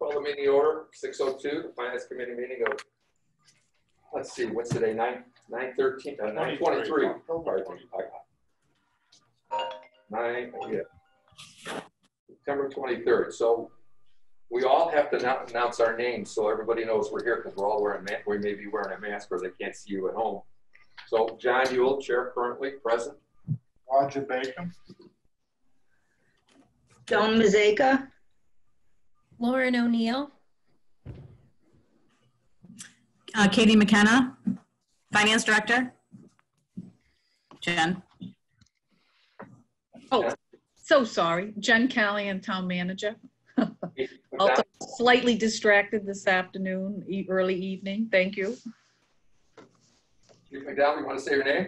Call the meeting order, 6:02, the Finance Committee meeting of, let's see, what's today, 9/13, 9/23. September 23rd. So we all have to announce our names so everybody knows we're here because we're all wearing masks. We may be wearing a mask or they can't see you at home. So John Yule, chair currently, present. Roger Bacon. Joan Mazeka. Lauren O'Neill. Katie McKenna, Finance Director. Jen. Oh, so sorry. Jen Callahan, Town Manager. Also slightly distracted this afternoon, early evening. Thank you. Chief McDowell, you want to say your name?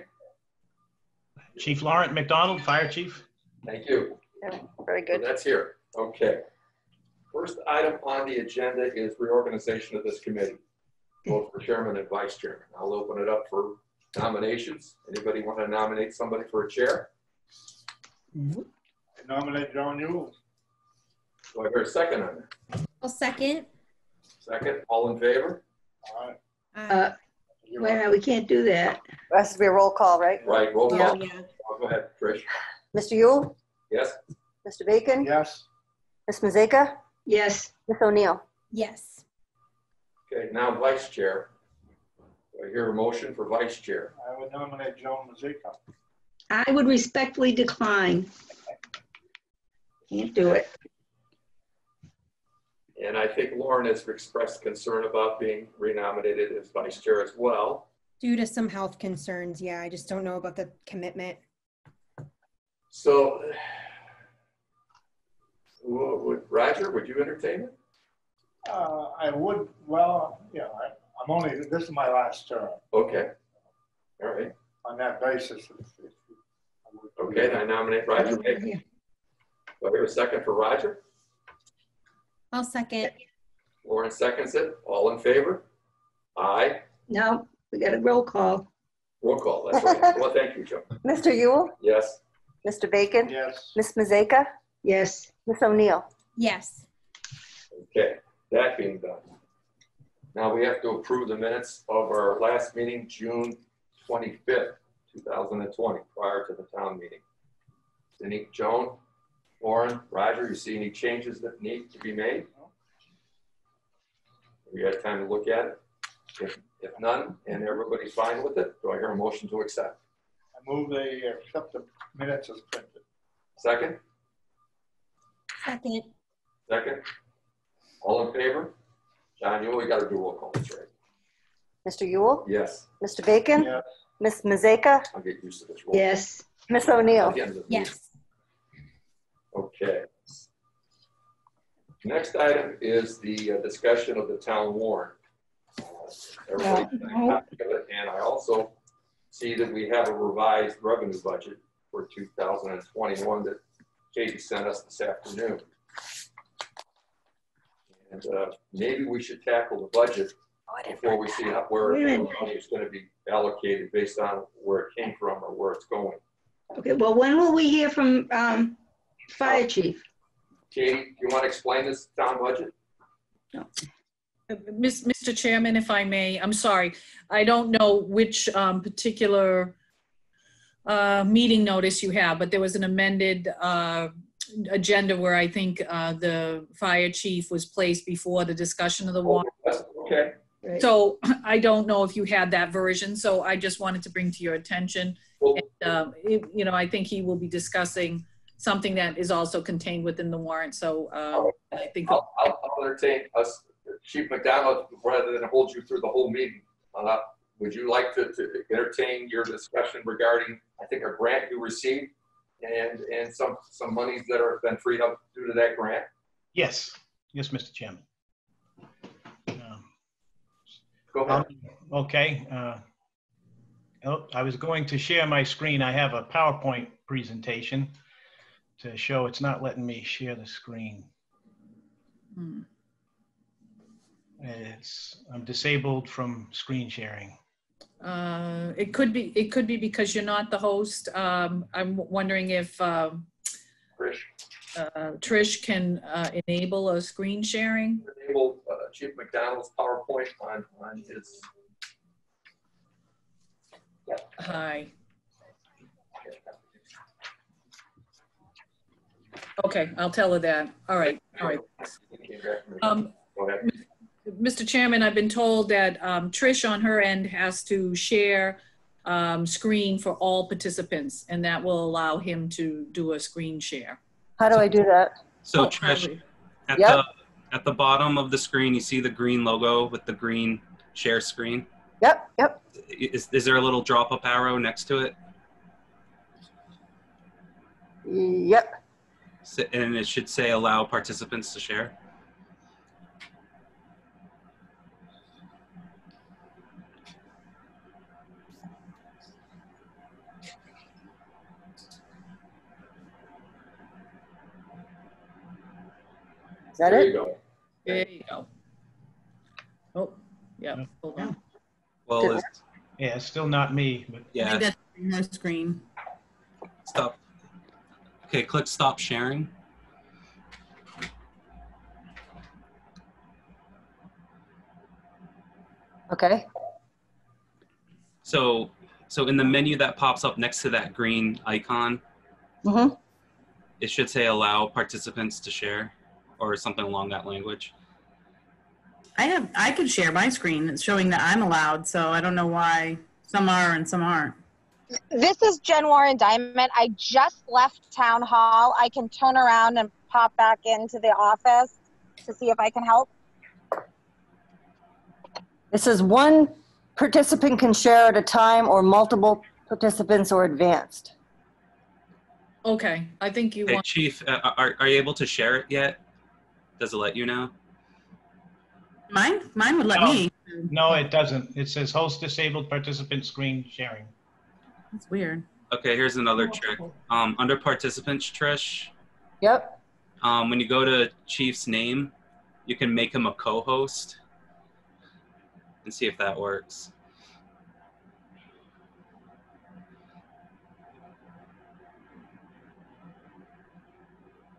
Chief Laurent McDonald, Fire Chief. Thank you. Yeah, very good. So that's here. Okay. First item on the agenda is reorganization of this committee, both for chairman and vice chairman. I'll open it up for nominations. Anybody want to nominate somebody for a chair? I nominate John Yule. Do I hear a second on that? I'll second. Second, all in favor? All right. Wait a minute, we can't do that. That has to be a roll call, right? Right, roll call. Yeah. Oh, go ahead, Trish. Mr. Yule? Yes? Mr. Bacon? Yes. Ms. Mazeka? Yes. Ms. O'Neill? Yes. Okay, now vice chair. Do I hear a motion for vice chair? I would nominate Joan Mazeka. I would respectfully decline. Can't do it. And I think Lauren has expressed concern about being renominated as vice chair as well. Due to some health concerns, yeah, I just don't know about the commitment. So, Roger, would you entertain it? I would, well, yeah, I'm only, this is my last term. Okay. All right. On that basis. Okay, then I nominate Roger Bacon. Do I hear a second for Roger? I'll second. Lauren seconds it. All in favor? Aye. No, we got a roll call. Roll call, that's right. Well, thank you, Joe. Mr. Yule? Yes. Mr. Bacon? Yes. Ms. Mazeka? Yes. Ms. O'Neill? Yes. Okay, that being done. Now we have to approve the minutes of our last meeting, June 25th, 2020, prior to the town meeting. Any, Joan, Lauren, Roger, you see any changes that need to be made? We had time to look at it. If none, and everybody's fine with it, do I hear a motion to accept? I move they accept the minutes as printed. Second? Second. Second? All in favor? John Yule, we got to do roll call, that's right. Mr. Yule? Yes, Mr. Bacon? Yes. Ms. Mazeka? I'll get used to this roll. Yes. Ms. O'Neill? At the end of the meeting. Yes. Okay. Next item is the discussion of the town warrant. Everybody can have a copy of it, and I also see that we have a revised revenue budget for 2021 that Katie sent us this afternoon. And maybe we should tackle the budget before we see where the money is going to be allocated based on where it came from or where it's going. Okay, well, when will we hear from Fire Chief? Katie, you want to explain this town budget? No. Mr. Chairman, if I may, I'm sorry. I don't know which particular meeting notice you have, but there was an amended agenda where I think the fire chief was placed before the discussion of the warrant. Okay. Right. So I don't know if you had that version, so I just wanted to bring to your attention. Well, And, you know, I think he will be discussing something that is also contained within the warrant. So I think I'll entertain us, Chief McDonald, rather than hold you through the whole meeting. Would you like to entertain your discussion regarding, I think, a grant you received and some monies that have been freed up due to that grant? Yes. Yes, Mr. Chairman. Go ahead. Okay. I was going to share my screen. I have a PowerPoint presentation to show. It's not letting me share the screen. I'm disabled from screen sharing. it could be because you're not the host. I'm wondering if Trish. Trish can enable a screen sharing. Enable Chief McDonald's PowerPoint on his. Hi. Okay, I'll tell her that. All right, all right. Go ahead. Mr. Chairman, I've been told that Trish on her end has to share screen for all participants, and that will allow him to do a screen share. How do I do that? So Oh, Trish, probably. at the bottom of the screen, you see the green logo with the green share screen. Yep, yep. Is there a little drop-up arrow next to it? Yep. And it should say allow participants to share. Is that There it? you go. There you go. Oh, yeah, hold on. Well, Yeah, it's still not me, but I yeah, think that's her screen. stop. Okay, click stop sharing. Okay. So in the menu that pops up next to that green icon, Mm-hmm. it should say allow participants to share or something along that language. I could share my screen. It's showing that I'm allowed, so I don't know why some are and some aren't. This is Jen Warren Diamond. I just left town hall. I can turn around and pop back into the office to see if I can help. It says one participant can share at a time or multiple participants or advanced. Okay, I think you Hey, want, Chief, are you able to share it yet? Does it let you know? Mine would let No. me. no, it doesn't. It says host disabled participant screen sharing. That's weird. Okay, here's another trick. Under participants, Trish, Yep. when you go to Chief's name, you can make him a co-host and see if that works.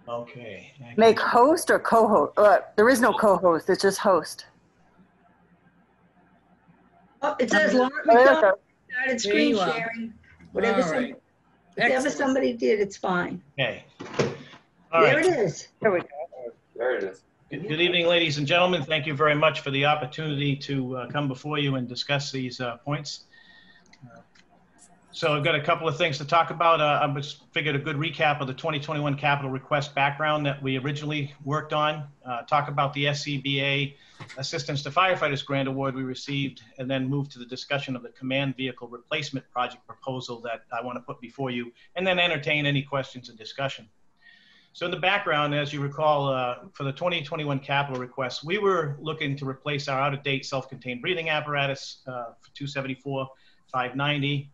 Okay. Make host or co-host? There is no co-host. It's just host. Oh, it says Lauren Oh, there it McDonald goes. started There screen you are. sharing. all right. Whatever Excellent. somebody did, it's fine. Okay. All There right. it is. There we go. There it is. Good evening, ladies and gentlemen. Thank you very much for the opportunity to come before you and discuss these points. So I've got a couple of things to talk about. I just figured a good recap of the 2021 capital request background that we originally worked on, talk about the SCBA Assistance to Firefighters Grant Award we received, and then move to the discussion of the command vehicle replacement project proposal that I want to put before you, and then entertain any questions and discussion. So in the background, as you recall, for the 2021 capital request, we were looking to replace our out-of-date self-contained breathing apparatus for $274,590,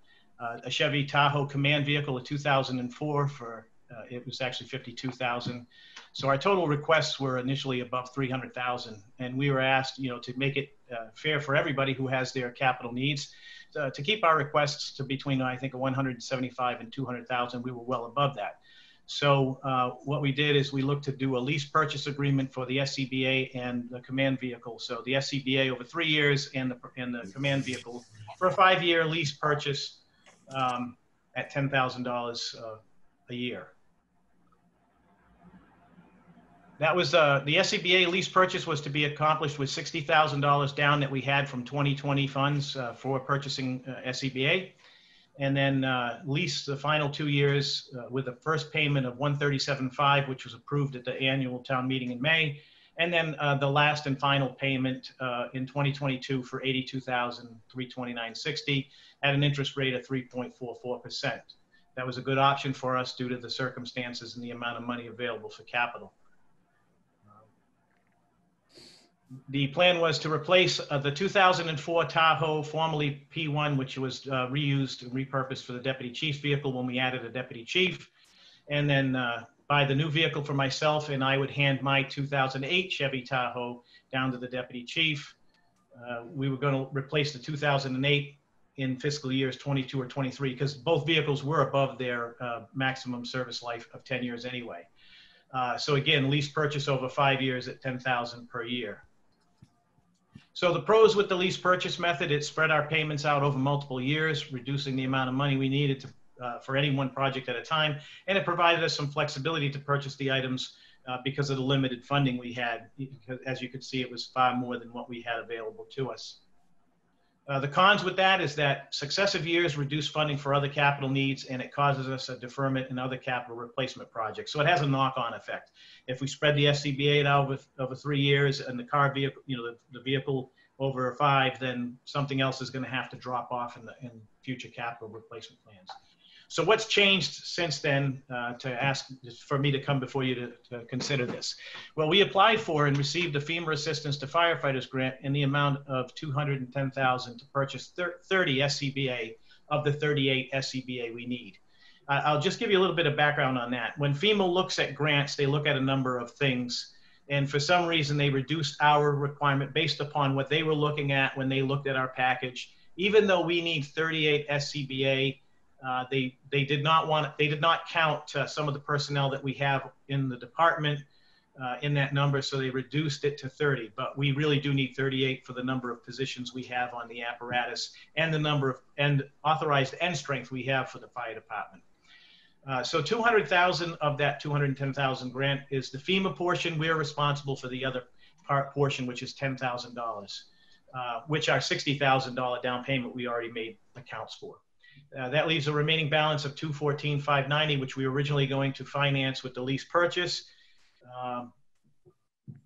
a Chevy Tahoe command vehicle, a 2004 for, it was actually $52,000. So our total requests were initially above $300,000, and we were asked, to make it fair for everybody who has their capital needs, to keep our requests to between, I think, $175,000 and $200,000. We were well above that. So what we did is we looked to do a lease purchase agreement for the SCBA and the command vehicle. So the SCBA over 3 years and the command vehicle for a 5-year lease purchase at $10,000 a year. That was the SCBA lease purchase was to be accomplished with $60,000 down that we had from 2020 funds for purchasing SCBA. And then lease the final 2 years with a first payment of $137,500, which was approved at the annual town meeting in May. And then the last and final payment in 2022 for $82,329.60 at an interest rate of 3.44%. That was a good option for us due to the circumstances and the amount of money available for capital. The plan was to replace the 2004 Tahoe, formerly P1, which was reused and repurposed for the deputy chief's vehicle when we added a deputy chief. And then buy the new vehicle for myself, and I would hand my 2008 Chevy Tahoe down to the deputy chief. We were going to replace the 2008 in fiscal years 22 or 23 because both vehicles were above their maximum service life of 10 years anyway. So again, lease purchase over 5 years at $10,000 per year. So the pros with the lease purchase method, it spread our payments out over multiple years, reducing the amount of money we needed for any one project at a time. And it provided us some flexibility to purchase the items because of the limited funding we had. As you could see, it was far more than what we had available to us. The cons with that is that successive years reduce funding for other capital needs, and it causes us a deferment in other capital replacement projects. So it has a knock-on effect. If we spread the SCBA out over 3 years and the car vehicle, the vehicle over 5, then something else is going to have to drop off in future capital replacement plans. So what's changed since then to ask for me to come before you to consider this? Well, we applied for and received a FEMA Assistance to Firefighters grant in the amount of $210,000 to purchase 30 SCBA of the 38 SCBA we need. I'll just give you a little bit of background on that. When FEMA looks at grants, they look at a number of things. And for some reason, they reduced our requirement based upon what they were looking at when they looked at our package. Even though we need 38 SCBA, they did not count some of the personnel that we have in the department in that number, so they reduced it to 30. But we really do need 38 for the number of positions we have on the apparatus and the number of authorized end strength we have for the fire department. So 200,000 of that 210,000 grant is the FEMA portion. We're responsible for the other portion, which is $10,000, which our $60,000 down payment we already made accounts for. That leaves a remaining balance of $214,590, which we were originally going to finance with the lease purchase.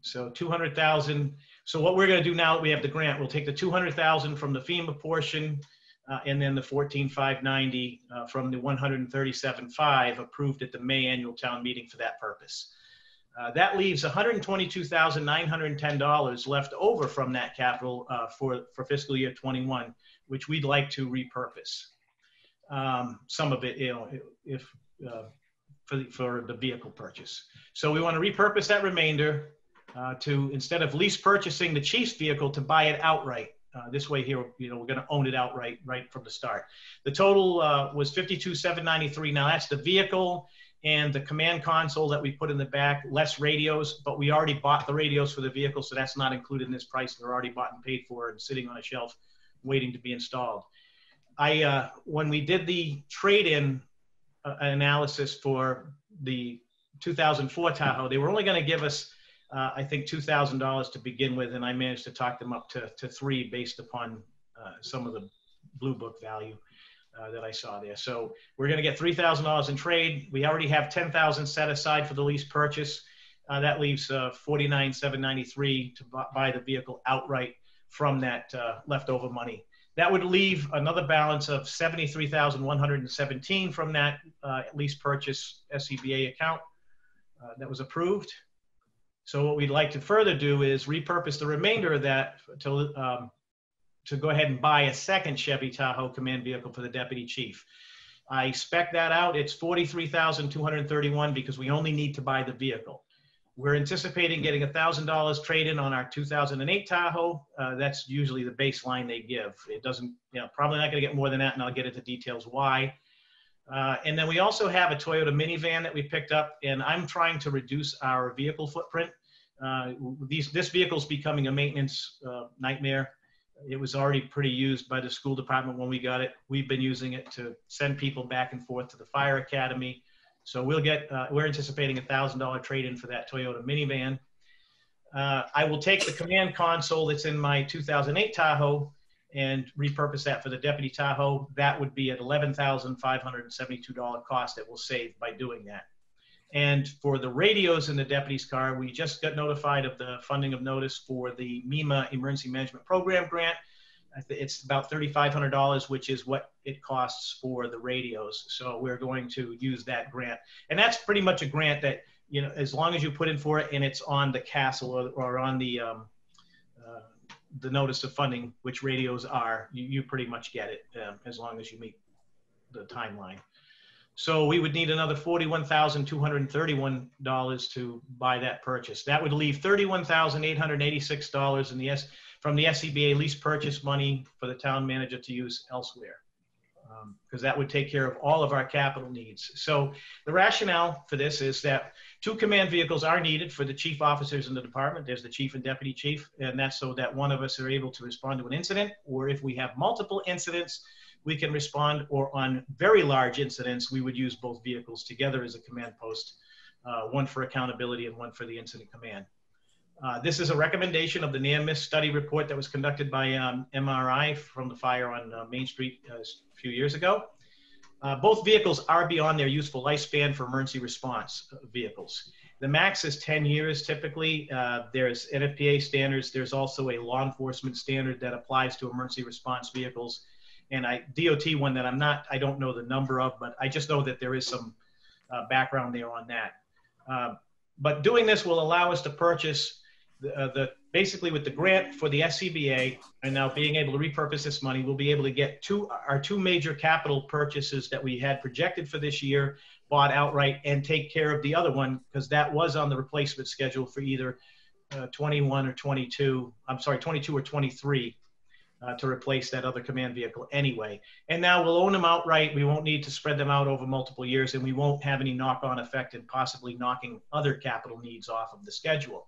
So 200,000. So what we're going to do now that we have the grant, we'll take the 200,000 from the FEMA portion, and then the $14,590 from the $137,500 approved at the May annual town meeting for that purpose. That leaves $122,910 left over from that capital for fiscal year 21, which we'd like to repurpose. Some of it, for the vehicle purchase. So we want to repurpose that remainder to, instead of lease purchasing the chief's vehicle, to buy it outright. This way here, we're going to own it outright right from the start. The total was $52,793. Now that's the vehicle and the command console that we put in the back, less radios, but we already bought the radios for the vehicle, so that's not included in this price. They're already bought and paid for and sitting on a shelf waiting to be installed. When we did the trade-in analysis for the 2004 Tahoe, they were only going to give us, I think, $2,000 to begin with, and I managed to talk them up to $3,000 based upon some of the Blue Book value that I saw there. So we're going to get $3,000 in trade. We already have $10,000 set aside for the lease purchase. That leaves $49,793 to buy the vehicle outright from that leftover money. That would leave another balance of $73,117 from that lease purchase SCBA account that was approved. So what we'd like to further do is repurpose the remainder of that to go ahead and buy a second Chevy Tahoe command vehicle for the deputy chief. I spec that out. It's $43,231 because we only need to buy the vehicle. We're anticipating getting $1,000 trade-in on our 2008 Tahoe. That's usually the baseline they give. It doesn't, probably not going to get more than that, and I'll get into details why. And then we also have a Toyota minivan that we picked up, and I'm trying to reduce our vehicle footprint. This vehicle is becoming a maintenance nightmare. It was already pretty used by the school department when we got it. We've been using it to send people back and forth to the fire academy. So we'll get, we're anticipating $1,000 trade-in for that Toyota minivan. I will take the command console that's in my 2008 Tahoe and repurpose that for the deputy Tahoe. That would be at $11,572 cost that we'll save by doing that. And for the radios in the deputy's car, we just got notified of the funding of notice for the MEMA Emergency Management Program grant. It's about $3,500, which is what it costs for the radios. So we're going to use that grant. And that's pretty much a grant that, as long as you put in for it and it's on the CASL or on the notice of funding, which radios are, you pretty much get it as long as you meet the timeline. So we would need another $41,231 to buy that purchase. That would leave $31,886 from the SCBA lease purchase money for the town manager to use elsewhere, because that would take care of all of our capital needs. So the rationale for this is that 2 command vehicles are needed for the chief officers in the department. There's the chief and deputy chief, and that's so that one of us are able to respond to an incident, or if we have multiple incidents, we can respond, or on very large incidents, we would use both vehicles together as a command post, one for accountability and one for the incident command. This is a recommendation of the near-miss study report that was conducted by MRI from the fire on Main Street a few years ago. Both vehicles are beyond their useful lifespan for emergency response vehicles. The max is 10 years typically. There's NFPA standards. There's also a law enforcement standard that applies to emergency response vehicles. And DOT one that I don't know the number of, but I just know that there is some background there on that. But doing this will allow us to purchase basically with the grant for the SCBA, and now being able to repurpose this money, we'll be able to get our two major capital purchases that we had projected for this year bought outright and take care of the other one, because that was on the replacement schedule for either 21 or 22, I'm sorry, 22 or 23 to replace that other command vehicle anyway. And now we'll own them outright. We won't need to spread them out over multiple years, and we won't have any knock-on effect in possibly knocking other capital needs off of the schedule.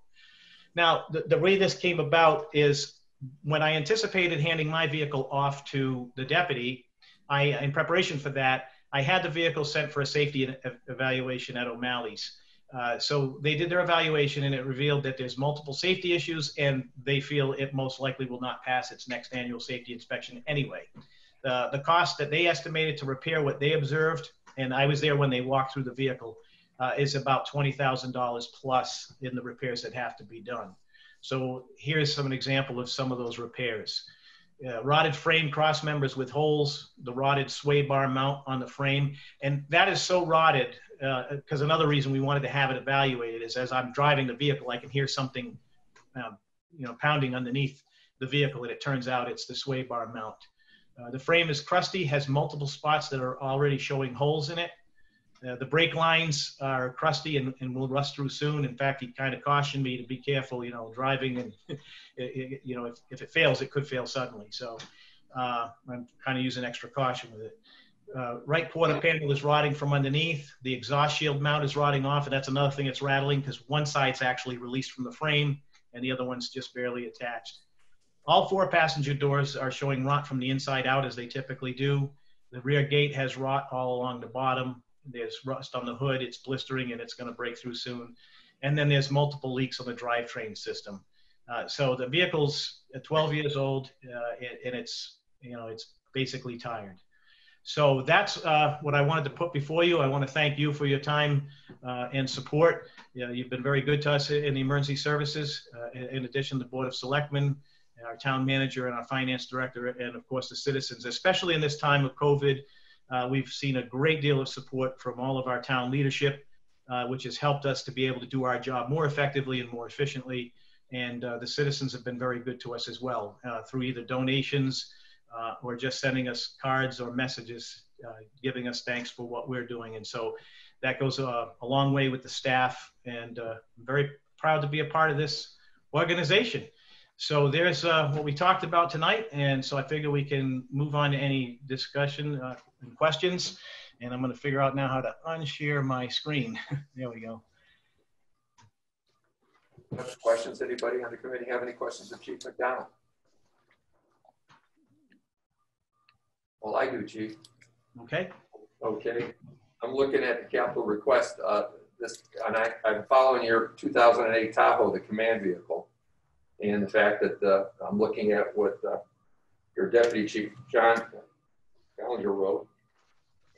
Now, the way this came about is when I anticipated handing my vehicle off to the deputy, in preparation for that, I had the vehicle sent for a safety evaluation at O'Malley's. So they did their evaluation, and it revealed that there's multiple safety issues, and they feel it most likely will not pass its next annual safety inspection anyway. The cost that they estimated to repair what they observed, and I was there when they walked through the vehicle, is about $20,000 plus in the repairs that have to be done. So here's an example of some of those repairs. Rotted frame cross members with holes, the rotted sway bar mount on the frame. And that is so rotted, because another reason we wanted to have it evaluated is as I'm driving the vehicle, I can hear something pounding underneath the vehicle, and it turns out it's the sway bar mount. The frame is crusty, has multiple spots that are already showing holes in it. The brake lines are crusty and will rust through soon. In fact, he kind of cautioned me to be careful, driving, and if it fails, it could fail suddenly. So I'm kind of using extra caution with it. Right quarter panel is rotting from underneath. The exhaust shield mount is rotting off, and that's another thing that's rattling because one side's actually released from the frame and the other one's just barely attached. All 4 passenger doors are showing rot from the inside out, as they typically do. The rear gate has rot all along the bottom. There's rust on the hood, it's blistering, and it's going to break through soon. And then there's multiple leaks on the drivetrain system. So the vehicle's 12 years old, and it's basically tired. So that's what I wanted to put before you. I want to thank you for your time and support. You've been very good to us in the emergency services. In addition, the Board of Selectmen, our town manager, and our finance director, and of course the citizens, especially in this time of COVID. We've seen a great deal of support from all of our town leadership, which has helped us to be able to do our job more effectively and more efficiently. And the citizens have been very good to us as well, through either donations or just sending us cards or messages, giving us thanks for what we're doing. And so that goes a long way with the staff, and I'm very proud to be a part of this organization. So there's what we talked about tonight, and so I figure we can move on to any discussion and questions, and I'm going to figure out now how to unshare my screen. There we go. Questions? Anybody on the committee have any questions of Chief McDonald? Well, I do, Chief. Okay. Okay. I'm looking at the capital request. I'm following your 2008 Tahoe, the command vehicle. And the fact that I'm looking at what your Deputy Chief John Gallagher wrote,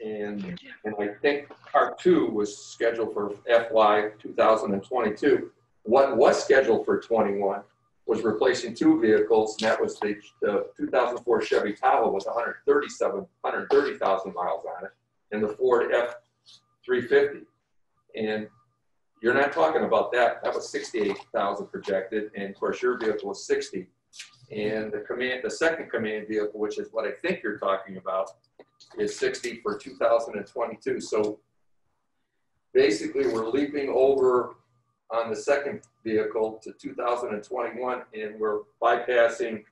and I think Part 2 was scheduled for FY 2022. What was scheduled for 21 was replacing 2 vehicles, and that was the 2004 Chevy Tahoe with 130,000 miles on it, and the Ford F-350. And you're not talking about that. That was 68,000 projected, and of course your vehicle was 60. And the second command vehicle, which is what I think you're talking about, is 60 for 2022. So basically, we're leaping over on the second vehicle to 2021, and we're bypassing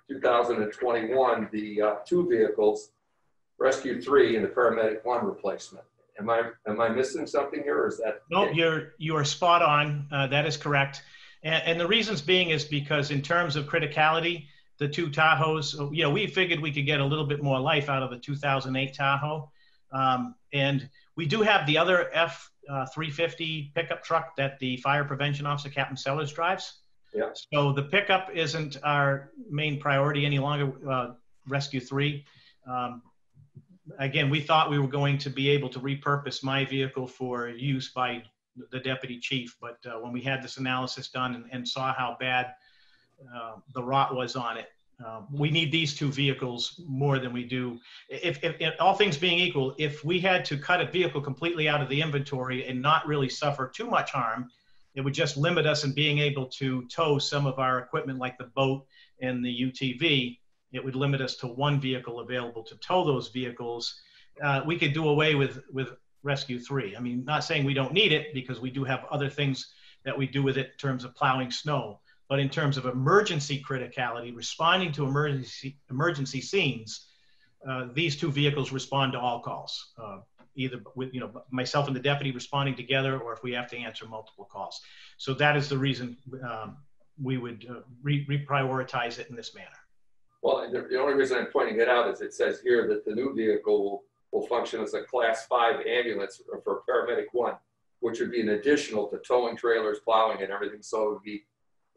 2021 the 2 vehicles, Rescue 3 and the Paramedic 1 replacement. Am I missing something here, or is that? No, you are spot on. That is correct. And the reasons being is because in terms of criticality, the two Tahoes, we figured we could get a little bit more life out of the 2008 Tahoe. And we do have the other F-350 pickup truck that the fire prevention officer, Captain Sellers, drives. Yeah. So the pickup isn't our main priority any longer, Rescue 3. Again, we thought we were going to be able to repurpose my vehicle for use by the deputy chief, but when we had this analysis done and saw how bad the rot was on it, we need these two vehicles more than we do. If all things being equal, if we had to cut a vehicle completely out of the inventory and not really suffer too much harm, it would just limit us in being able to tow some of our equipment like the boat and the UTV. It would limit us to one vehicle available to tow those vehicles. We could do away with Rescue 3. I mean, not saying we don't need it, because we do have other things that we do with it in terms of plowing snow. But in terms of emergency criticality, responding to emergency scenes, these two vehicles respond to all calls, either with myself and the deputy responding together, or if we have to answer multiple calls. So that is the reason we would reprioritize it in this manner. Well, the only reason I'm pointing it out is it says here that the new vehicle will function as a Class 5 ambulance for Paramedic 1, which would be an additional to towing trailers, plowing, and everything. So it would be,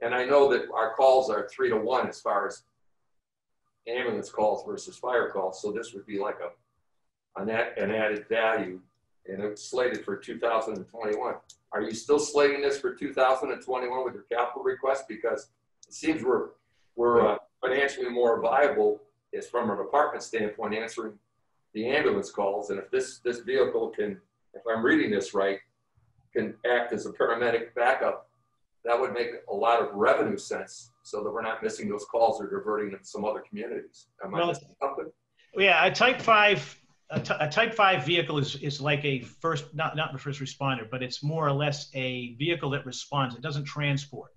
and I know that our calls are 3 to 1 as far as ambulance calls versus fire calls. So this would be like an added value, and it's slated for 2021. Are you still slating this for 2021 with your capital request? Because it seems we're financially more viable is from a department standpoint answering the ambulance calls. And if this vehicle can, if I'm reading this right, can act as a paramedic backup, that would make a lot of revenue sense so that we're not missing those calls or diverting them to some other communities. Am I missing something? Yeah, a Type 5 vehicle is like a not the first responder, but it's more or less a vehicle that responds. It doesn't transport.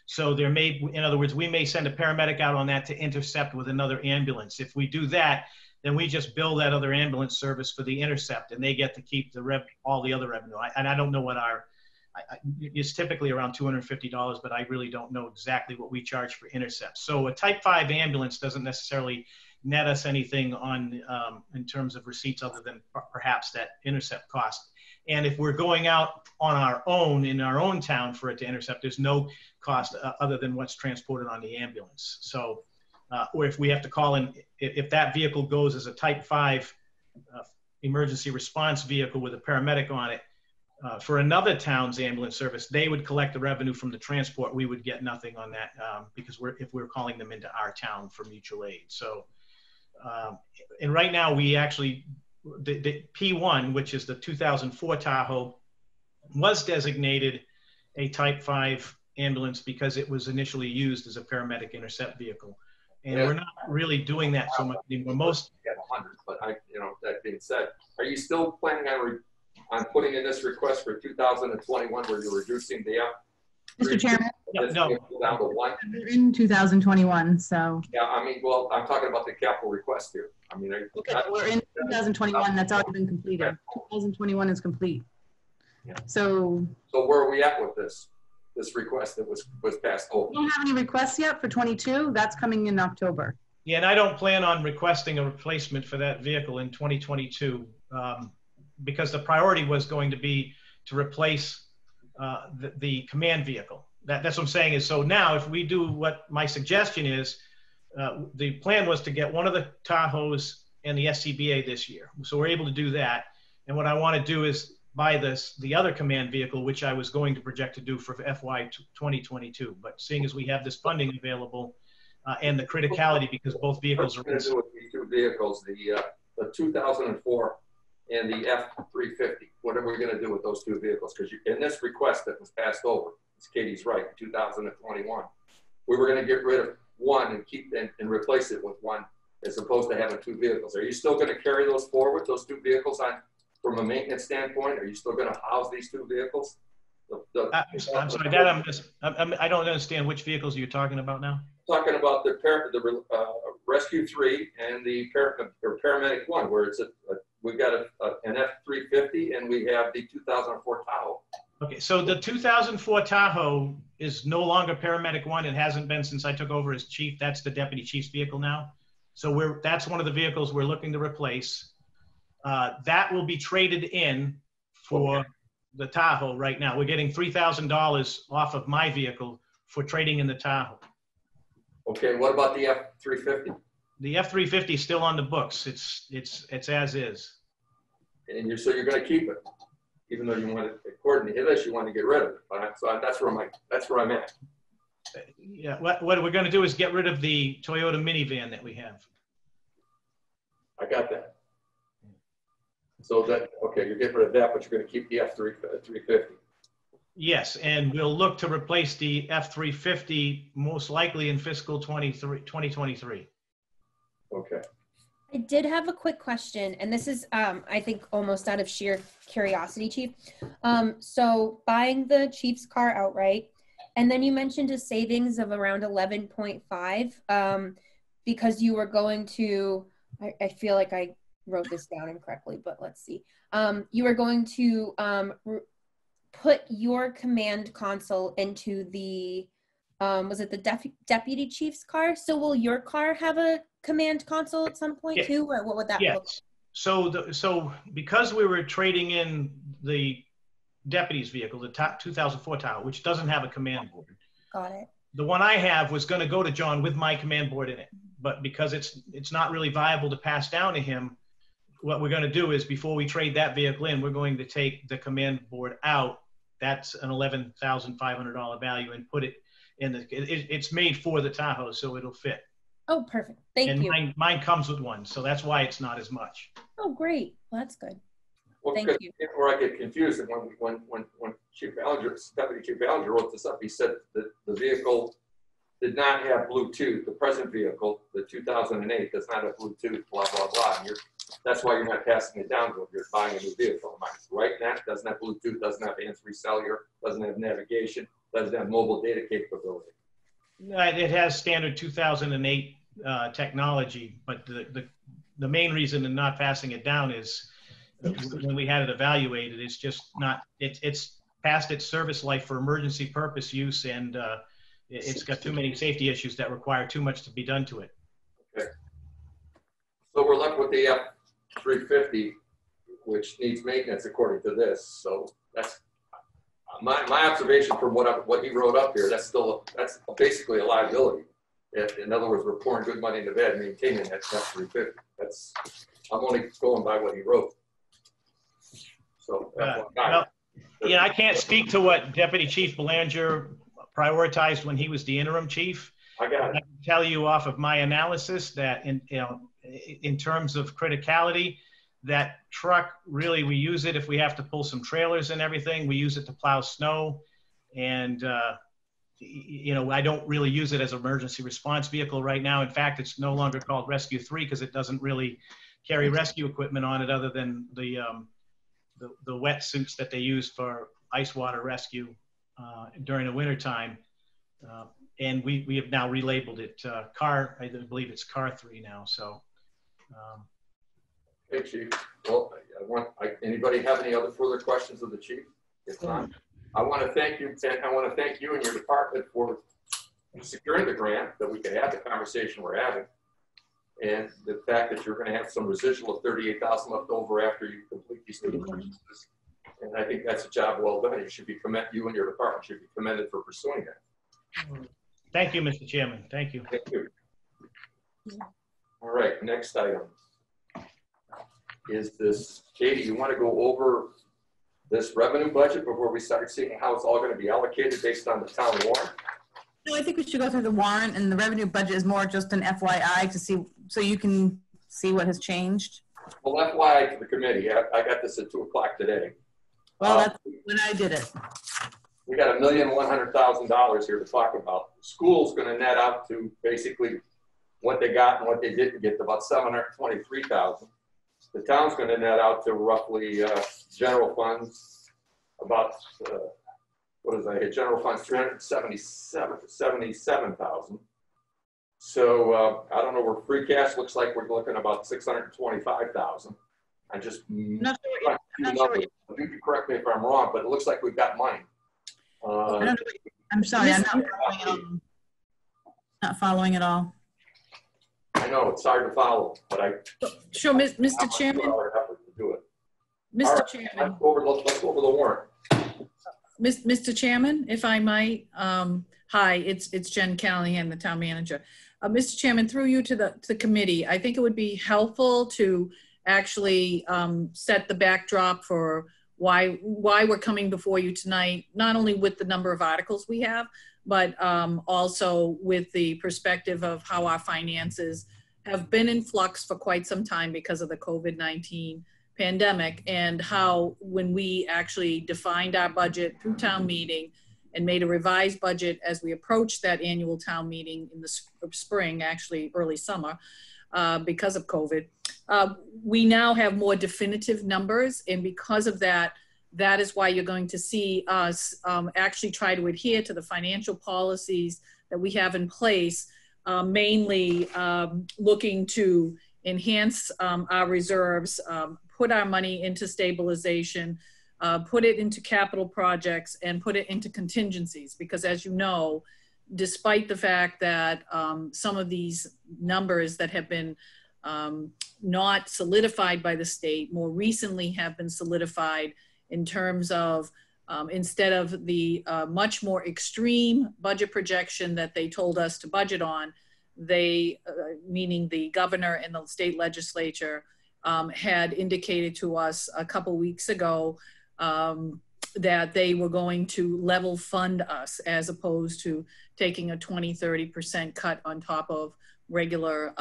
So there may, in other words, we may send a paramedic out on that to intercept with another ambulance. If we do that, then we just bill that other ambulance service for the intercept, and they get to keep all the other revenue. And I don't know what it's typically around $250, but I really don't know exactly what we charge for intercepts. So a Type 5 ambulance doesn't necessarily net us anything on in terms of receipts other than perhaps that intercept cost. And if we're going out on our own in our own town for it to intercept, there's no cost other than what's transported on the ambulance. So, or if we have to call in, if that vehicle goes as a Type 5 emergency response vehicle with a paramedic on it, for another town's ambulance service, they would collect the revenue from the transport. We would get nothing on that because if we're calling them into our town for mutual aid. So, and right now we actually, the P1, which is the 2004 Tahoe, was designated a Type 5 ambulance because it was initially used as a paramedic intercept vehicle. And we're not really doing that so much anymore. Most get 100, but that being said, are you still planning on putting in this request for 2021 where you're reducing the Mr. Chairman? No. Down to 1? In 2021, so. Yeah, I mean, well, I'm talking about the capital request here. I mean, okay, we're in 2021. That's already been completed. 2021 is complete. Yeah. So where are we at with this request that was passed over? We don't have any requests yet for 22. That's coming in October. Yeah, and I don't plan on requesting a replacement for that vehicle in 2022 because the priority was going to be to replace the command vehicle. That's what I'm saying is, so now if we do what my suggestion is, the plan was to get one of the Tahoes and the SCBA this year. So we're able to do that. And what I want to do is buy the other command vehicle, which I was going to project to do for FY 2022. But seeing as we have this funding available and the criticality, because both vehicles are. What are we going to do with these two vehicles, the 2004 and the F-350? What are we going to do with those two vehicles? Because in this request that was passed over, Katie's right, 2021, we were going to get rid of one and keep and replace it with one as opposed to having two vehicles. Are you still going to carry those forward, those two vehicles on? From a maintenance standpoint, are you still going to house these two vehicles? I'm sorry, I don't understand which vehicles you're talking about now. Talking about the Rescue 3 and the Paramedic 1, where it's a we've got an F-350 and we have the 2004 Tahoe. Okay, so the 2004 Tahoe is no longer paramedic one. It hasn't been since I took over as chief. That's the deputy chief's vehicle now. So that's one of the vehicles we're looking to replace. That will be traded in for the Tahoe right now. We're getting $3,000 off of my vehicle for trading in the Tahoe. Okay, what about the F-350? The F-350 is still on the books. It's as is. And so you're going to keep it, even though you want to, according to this, you want to get rid of it. So that's where I'm at. Yeah, what we're going to do is get rid of the Toyota minivan that we have. I got that. So okay, you're getting rid of that, but you're going to keep the F-350. Yes, and we'll look to replace the F-350 most likely in fiscal 2023. Okay. I did have a quick question, and this is, I think, almost out of sheer curiosity, Chief. So buying the Chief's car outright, and then you mentioned a savings of around 11.5 because you were going to, I feel like I wrote this down incorrectly, but let's see. You were going to put your command console into the, was it the deputy chief's car? So will your car have a command console at some point too, or what would that look like? So because we were trading in the deputy's vehicle, the 2004 Tahoe, which doesn't have a command board. Got it. The one I have was going to go to John with my command board in it, but because it's not really viable to pass down to him, what we're going to do is before we trade that vehicle in, we're going to take the command board out. That's an $11,500 value, and put it in the. It's made for the Tahoe, so it'll fit. Oh, perfect. Thank you. Mine comes with one, so that's why it's not as much. Oh, great. Well, that's good. Well, Thank you. Where I get confused, and when Chief Ballinger, Deputy Chief Ballinger wrote this up, he said that the vehicle did not have Bluetooth. The present vehicle, the 2008, does not have Bluetooth, blah, blah, blah. And that's why you're not passing it down to him. You're buying a new vehicle. Am I right? That doesn't have Bluetooth, doesn't have hands-free cellular, doesn't have navigation, doesn't have mobile data capability. It has standard 2008 technology, but the main reason in not passing it down is when we had it evaluated, it's just not, it's past its service life for emergency purpose use, and it's got too many safety issues that require too much to be done to it. Okay. So we're left with the F-350, which needs maintenance according to this. So that's my observation from what he wrote up here. That's basically a liability. In other words, we're pouring good money into bed maintaining that F-350. I'm only going by what he wrote. So yeah, I can't speak to what Deputy Chief Belanger prioritized when he was the interim chief. I got it. I can tell you off of my analysis that in terms of criticality, that truck, really, we use it if we have to pull some trailers and everything. We use it to plow snow, and I don't really use it as an emergency response vehicle right now. In fact, it's no longer called Rescue 3 because it doesn't really carry rescue equipment on it other than the wetsuits that they use for ice water rescue during the winter time. And we have now relabeled it I believe it's Car 3 now. So. Hey, Chief. Well, anybody have any other further questions of the Chief? If not, I want to thank you, and I want to thank you and your department for securing the grant that we could have the conversation we're having, and the fact that you're going to have some residual of $38,000 left over after you complete these new purchases. And I think that's a job well done. You and your department should be commended for pursuing that. Thank you, Mr. Chairman. Thank you. Thank you. All right, next item is this. Katie, you want to go over this revenue budget before we start seeing how it's all going to be allocated based on the town warrant? No, I think we should go through the warrant, and the revenue budget is more just an FYI to see, so you can see what has changed. Well, FYI to the committee, I got this at 2 o'clock today. Well, that's when I did it. We got $1,100,000 here to talk about. The school's going to net out to basically what they got and what they didn't get, about $723,000. The town's going to net out to roughly general funds about general funds $377,000. So I don't know where free cash looks like. We're looking about $625,000. I'm just. not sure what I'm not sure what You can correct me if I'm wrong, but it looks like we've got money. I don't know. I'm sorry, I'm not following at all. I know, it's hard to follow, but I. Sure, Mr. Chairman. Effort to do it. Mr. Right, Chairman. let's go over the warrant. Mr. Chairman, if I might, hi, it's Jen Callahan, the town manager. Mr. Chairman, through you to the committee, I think it would be helpful to actually set the backdrop for why we're coming before you tonight, not only with the number of articles we have, but also with the perspective of how our finances have been in flux for quite some time because of the COVID-19 pandemic, and how when we actually defined our budget through town meeting and made a revised budget as we approached that annual town meeting in the spring, actually early summer, because of COVID, we now have more definitive numbers. And because of that, that is why you're going to see us actually try to adhere to the financial policies that we have in place, mainly looking to enhance our reserves, put our money into stabilization, put it into capital projects, and put it into contingencies. Because as you know, despite the fact that some of these numbers that have been not solidified by the state more recently have been solidified in terms of instead of the much more extreme budget projection that they told us to budget on, they, meaning the governor and the state legislature, had indicated to us a couple weeks ago that they were going to level fund us as opposed to taking a 20–30% cut on top of regular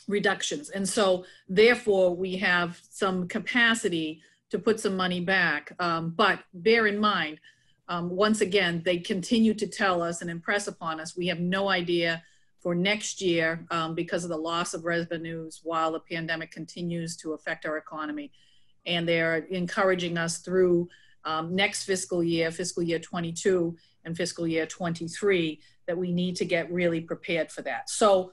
reductions. And so therefore we have some capacity to put some money back. But bear in mind, once again, they continue to tell us and impress upon us, we have no idea for next year because of the loss of revenues while the pandemic continues to affect our economy. And they're encouraging us through next fiscal year 22 and fiscal year 23, that we need to get really prepared for that. So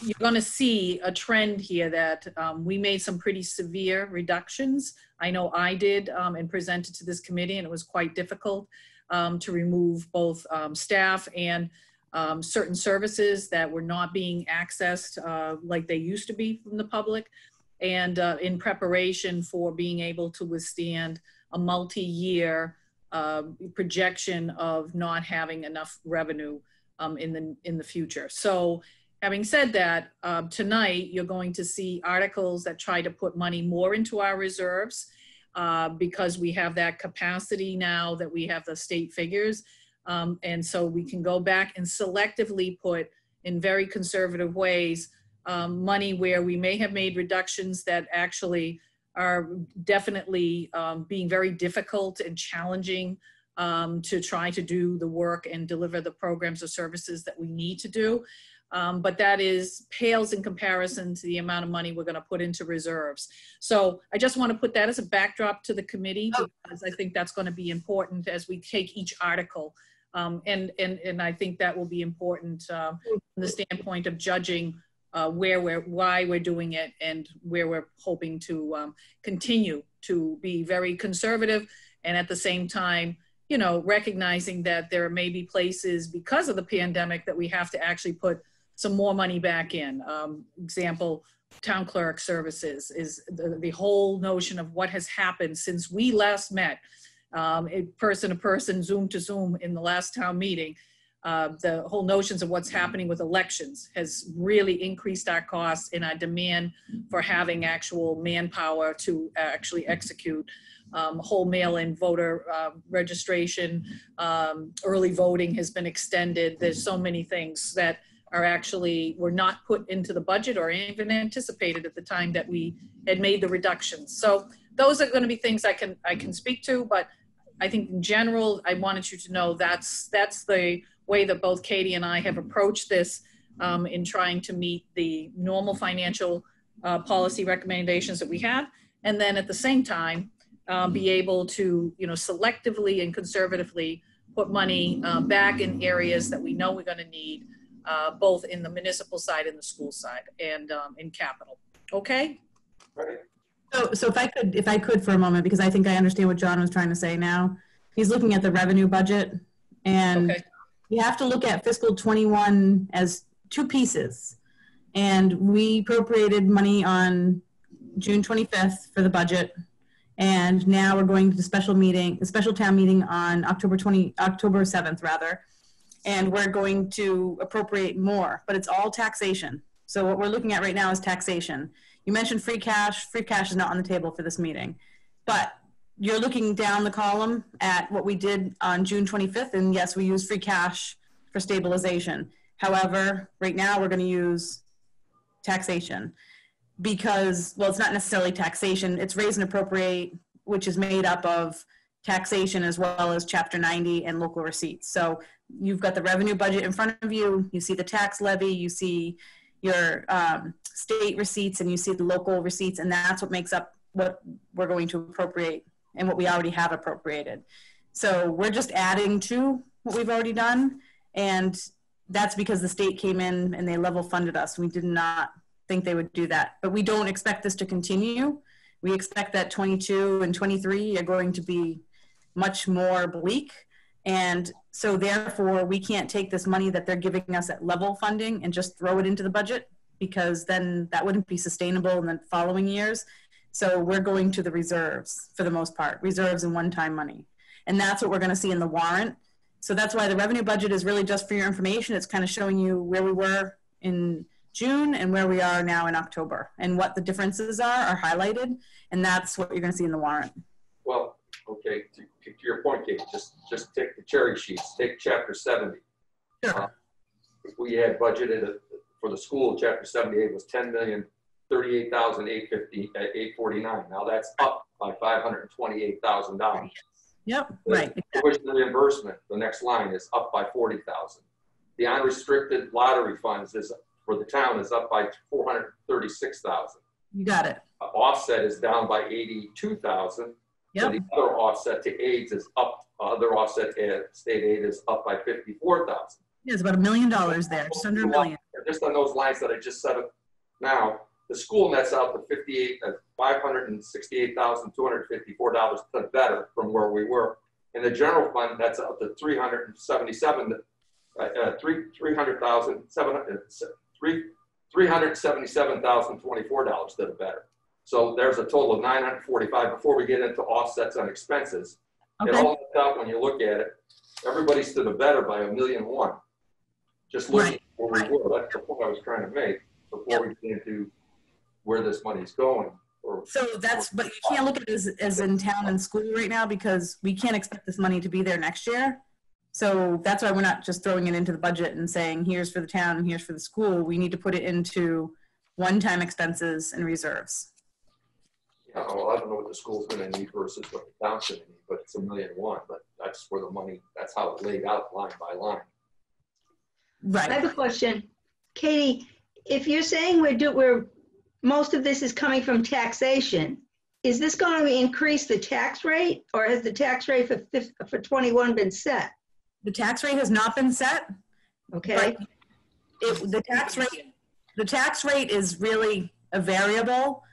you're gonna see a trend here that we made some pretty severe reductions. I know I did and presented to this committee, and it was quite difficult to remove both staff and certain services that were not being accessed like they used to be from the public, and in preparation for being able to withstand a multi-year projection of not having enough revenue in the future. So having said that, tonight you're going to see articles that try to put money more into our reserves because we have that capacity now that we have the state figures. And so we can go back and selectively put in very conservative ways money where we may have made reductions that actually are definitely being very difficult and challenging to try to do the work and deliver the programs or services that we need to do. But that pales in comparison to the amount of money we're going to put into reserves. So I just want to put that as a backdrop to the committee, because I think that's going to be important as we take each article. And I think that will be important from the standpoint of judging why we're doing it and where we're hoping to continue to be very conservative, and at the same time, you know, recognizing that there may be places because of the pandemic that we have to actually put some more money back in. Example, town clerk services is the whole notion of what has happened since we last met, person to person, Zoom to Zoom in the last town meeting. The whole notions of what's happening with elections has really increased our costs and our demand for having actual manpower to actually execute whole mail-in voter registration. Early voting has been extended. There's so many things that are actually were not put into the budget or even anticipated at the time that we had made the reductions. So those are going to be things I can speak to, but I think in general, I wanted you to know that's the way that both Katie and I have approached this in trying to meet the normal financial policy recommendations that we have, and then at the same time be able to, you know, selectively and conservatively put money back in areas that we know we're going to need, both in the municipal side and the school side, and in capital. Okay. Right. So if I could for a moment, because I think I understand what John was trying to say now. He's looking at the revenue budget, and Okay. you have to look at fiscal 21 as two pieces. And we appropriated money on June 25th for the budget. And now we're going to the special town meeting on October 7th rather. And we're going to appropriate more, but it's all taxation. So what we're looking at right now is taxation. You mentioned free cash. Free cash is not on the table for this meeting, but you're looking down the column at what we did on June 25th. And yes, we use free cash for stabilization. However, right now we're going to use taxation because, well, it's not necessarily taxation. It's raise and appropriate, which is made up of taxation as well as Chapter 90 and local receipts. So you've got the revenue budget in front of you. You see the tax levy, you see your state receipts, and you see the local receipts, and that's what makes up what we're going to appropriate and what we already have appropriated. So we're just adding to what we've already done, and that's because the state came in and they level funded us. We did not think they would do that, but we don't expect this to continue. We expect that 22 and 23 are going to be much more bleak. And so therefore we can't take this money that they're giving us at level funding and just throw it into the budget, because then that wouldn't be sustainable in the following years. So we're going to the reserves for the most part, reserves and one-time money. And that's what we're going to see in the warrant. So that's why the revenue budget is really just for your information. It's kind of showing you where we were in June and where we are now in October, and what the differences are highlighted. And that's what you're going to see in the warrant. Well, okay, to your point, Kate, just take the cherry sheets, take Chapter 70. Sure. If we had budgeted for the school, Chapter 78 was $10,038,849. Now that's up by $528,000. Yep, right. Tuition reimbursement, the next line, is up by $40,000. The unrestricted lottery funds for the town is up by $436,000. You got it. Offset is down by $82,000. Yep. And the other offset to AIDS is up. Other offset state aid is up by $54,000. Yeah, it's about $1 million there, just under $1 million. Just on those lines that I just said now, the school nets out to $568,254 to better from where we were. And the general fund, that's up to $377,024 to the better. So there's a total of $945 before we get into offsets on expenses. Okay. It all nets out when you look at it. Everybody's to the better by $1.1 million. Just looking at where we were. That's the point I was trying to make before we get into where this money's going. So but you can't look at it as in town and school right now, because we can't expect this money to be there next year. So that's why we're not just throwing it into the budget and saying, here's for the town and here's for the school. We need to put it into one-time expenses and reserves. Yeah, well, I don't know what the school's going to need versus what the town's going to need, but it's $1.1 million. But that's where the money, that's how it's laid out line by line. Right. I have a question. Katie, if you're saying most of this is coming from taxation, is this going to increase the tax rate, or has the tax rate for 21 been set? The tax rate has not been set. Okay. The tax rate is really a variable.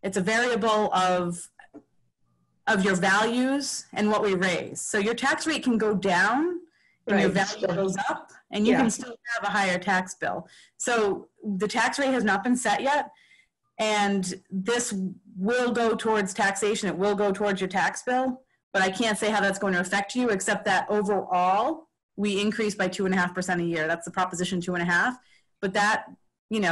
It's a variable of your values and what we raise. So your tax rate can go down and your value goes up, and you can still have a higher tax bill. So the tax rate has not been set yet, and this will go towards taxation. It will go towards your tax bill, but I can't say how that's going to affect you, except that overall we increase by 2.5% a year. That's the proposition 2.5. But that,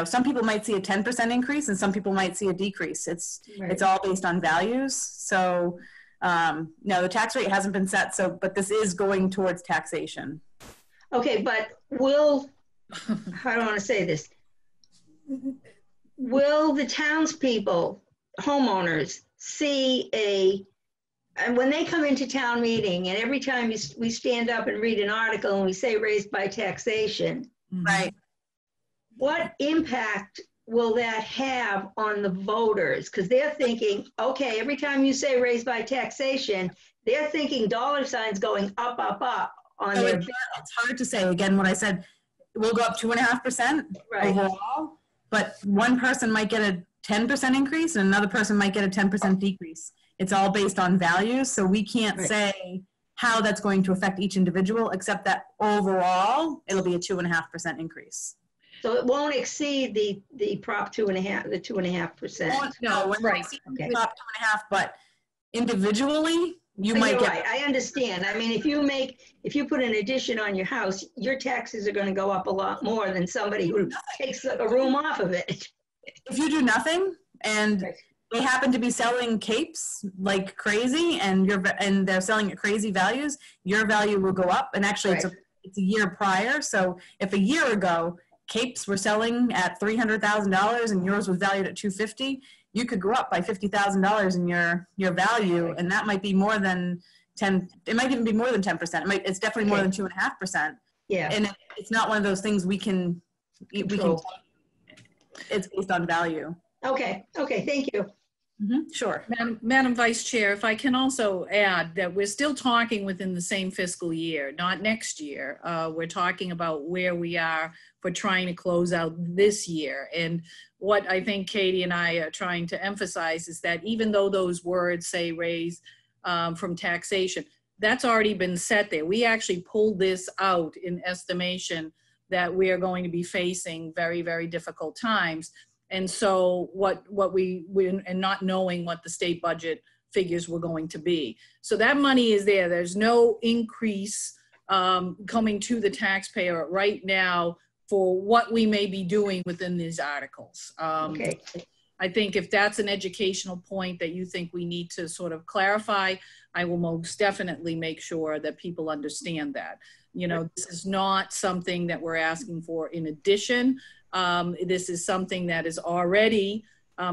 some people might see a 10% increase and some people might see a decrease. It's all based on values. So no, the tax rate hasn't been set. But this is going towards taxation. Okay, but how do I want to say this? Will the townspeople, homeowners, see and when they come into town meeting, and every time we stand up and read an article and we say raised by taxation, right? What impact will that have on the voters? Because they're thinking, okay, every time you say raised by taxation, they're thinking dollar signs going up, up, up on their bill. It's hard to say. Again, what I said, we'll go up 2.5% overall, but one person might get a 10% increase and another person might get a 10% decrease. It's all based on values, so we can't say how that's going to affect each individual, except that overall, it'll be a 2.5% increase. So it won't exceed the Prop 2.5, the 2.5%. No, right. Okay. Prop 2.5, but individually, you But might you're get. right. I understand. I mean, if you put an addition on your house, your taxes are going to go up a lot more than somebody who takes a room off of it. If you do nothing and they happen to be selling capes like crazy and they're selling at crazy values, your value will go up. And actually it's a year prior. So if a year ago capes were selling at $300,000 and yours was valued at $250,000, you could go up by $50,000 in your value, and that might be more than 10. It might even be more than 10%. It's definitely more than 2.5%. Yeah. And it's not one of those things we can. It's based on value. Okay. Thank you. Sure. Madam Vice Chair, if I can also add that we're still talking within the same fiscal year, not next year. We're talking about where we are for trying to close out this year. And what I think Katie and I are trying to emphasize is that even though those words say raise from taxation, that's already been set there. We actually pulled this out in estimation that we are going to be facing very, very difficult times. And so what we and not knowing what the state budget figures were going to be. So that money is there. There's no increase coming to the taxpayer right now for what we may be doing within these articles. Okay. I think if that's an educational point that you think we need to sort of clarify, I will most definitely make sure that people understand that. You know, this is not something that we're asking for in addition. This is something that is already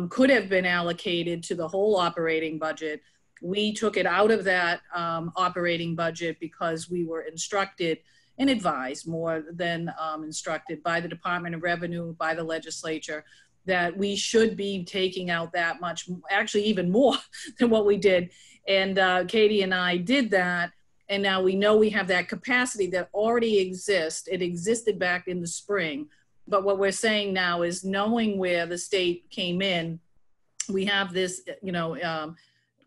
could have been allocated to the whole operating budget. We took it out of that operating budget because we were instructed and advised more than instructed by the Department of Revenue, by the legislature, that we should be taking out that much, actually even more than what we did. And Katie and I did that. And now we know we have that capacity that already exists. It existed back in the spring. But what we're saying now is, knowing where the state came in, we have this, you know,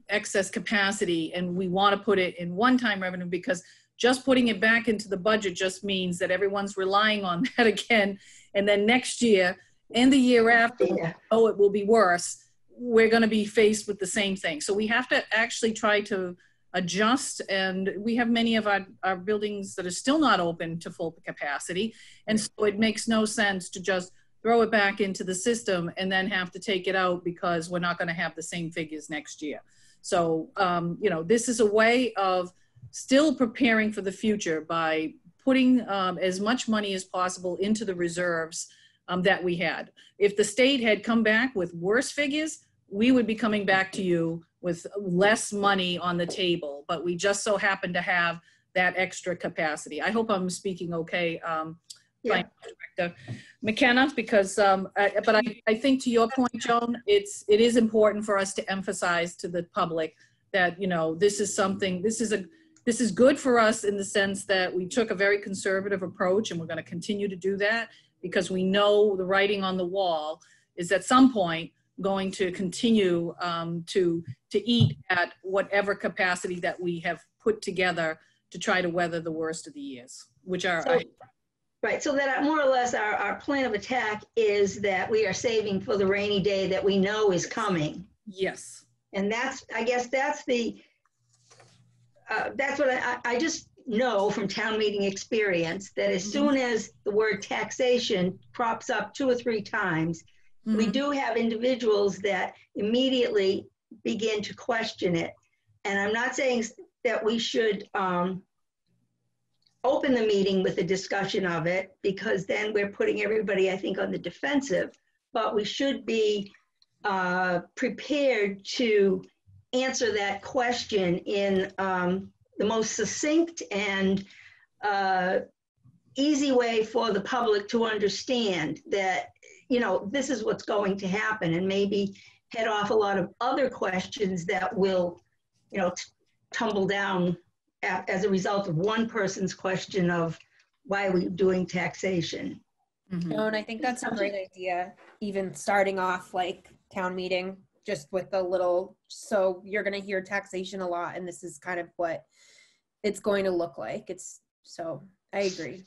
excess capacity, and we want to put it in one-time revenue, because just putting it back into the budget just means that everyone's relying on that again. And then next year and the year after, oh, it will be worse. We're going to be faced with the same thing. So we have to actually try to adjust, and we have many of our buildings that are still not open to full capacity. And so it makes no sense to just throw it back into the system and then have to take it out because we're not going to have the same figures next year. So, you know, this is a way of still preparing for the future by putting as much money as possible into the reserves that we had. If the state had come back with worse figures, we would be coming back to you with less money on the table, but we just so happen to have that extra capacity. I hope I'm speaking okay, Finance Director McKenna, because, but I think to your point, Joan, it is important for us to emphasize to the public that, you know, this is something, this is good for us in the sense that we took a very conservative approach, and we're going to continue to do that because we know the writing on the wall is at some point going to continue to eat at whatever capacity that we have put together to try to weather the worst of the years, which are... Right, so that more or less our plan of attack is that we are saving for the rainy day that we know is coming. Yes. And that's, I guess that's the, that's what I just know from town meeting experience, that as soon as the word taxation crops up 2 or 3 times, we do have individuals that immediately begin to question it. And I'm not saying that we should open the meeting with a discussion of it, because then we're putting everybody, I think, on the defensive, but we should be prepared to answer that question in the most succinct and easy way for the public to understand that, you know, this is what's going to happen, and maybe head off a lot of other questions that will, you know, tumble down as a result of one person's question of why are we doing taxation. No, and I think that's a great idea, even starting off like town meeting, just with a little, so you're going to hear taxation a lot, and this is kind of what it's going to look like. So I agree.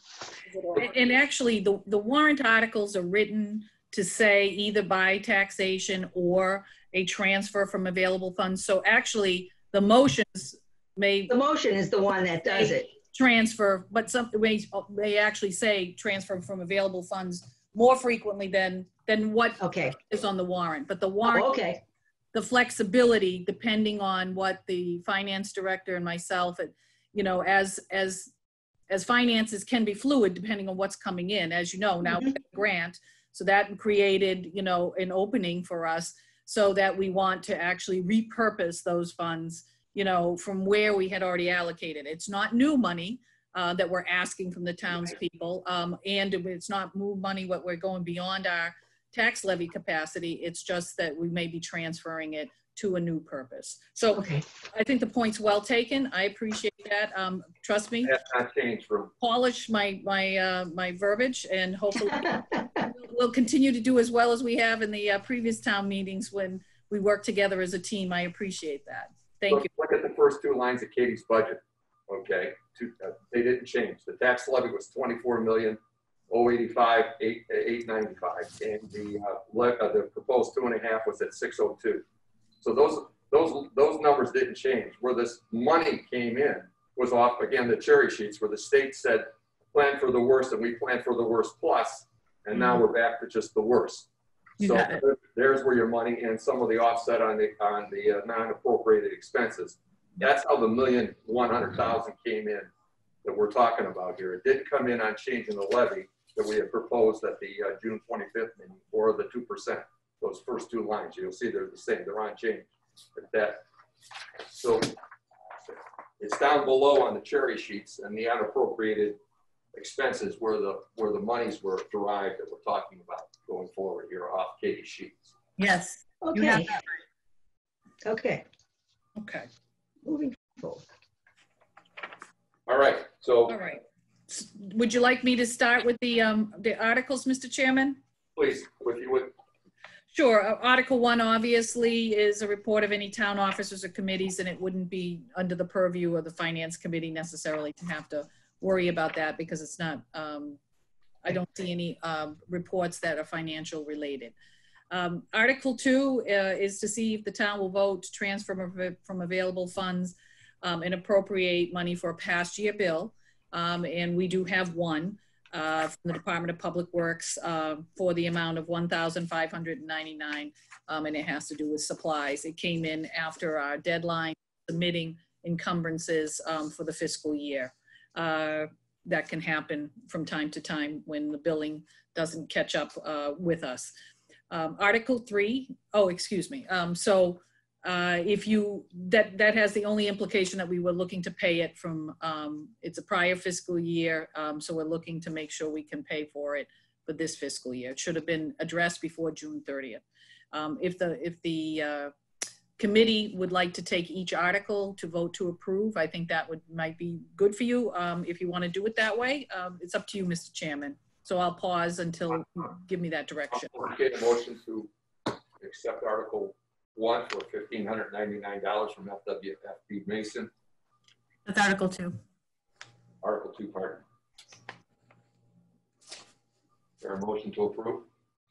And actually, the warrant articles are written to say either by taxation or a transfer from available funds. So actually, the motions may. The motion is the one that does it. Transfer, but some they actually say transfer from available funds more frequently than what is on the warrant. But the warrant, the flexibility, depending on what the finance director and myself, you know, as finances can be fluid depending on what's coming in. As you know, now we have a grant, so that created, you know, an opening for us so that we want to actually repurpose those funds, you know, from where we had already allocated. It's not new money that we're asking from the townspeople, and it's not new money what we're going beyond our tax levy capacity. It's just that we may be transferring it to a new purpose. So I think the point's well taken. I appreciate that. Trust me. That's not changed from. Polish my verbiage, and hopefully we'll continue to do as well as we have in the previous town meetings when we work together as a team. I appreciate that. Thank you. Look at the first two lines of Katie's budget. Okay, they didn't change. The tax levy was 24,085,895, and the proposed 2.5 was at 602. So those numbers didn't change. Where this money came in was off, again, the cherry sheets where the state said plan for the worst, and we planned for the worst plus, and now we're back to just the worst. So there's where your money and some of the offset on the non-appropriated expenses. That's how the $1,100,000 came in that we're talking about here. It didn't come in on changing the levy that we had proposed at the June 25th meeting, or the 2%. Those first two lines, you'll see they're the same. They're unchanged. So it's down below on the cherry sheets and the unappropriated expenses where the monies were derived that we're talking about going forward here off Katie's sheets. Yes. Okay. Okay. Moving forward. All right. So. All right. Would you like me to start with the articles, Mr. Chairman? Please, if you would. Sure. Article 1 obviously is a report of any town officers or committees, and it wouldn't be under the purview of the Finance Committee necessarily to have to worry about that, because it's not, I don't see any reports that are financial related. Article 2 is to see if the town will vote to transfer from available funds and appropriate money for a past year bill. And we do have one from the Department of Public Works for the amount of $1,599, and it has to do with supplies. It came in after our deadline submitting encumbrances for the fiscal year. That can happen from time to time when the billing doesn't catch up with us. Article 3, if you, that has the only implication that we were looking to pay it from, it's a prior fiscal year, so we're looking to make sure we can pay for it for this fiscal year. It should have been addressed before June 30th. If the committee would like to take each article to vote to approve, I think that might be good for you. If you want to do it that way, it's up to you, Mr. Chairman. So I'll pause until you give me that direction. I'll get a motion to accept Article 1 for $1,599 from FWFB Mason. That's Article 2. Article 2, pardon. Is there a motion to approve?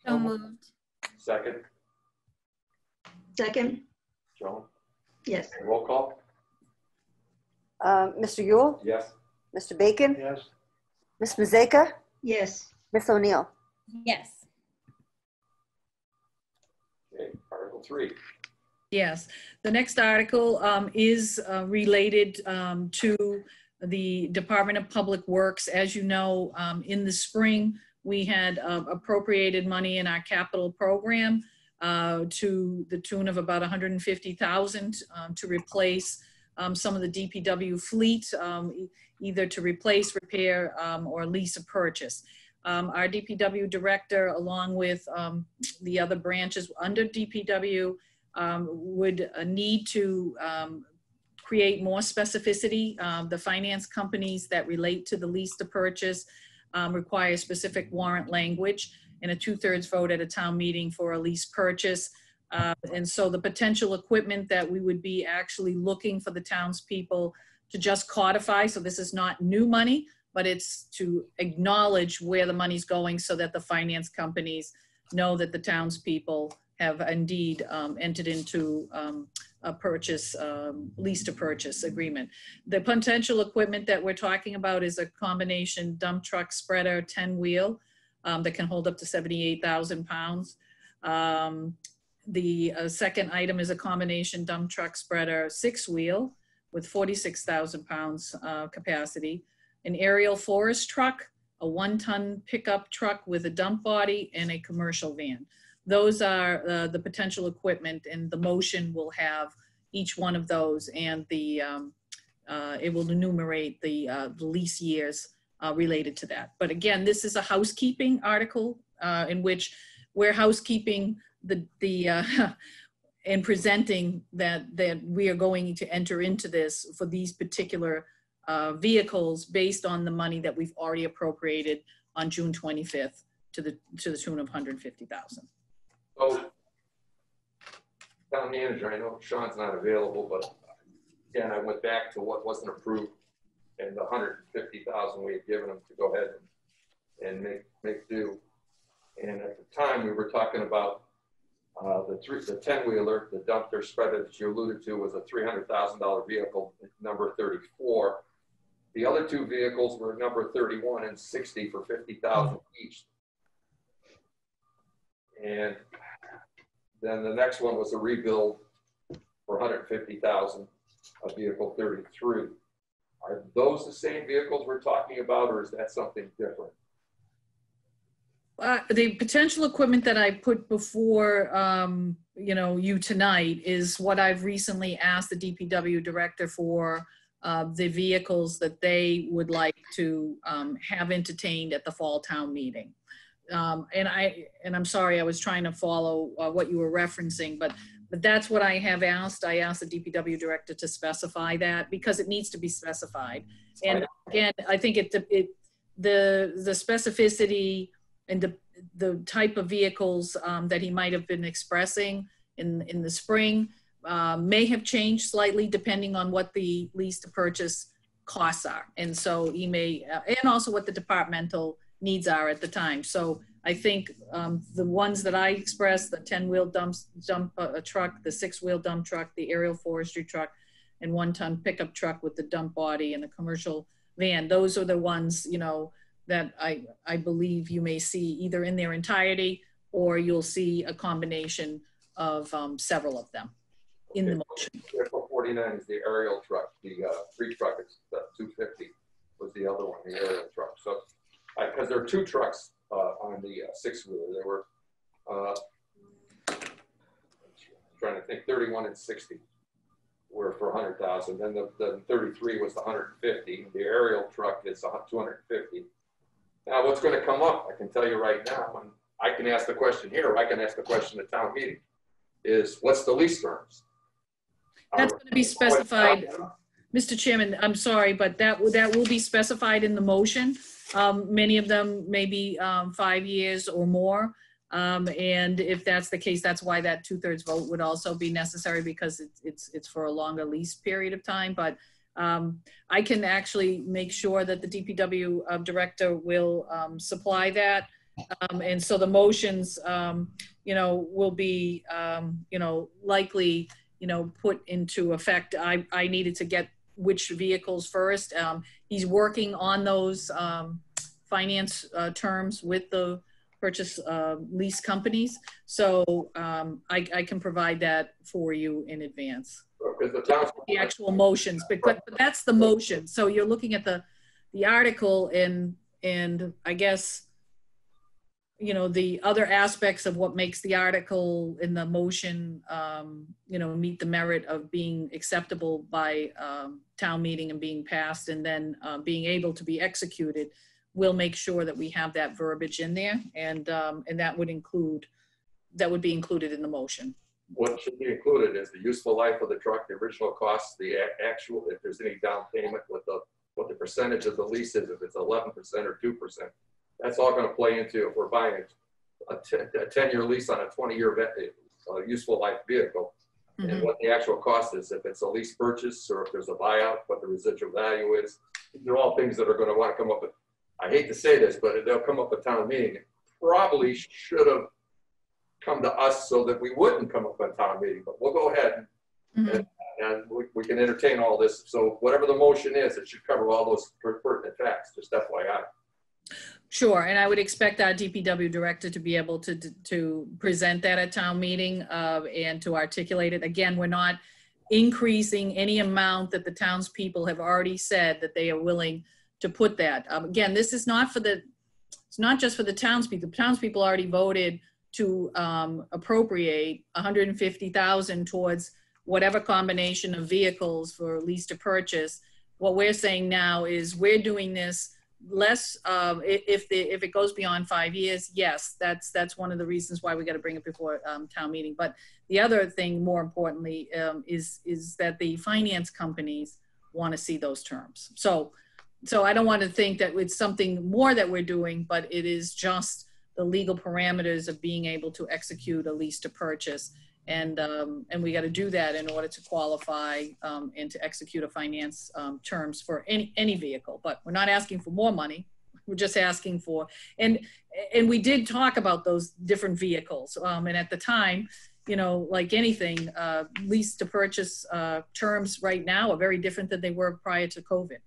So moved. Second. Second. Joan? Yes. Roll call? Mr. Yule? Yes. Mr. Bacon? Yes. Ms. Mazeka? Yes. Ms. O'Neill? Yes. Okay, Article 3. Yes, the next article is related to the Department of Public Works. As you know, in the spring, we had appropriated money in our capital program to the tune of about $150,000 to replace some of the DPW fleet, either to replace, repair, or lease a purchase. Our DPW director, along with the other branches under DPW, would need to create more specificity. The finance companies that relate to the lease to purchase require specific warrant language and a 2/3 vote at a town meeting for a lease purchase. And so the potential equipment that we would be actually looking for the townspeople to just codify, so this is not new money, but it's to acknowledge where the money's going so that the finance companies know that the townspeople have indeed entered into a purchase, lease to purchase agreement. The potential equipment that we're talking about is a combination dump truck spreader 10-wheel that can hold up to 78,000 pounds. The second item is a combination dump truck spreader 6-wheel with 46,000 pounds capacity. An aerial forest truck, a 1-ton pickup truck with a dump body, and a commercial van. Those are the potential equipment, and the motion will have each one of those, and the it will enumerate the lease years related to that. But again, this is a housekeeping article in which we're housekeeping and presenting that we are going to enter into this for these particular vehicles based on the money that we've already appropriated on June 25th to the tune of $150,000. So, town manager, I know Sean's not available, but again, I went back to what wasn't approved and the $150,000 we had given them to go ahead and make do. And at the time, we were talking about the 10-wheeler, the dumpster spreader that you alluded to was a $300,000 vehicle, number 34. The other two vehicles were number 31 and 60 for $50,000 each. And then the next one was a rebuild for $150,000, a vehicle 33. Are those the same vehicles we're talking about, or is that something different? The potential equipment that I put before you tonight is what I've recently asked the DPW director for, the vehicles that they would like to have entertained at the fall town meeting. And I'm sorry, I was trying to follow what you were referencing, but that's what I have asked. I asked the DPW director to specify that because it needs to be specified. And again, I think the specificity and the type of vehicles that he might have been expressing in the spring may have changed slightly depending on what the lease to purchase costs are. And so he may, and also what the departmental needs are at the time. So I think the ones that I expressed, the 10-wheel dump truck, the 6-wheel dump truck, the aerial forestry truck, and 1-ton pickup truck with the dump body and the commercial van, those are the ones, that I believe you may see either in their entirety or you'll see a combination of several of them in the motion. Vehicle 49 is the aerial truck. The free truck is the 250 was the other one, the aerial truck. So, because there are two trucks on the 6-wheeler, there were trying to think, 31 and 60 were for 100,000. Then the 33 was the 150. The aerial truck is 250. Now, what's going to come up, I can tell you right now, and I can ask the question here, or I can ask the question at town meeting, is what's the lease terms? That's going to be specified. Mr. Chairman, I'm sorry, but that will be specified in the motion. Many of them may be 5 years or more. And if that's the case, that's why that 2/3 vote would also be necessary, because it's for a longer lease period of time. But I can actually make sure that the DPW director will supply that. And so the motions, will be, likely, put into effect. I needed to get which vehicles first. He's working on those finance terms with the purchase lease companies. So I can provide that for you in advance. The actual motions, but that's the motion. So you're looking at the article and I guess, the other aspects of what makes the article in the motion, meet the merit of being acceptable by town meeting and being passed and then being able to be executed. We'll make sure that we have that verbiage in there, and that would be included in the motion. What should be included is the useful life of the truck, the original costs, the actual, if there's any down payment, what the percentage of the lease is, if it's 11% or 2%. That's all going to play into if we're buying a 10-year lease on a 20-year a useful life vehicle and what the actual cost is, if it's a lease purchase or if there's a buyout, what the residual value is. These are all things that are going to want to come up with. I hate to say this, but they'll come up at town meeting. It probably should have come to us so that we wouldn't come up at town meeting, but we'll go ahead and we can entertain all this. So whatever the motion is, it should cover all those pertinent facts, just FYI. Sure, and I would expect our DPW director to be able to present that at town meeting and to articulate it. Again, we're not increasing any amount that the townspeople have already said that they are willing to put that. Again, this is not for the, it's not just for the townspeople. The townspeople already voted to appropriate $150,000 towards whatever combination of vehicles for lease to purchase. What we're saying now is we're doing this less, if it goes beyond 5 years, yes, that's one of the reasons why we got to bring it before town meeting. But the other thing, more importantly, is that the finance companies want to see those terms. So I don't want to think that it's something more that we're doing, but it is just the legal parameters of being able to execute a lease to purchase. And we got to do that in order to qualify and to execute a finance terms for any vehicle. But we're not asking for more money. We're just asking for, and we did talk about those different vehicles. And at the time, you know, like anything, lease to purchase terms right now are very different than they were prior to COVID.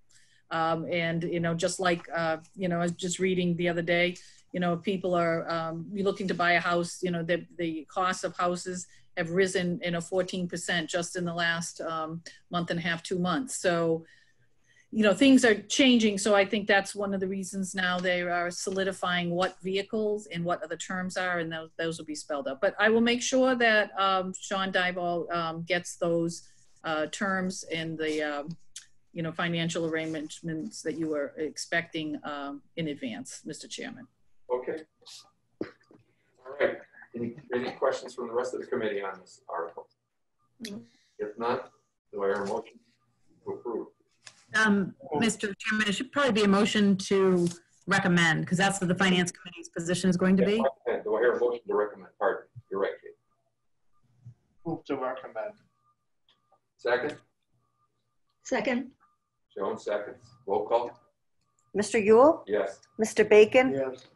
And, you know, just like, you know, I was just reading the other day, you know, people are looking to buy a house, you know, the cost of houses have risen 14% just in the last month and a half, 2 months. So, you know, things are changing. So I think that's one of the reasons now they are solidifying what vehicles and what other terms are, and those will be spelled out. But I will make sure that Sean Dyball gets those terms and the, you know, financial arrangements that you were expecting in advance, Mr. Chairman. Okay. All right. Any questions from the rest of the committee on this article? If not, do I hear a motion to approve? Mr. Chairman, it should probably be a motion to recommend, because that's what the Finance Committee's position is going to be. Do I hear a motion to recommend? Pardon. You're right, Kate. Move to recommend. Second? Second. Joan, seconds. Roll call? Mr. Yule? Yes. Mr. Bacon? Yes.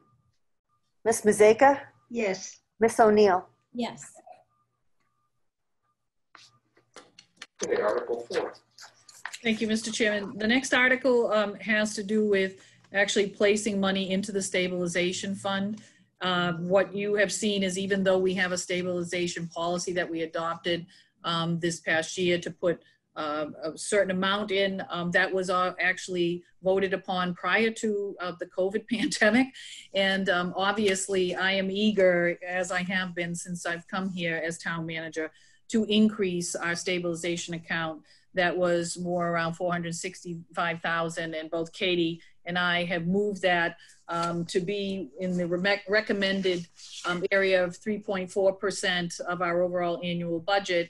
Ms. Mazeka? Yes. Ms. O'Neill? Yes. Okay, Article 4. Thank you, Mr. Chairman. The next article has to do with actually placing money into the stabilization fund. What you have seen is, even though we have a stabilization policy that we adopted this past year to put a certain amount in, that was actually voted upon prior to the COVID pandemic. And obviously I am eager, as I have been since I've come here as town manager, to increase our stabilization account that was more around $465,000, and both Katie and I have moved that to be in the recommended area of 3.4% of our overall annual budget.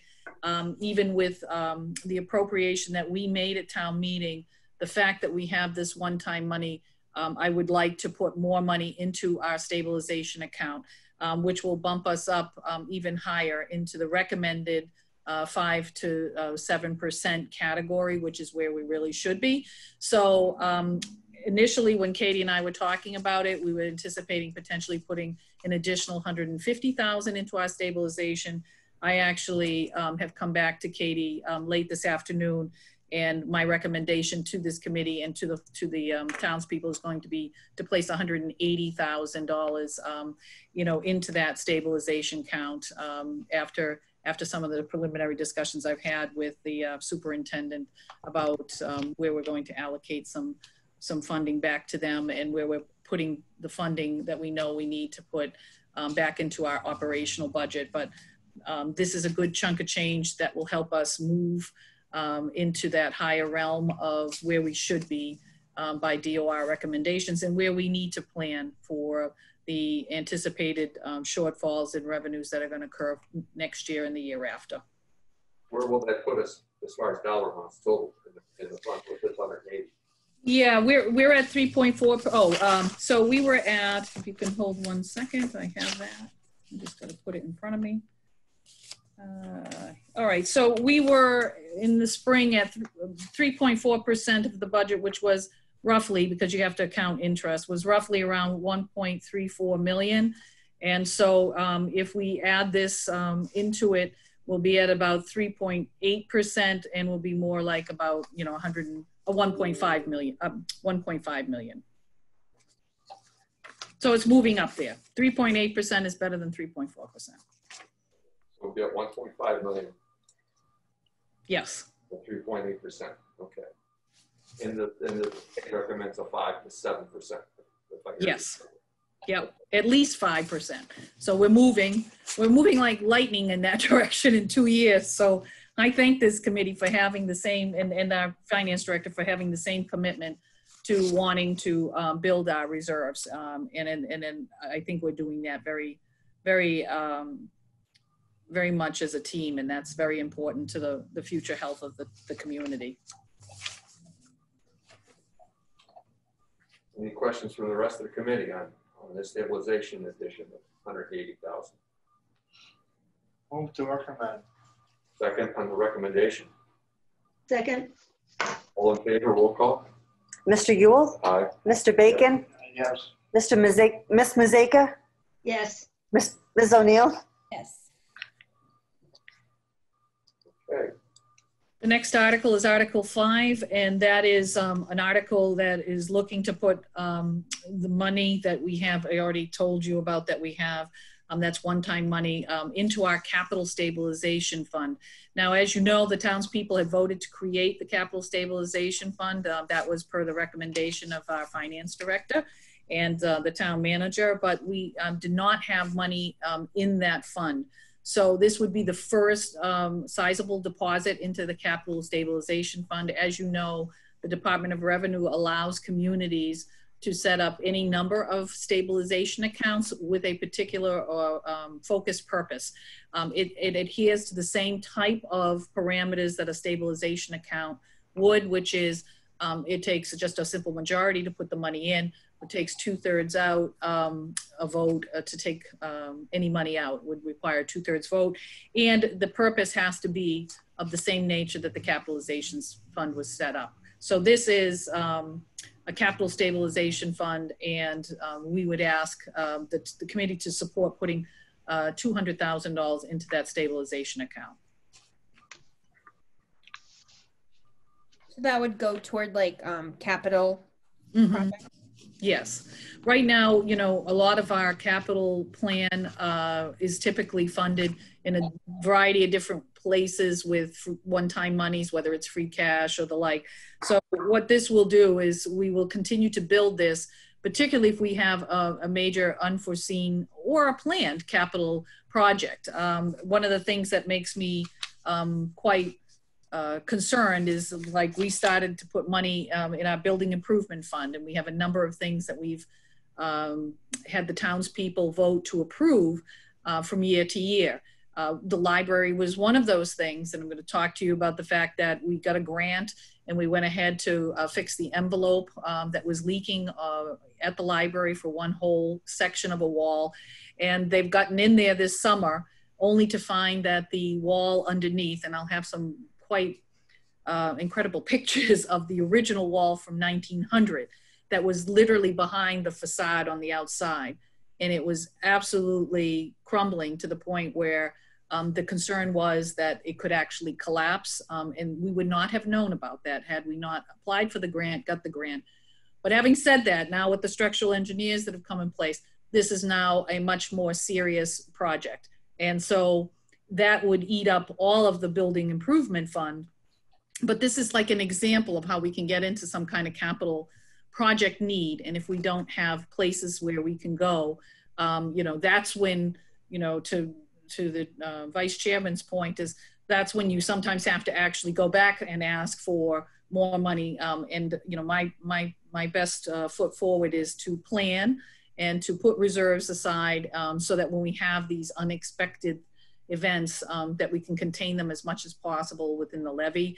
Even with the appropriation that we made at town meeting, the fact that we have this one-time money, I would like to put more money into our stabilization account, which will bump us up even higher into the recommended 5 to 7% category, which is where we really should be. So initially, when Katie and I were talking about it, we were anticipating potentially putting an additional $150,000 into our stabilization. I actually have come back to Katie late this afternoon, and my recommendation to this committee and to the townspeople is going to be to place $180,000, you know, into that stabilization count after some of the preliminary discussions I've had with the superintendent about where we're going to allocate some funding back to them, and where we're putting the funding that we know we need to put back into our operational budget. But this is a good chunk of change that will help us move into that higher realm of where we should be by DOR recommendations, and where we need to plan for the anticipated shortfalls in revenues that are going to occur next year and the year after. Where will that put us as far as dollar amounts total in the fund with this 180? Yeah, we're at 3.4. Oh, so we were at, if you can hold 1 second, I have that. I just got to put it in front of me. All right, so we were in the spring at 3.4% of the budget, which was roughly, because you have to account interest, was roughly around 1.34 million. And so if we add this into it, we'll be at about 3.8%, and we'll be more like about, you know, 1.5 million, 1.5 million. So it's moving up there. 3.8% is better than 3.4%. So we'll be at 1.5 million. Yes. 3.8%. Okay. And the recommends a 5 to 7%. Yes. Yep. At least 5%. So we're moving like lightning in that direction in 2 years. So I thank this committee for having the same, and our finance director for having the same commitment to wanting to build our reserves. And then I think we're doing that very, very, very much as a team, and that's very important to the future health of the community. Any questions from the rest of the committee on the stabilization addition of 180,000? Move to recommend. Second on the recommendation. Second. All in favor, roll call. Mr. Yule? Aye. Mr. Bacon? Yes. Mr. Miss Mazeka? Yes. Ms. O'Neill? Yes. Okay. The next article is Article 5, and that is an article that is looking to put the money that we have, I already told you about that we have, that's one-time money, into our capital stabilization fund. Now, as you know, the townspeople have voted to create the capital stabilization fund. That was per the recommendation of our finance director and the town manager, but we did not have money in that fund. So this would be the first sizable deposit into the capital stabilization fund. As you know, the Department of Revenue allows communities to set up any number of stabilization accounts with a particular or focused purpose. It adheres to the same type of parameters that a stabilization account would, which is it takes just a simple majority to put the money in. It takes 2/3 out, a vote to take any money out would require a 2/3 vote. And the purpose has to be of the same nature that the capitalization fund was set up. So this is a capital stabilization fund, and we would ask the committee to support putting $200,000 into that stabilization account. So that would go toward like capital projects? Yes. Right now, you know, a lot of our capital plan is typically funded in a variety of different places with one-time monies, whether it's free cash or the like. So what this will do is we will continue to build this, particularly if we have a major unforeseen or a planned capital project. One of the things that makes me quite concerned is, like, we started to put money in our building improvement fund, and we have a number of things that we've had the townspeople vote to approve from year to year. The library was one of those things, and I'm going to talk to you about the fact that we got a grant and we went ahead to fix the envelope that was leaking at the library for one whole section of a wall. And they've gotten in there this summer only to find that the wall underneath, and I'll have some quite incredible pictures of the original wall from 1900 that was literally behind the facade on the outside. And it was absolutely crumbling to the point where the concern was that it could actually collapse. And we would not have known about that had we not applied for the grant, got the grant. But having said that, now with the structural engineers that have come in place, this is now a much more serious project. And so that would eat up all of the building improvement fund. But this is like an example of how we can get into some kind of capital project need. And if we don't have places where we can go, you know, that's when, you know, to the vice chairman's point, is that's when you sometimes have to actually go back and ask for more money. And, you know, my best foot forward is to plan and to put reserves aside so that when we have these unexpected events, that we can contain them as much as possible within the levy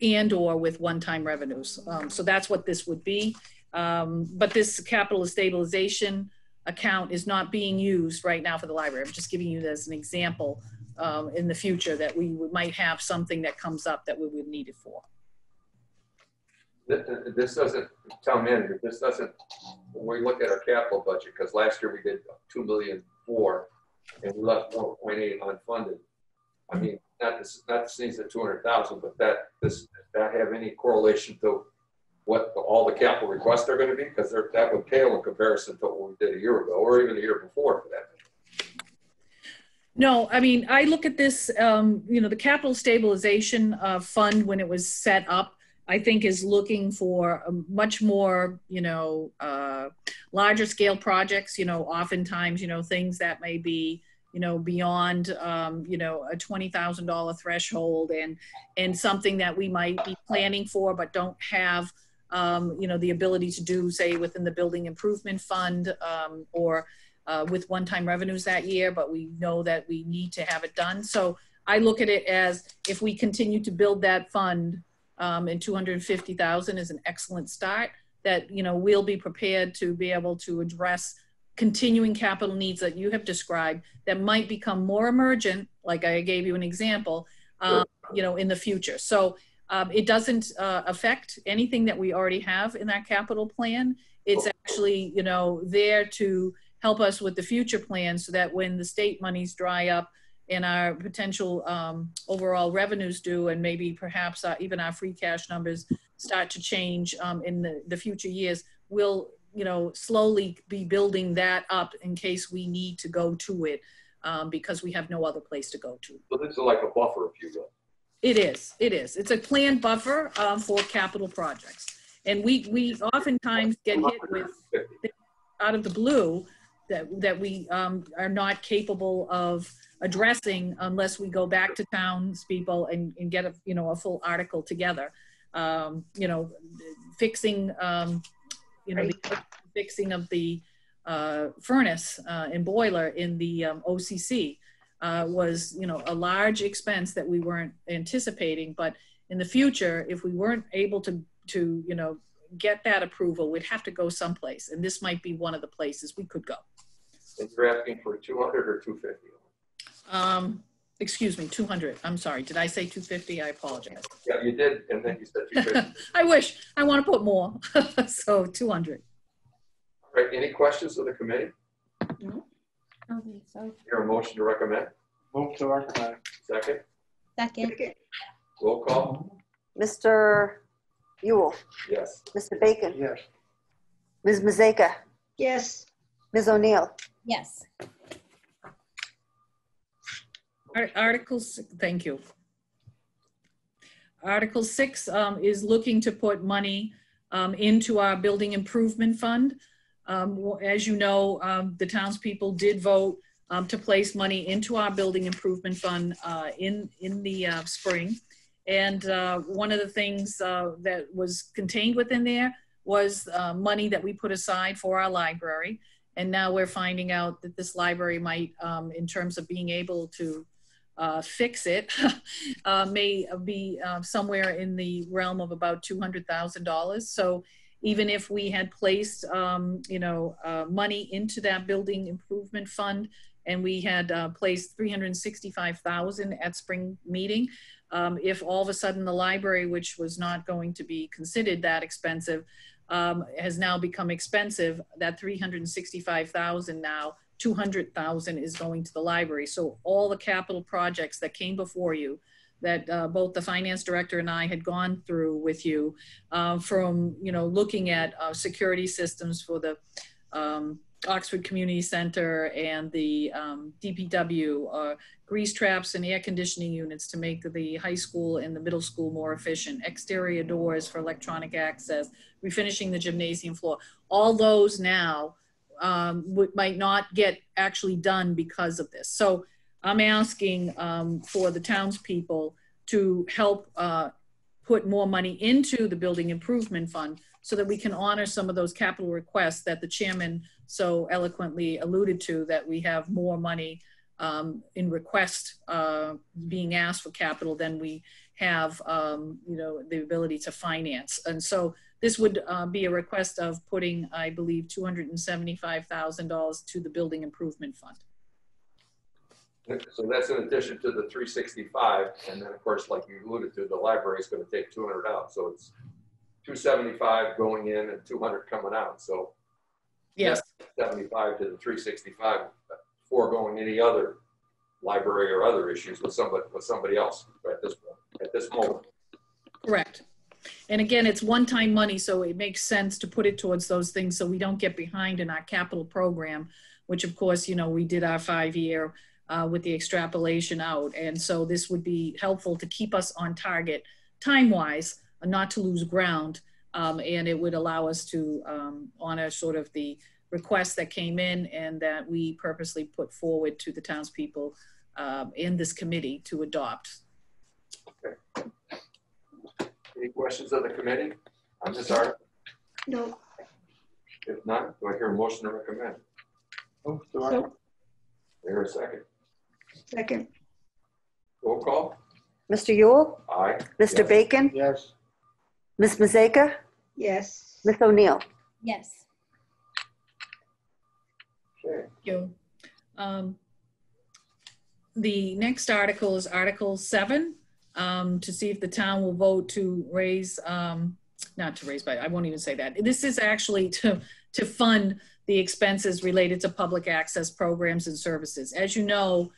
and or with one-time revenues. So that's what this would be. But this capital stabilization account is not being used right now for the library. I'm just giving you as an example in the future that we might have something that comes up that we would need it for. This doesn't, town manager, this doesn't, when we look at our capital budget, because last year we did 2.4 million and we left 1.8 unfunded. I mean, not to sneeze at 200,000, but does that have any correlation to what all the capital requests are going to be? Because that would pale in comparison to what we did a year ago, or even the year before for that. No, I mean, I look at this, you know, the capital stabilization fund when it was set up, I think is looking for a much more, you know, larger scale projects, you know, oftentimes, you know, things that may be, you know, beyond, you know, a $20,000 threshold and something that we might be planning for, but don't have, you know, the ability to do, say, within the building improvement fund or with one-time revenues that year, but we know that we need to have it done. So I look at it as if we continue to build that fund and 250,000 is an excellent start, that, you know, we'll be prepared to be able to address continuing capital needs that you have described that might become more emergent, like I gave you an example, you know, in the future. So it doesn't affect anything that we already have in that capital plan. It's actually, you know, there to help us with the future plan so that when the state monies dry up and our potential overall revenues do, and maybe perhaps even our free cash numbers start to change in the future years, we'll, you know, slowly be building that up in case we need to go to it because we have no other place to go to. So this is like a buffer, if you will. It is. It is. It's a planned buffer for capital projects. And we oftentimes get hit with out of the blue that we are not capable of addressing unless we go back to townspeople and get a, you know, a full article together. You know, fixing, you know, the fixing of the furnace and boiler in the OCC was, you know, a large expense that we weren't anticipating. But in the future, if we weren't able to you know, get that approval, we'd have to go someplace. And this might be one of the places we could go. And you're asking for 200 or 250? Excuse me, 200. I'm sorry. Did I say 250? I apologize. Yeah, you did. And then you said 250. I wish. I want to put more. So 200. All right. Any questions of the committee? No, I don't think so. Hear a motion to recommend? Move to recommend. Second? Second. Roll call? Mr. Ewell, Yes. Mr. Bacon, Yes. Ms. Mazeka, Yes, Ms. O'Neill. Yes. Articles, thank you. Article 6 is looking to put money into our building improvement fund. As you know, the townspeople did vote to place money into our building improvement fund in the spring. And one of the things that was contained within there was money that we put aside for our library. And now we're finding out that this library might, in terms of being able to fix it, may be somewhere in the realm of about $200,000. So even if we had placed, you know, money into that building improvement fund, and we had placed $365,000 at spring meeting, if all of a sudden the library, which was not going to be considered that expensive, has now become expensive, that $365,000 now, $200,000 is going to the library. So all the capital projects that came before you, that both the finance director and I had gone through with you, from, you know, looking at security systems for the Oxford Community Center and the DPW, grease traps and air conditioning units to make the high school and the middle school more efficient, exterior doors for electronic access, refinishing the gymnasium floor. All those now might not get actually done because of this. So I'm asking for the townspeople to help put more money into the building improvement fund so that we can honor some of those capital requests that the chairman so eloquently alluded to, that we have more money in request being asked for capital than we have, you know, the ability to finance. And so this would be a request of putting, I believe, $275,000 to the building improvement fund. So that's in addition to the 365, and then of course, like you alluded to, the library is going to take 200 out, so it's 275 going in and 200 coming out. So Yes. 75 to the 365, foregoing any other library or other issues with somebody else at this moment. Correct. And again, it's one-time money, so it makes sense to put it towards those things so we don't get behind in our capital program, which of course, you know, we did our 5-year with the extrapolation out. And so this would be helpful to keep us on target time-wise, not to lose ground. And it would allow us to honor sort of the requests that came in and that we purposely put forward to the townspeople in this committee to adopt. Okay. Any questions of the committee on this article? No. If not, do I hear a motion to recommend? Move to recommend. There a second. Second. Roll call. Mr. Yule? Aye. Mr. Yes. Bacon? Yes. Ms. Mazeka? Yes. Ms. O'Neill? Yes. Okay. Thank you. The next article is Article 7, to see if the town will vote to raise, not to raise, but I won't even say that. This is actually to fund the expenses related to public access programs and services. As you know,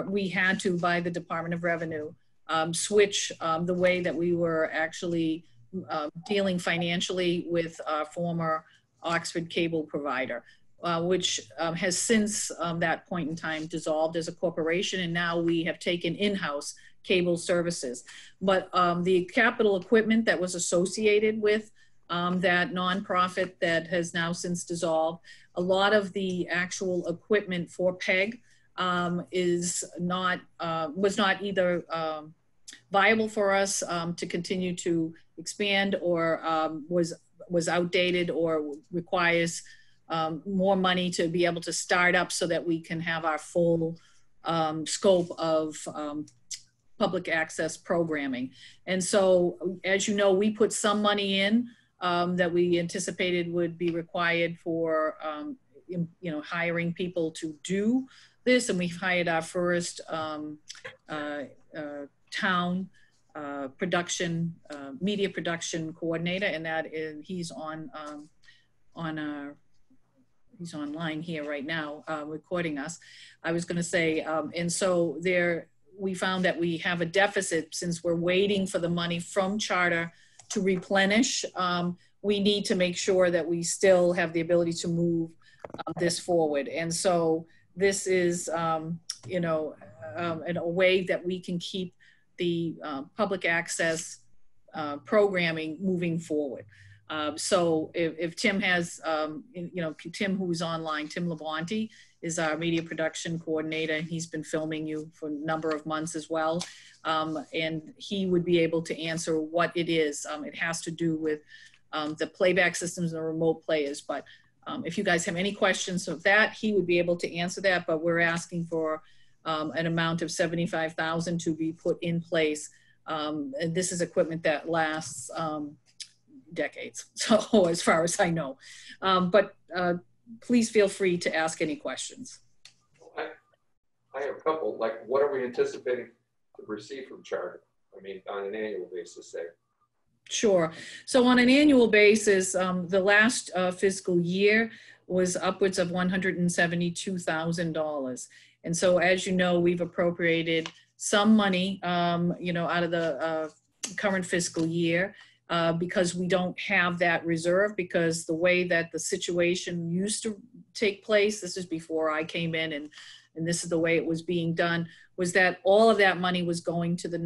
we had to, by the Department of Revenue, switch the way that we were actually dealing financially with our former Oxford cable provider. Which has since that point in time dissolved as a corporation, and now we have taken in-house cable services. But the capital equipment that was associated with that nonprofit that has now since dissolved, a lot of the actual equipment for PEG was not either viable for us to continue to expand, or was outdated, or requires more money to be able to start up so that we can have our full scope of public access programming. And so, as you know, we put some money in that we anticipated would be required for, hiring people to do this. And we've hired our first town media production coordinator, and that is, he's online here right now, recording us. I was going to say, and so we found that we have a deficit since we're waiting for the money from Charter to replenish. We need to make sure that we still have the ability to move this forward. And so this is, in a way that we can keep the public access programming moving forward. So if Tim has, Tim who's online, Tim Labonte is our media production coordinator. He's been filming you for a number of months as well. And he would be able to answer what it is. It has to do with the playback systems and the remote players. But if you guys have any questions of that, he would be able to answer that. But we're asking for an amount of $75,000 to be put in place. And this is equipment that lasts decades, so as far as I know. But please feel free to ask any questions. I have a couple. Like, what are we anticipating to receive from Charter? I mean, on an annual basis, say. Sure. So on an annual basis, the last fiscal year was upwards of $172,000. And so, as you know, we've appropriated some money, out of the current fiscal year. Because we don't have that reserve, because the way that the situation used to take place, this is before I came in, and this is the way it was being done, was that all of that money was going to the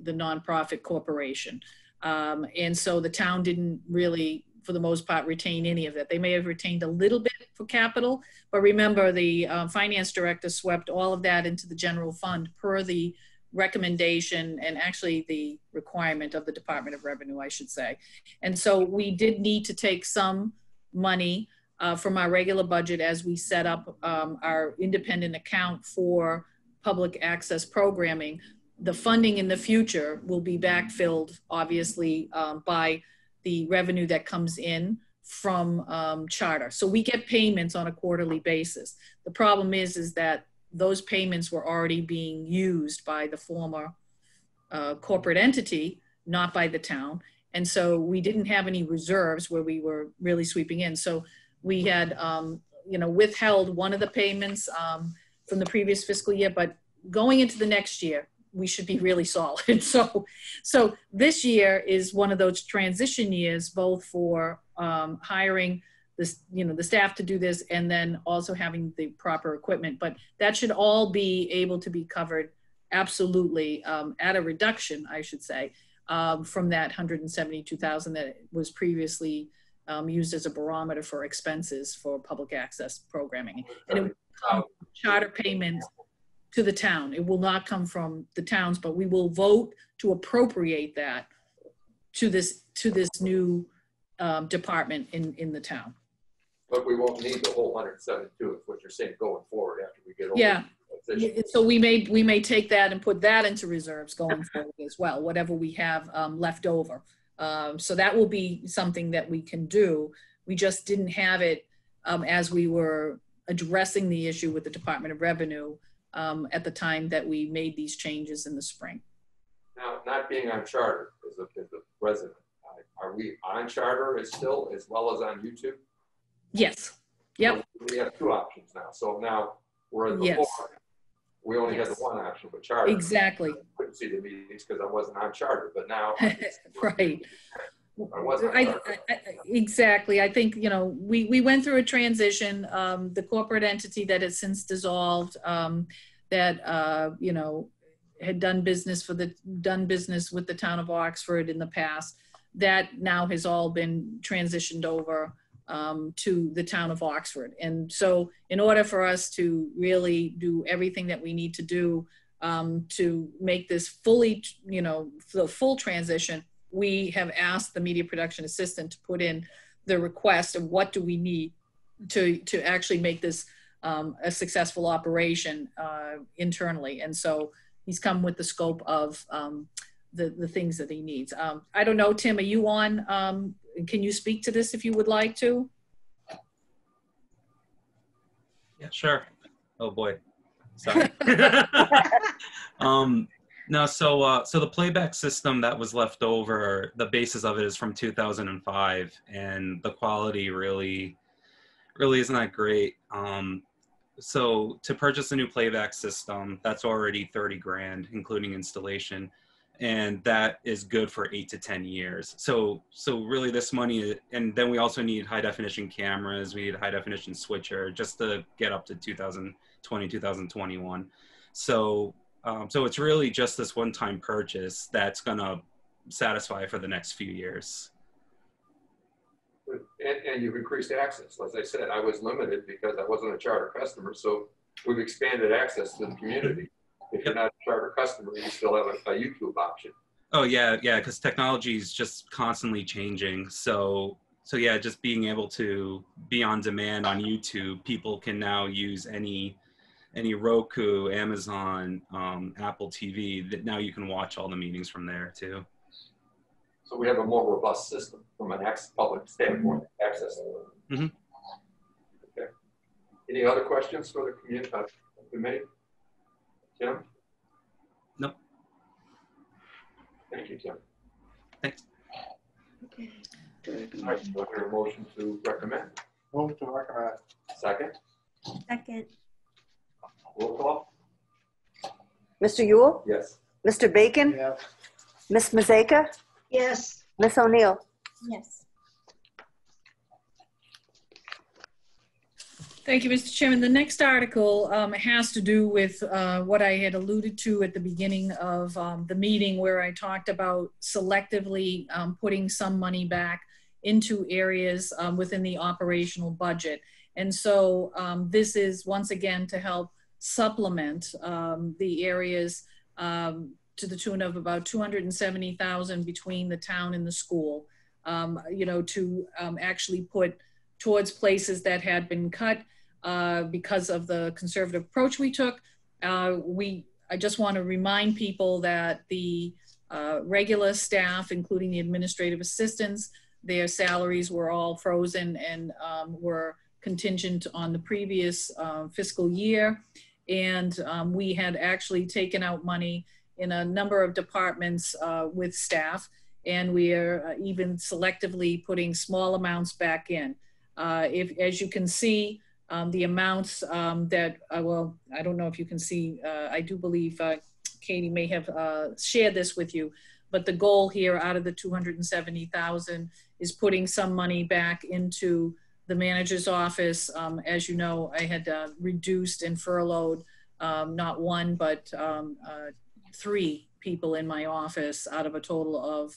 nonprofit corporation. And so the town didn't really, for the most part, retain any of that. They may have retained a little bit for capital, but remember the finance director swept all of that into the general fund per the recommendation, and actually the requirement of the Department of Revenue, I should say. And so we did need to take some money from our regular budget as we set up our independent account for public access programming. The funding in the future will be backfilled, obviously, by the revenue that comes in from Charter. So we get payments on a quarterly basis. The problem is that those payments were already being used by the former corporate entity, not by the town. And so we didn't have any reserves where we were really sweeping in. So we had, withheld one of the payments from the previous fiscal year, but going into the next year, we should be really solid. So this year is one of those transition years, both for hiring this, the staff to do this, and then also having the proper equipment. But that should all be able to be covered absolutely at a reduction, I should say, from that 172,000 that was previously used as a barometer for expenses for public access programming. And it would come from charter payments to the town. It will not come from the towns, but we will vote to appropriate that to this new department in the town. But we won't need the whole 172, is what you're saying, going forward after we get over. Yeah. So we may take that and put that into reserves going forward as well, whatever we have left over. So that will be something that we can do. We just didn't have it as we were addressing the issue with the Department of Revenue at the time that we made these changes in the spring. Now, not being on charter as a resident, are we on charter still as well as on YouTube? Yes. Yep. We have two options now. So now we're at the four. We only had the one option with charter. Exactly. I couldn't see the meetings because I wasn't on charter, but now. Right. I wasn't on charter. Exactly. I think, we went through a transition. The corporate entity that has since dissolved, that, had done business with the town of Oxford in the past, that now has all been transitioned over to the town of Oxford. And so in order for us to really do everything that we need to do to make this fully, the full transition, we have asked the media production assistant to put in the request of what do we need to actually make this a successful operation internally. And so he's come with the scope of the things that he needs. I don't know, Tim, are you on? Can you speak to this if you would like to? Yeah, sure. Oh boy, sorry. No, so the playback system that was left over, the basis of it is from 2005, and the quality really isn't that great. So to purchase a new playback system, that's already 30 grand, including installation. And that is good for 8 to 10 years. So really this money, and then we also need high definition cameras, we need a high definition switcher just to get up to 2020, 2021. So it's really just this one-time purchase that's gonna satisfy for the next few years. And you've increased access. As I said, I was limited because I wasn't a charter customer. So we've expanded access to the community. If you're not a charter customer, you still have a YouTube option. Oh yeah, because technology is just constantly changing. So yeah, just being able to be on demand on YouTube, people can now use any Roku, Amazon, Apple TV. That now you can watch all the meetings from there too. So we have a more robust system from an public standpoint, access. Mm-hmm. Okay. Any other questions for the committee? Tim? No. Thank you, Tim. Thanks. Okay. All right, so I hear a motion to recommend. Move to recommend. Second. Second. Roll call. Mr. Yule? Yes. Mr. Bacon? Yes. Ms. Mazeka? Yes. Ms. O'Neill? Yes. Thank you, Mr. Chairman. The next article has to do with what I had alluded to at the beginning of the meeting, where I talked about selectively putting some money back into areas within the operational budget. And so this is once again to help supplement the areas to the tune of about $270,000 between the town and the school, to actually put towards places that had been cut because of the conservative approach we took. I just want to remind people that the regular staff, including the administrative assistants, their salaries were all frozen and were contingent on the previous fiscal year. And we had actually taken out money in a number of departments with staff, and we are even selectively putting small amounts back in. As you can see, the amounts that, well, I don't know if you can see, I do believe Katie may have shared this with you, but the goal here out of the 270,000 is putting some money back into the manager's office. As you know, I had reduced and furloughed not one, but 3 people in my office out of a total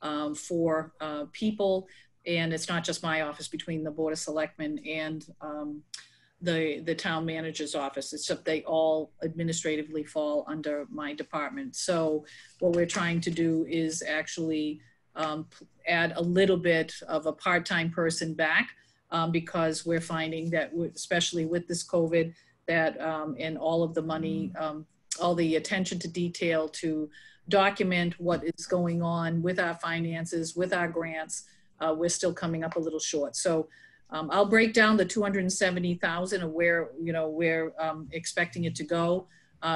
of 4 people. And it's not just my office, between the Board of Selectmen and the town manager's office, except they all administratively fall under my department. So what we're trying to do is actually add a little bit of a part-time person back because we're finding that, especially with this COVID, that and all of the money, all the attention to detail to document what is going on with our finances, with our grants, we're still coming up a little short. So I'll break down the 270,000 of where, you know, we're expecting it to go.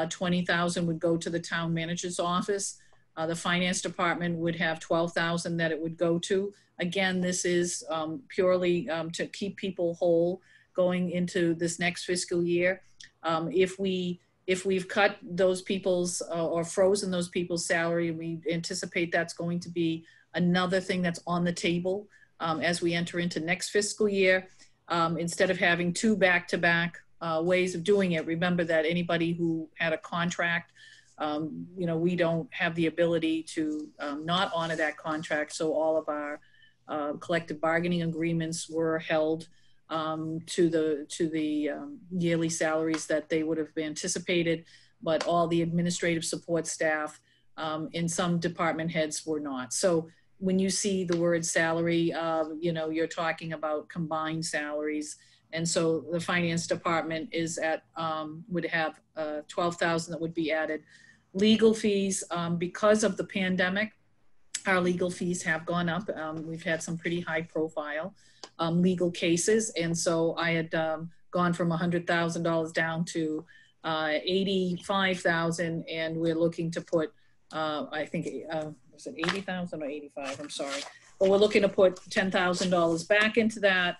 20,000 would go to the town manager's office. The finance department would have 12,000 that it would go to. Again, this is purely to keep people whole going into this next fiscal year. If we've cut those people's or frozen those people's salary, we anticipate that's going to be another thing that's on the table as we enter into next fiscal year. Instead of having 2 back-to-back ways of doing it, remember that anybody who had a contract, you know, we don't have the ability to not honor that contract. So all of our collective bargaining agreements were held to the yearly salaries that they would have anticipated, but all the administrative support staff and some department heads were not. So when you see the word salary, you know, you're talking about combined salaries. And so the finance department is at, would have 12,000 that would be added. Legal fees, because of the pandemic, our legal fees have gone up. We've had some pretty high profile legal cases. And so I had gone from $100,000 down to 85,000, and we're looking to put, I think, was it 80,000 or 85? I'm sorry. But we're looking to put $10,000 back into that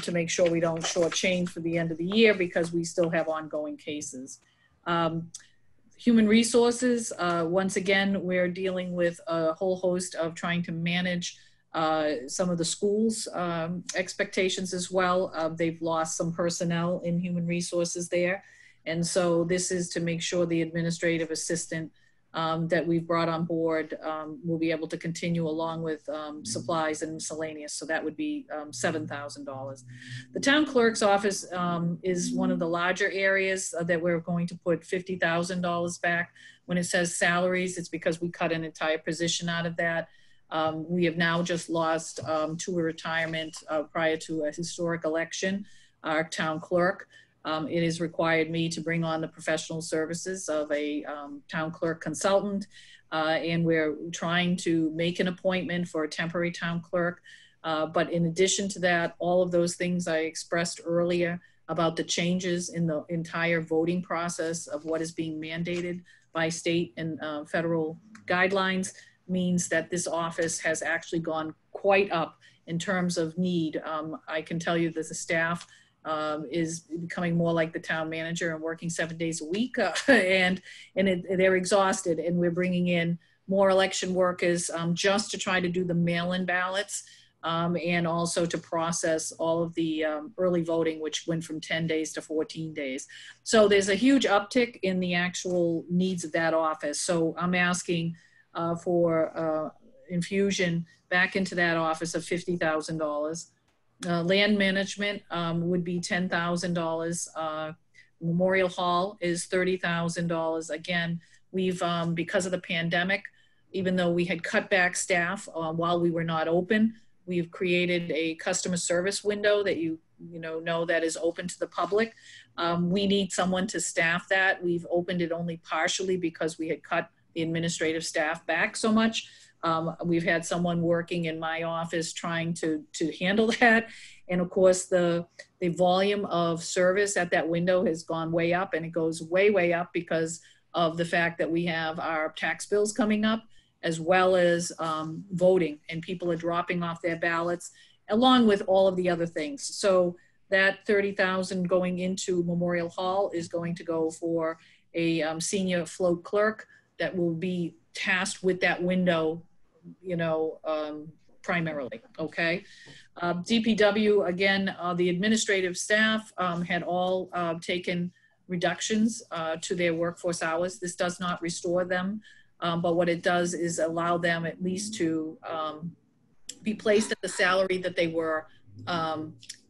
to make sure we don't shortchange for the end of the year, because we still have ongoing cases. Human resources, once again, we're dealing with a whole host of trying to manage some of the schools' expectations as well. They've lost some personnel in human resources there. And so this is to make sure the administrative assistant that we've brought on board will be able to continue along with supplies and miscellaneous. So that would be $7,000. The town clerk's office is one of the larger areas that we're going to put $50,000 back. When it says salaries, it's because we cut an entire position out of that. We have now just lost to a retirement prior to a historic election, our town clerk. It has required me to bring on the professional services of a town clerk consultant, and we're trying to make an appointment for a temporary town clerk. But in addition to that, all of those things I expressed earlier about the changes in the entire voting process of what is being mandated by state and federal guidelines means that this office has actually gone quite up in terms of need. I can tell you that the staff is becoming more like the town manager and working 7 days a week, and they're exhausted, and we're bringing in more election workers just to try to do the mail-in ballots and also to process all of the early voting, which went from 10 days to 14 days. So there's a huge uptick in the actual needs of that office. So I'm asking for infusion back into that office of $50,000. Land management would be $10,000. Memorial Hall is $30,000. Again, we've, because of the pandemic, even though we had cut back staff while we were not open, we've created a customer service window that you know that is open to the public. We need someone to staff that. We've opened it only partially because we had cut the administrative staff back so much. We've had someone working in my office trying to handle that. And of course, the volume of service at that window has gone way up, and it goes way, way up because of the fact that we have our tax bills coming up, as well as voting, and people are dropping off their ballots, along with all of the other things. So that 30,000 going into Memorial Hall is going to go for a senior float clerk that will be tasked with that window, you know, primarily, okay? DPW, again, the administrative staff had all taken reductions to their workforce hours. This does not restore them, but what it does is allow them at least to be placed at the salary that they were,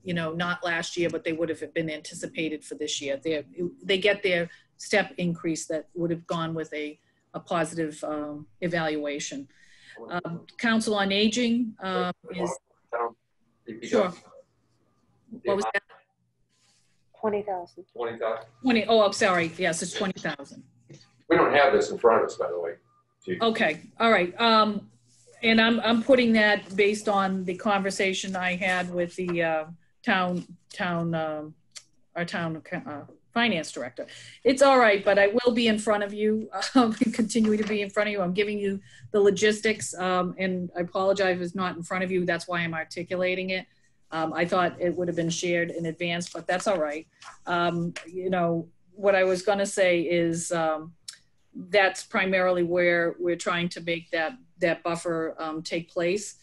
you know, not last year, but they would have been anticipated for this year. They get their step increase that would have gone with a positive evaluation. Council on Aging is, sure. What was that? 20,000. 20,000. 20, oh, I'm sorry. Yes, it's 20,000. We don't have this in front of us, by the way. Chief. Okay, all right. And I'm putting that based on the conversation I had with the our town finance director. It's all right, but I will be in front of you, continuing to be in front of you. I'm giving you the logistics, and I apologize if it's not in front of you. That's why I'm articulating it. I thought it would have been shared in advance, but that's all right. You know, what I was going to say is that's primarily where we're trying to make that buffer take place.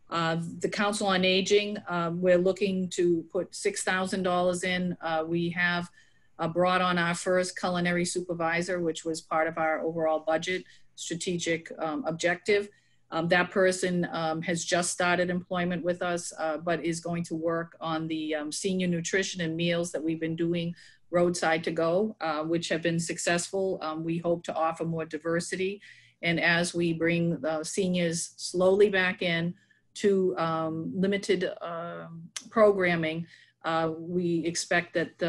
The Council on Aging, we're looking to put $6,000 in. We have brought on our first culinary supervisor, which was part of our overall budget strategic objective. That person has just started employment with us, but is going to work on the senior nutrition and meals that we've been doing roadside to go, which have been successful. We hope to offer more diversity. And as we bring the seniors slowly back in to limited programming, we expect that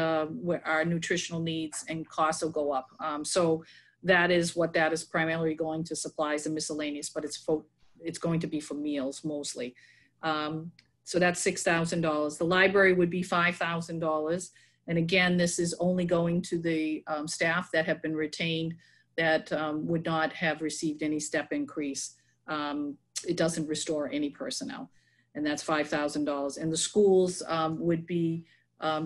our nutritional needs and costs will go up. So that is what that is primarily going to, supplies and miscellaneous, but it's going to be for meals mostly. So that's $6,000. The library would be $5,000. And again, this is only going to the staff that have been retained that would not have received any step increase. It doesn't restore any personnel, and that's $5,000. And the schools would be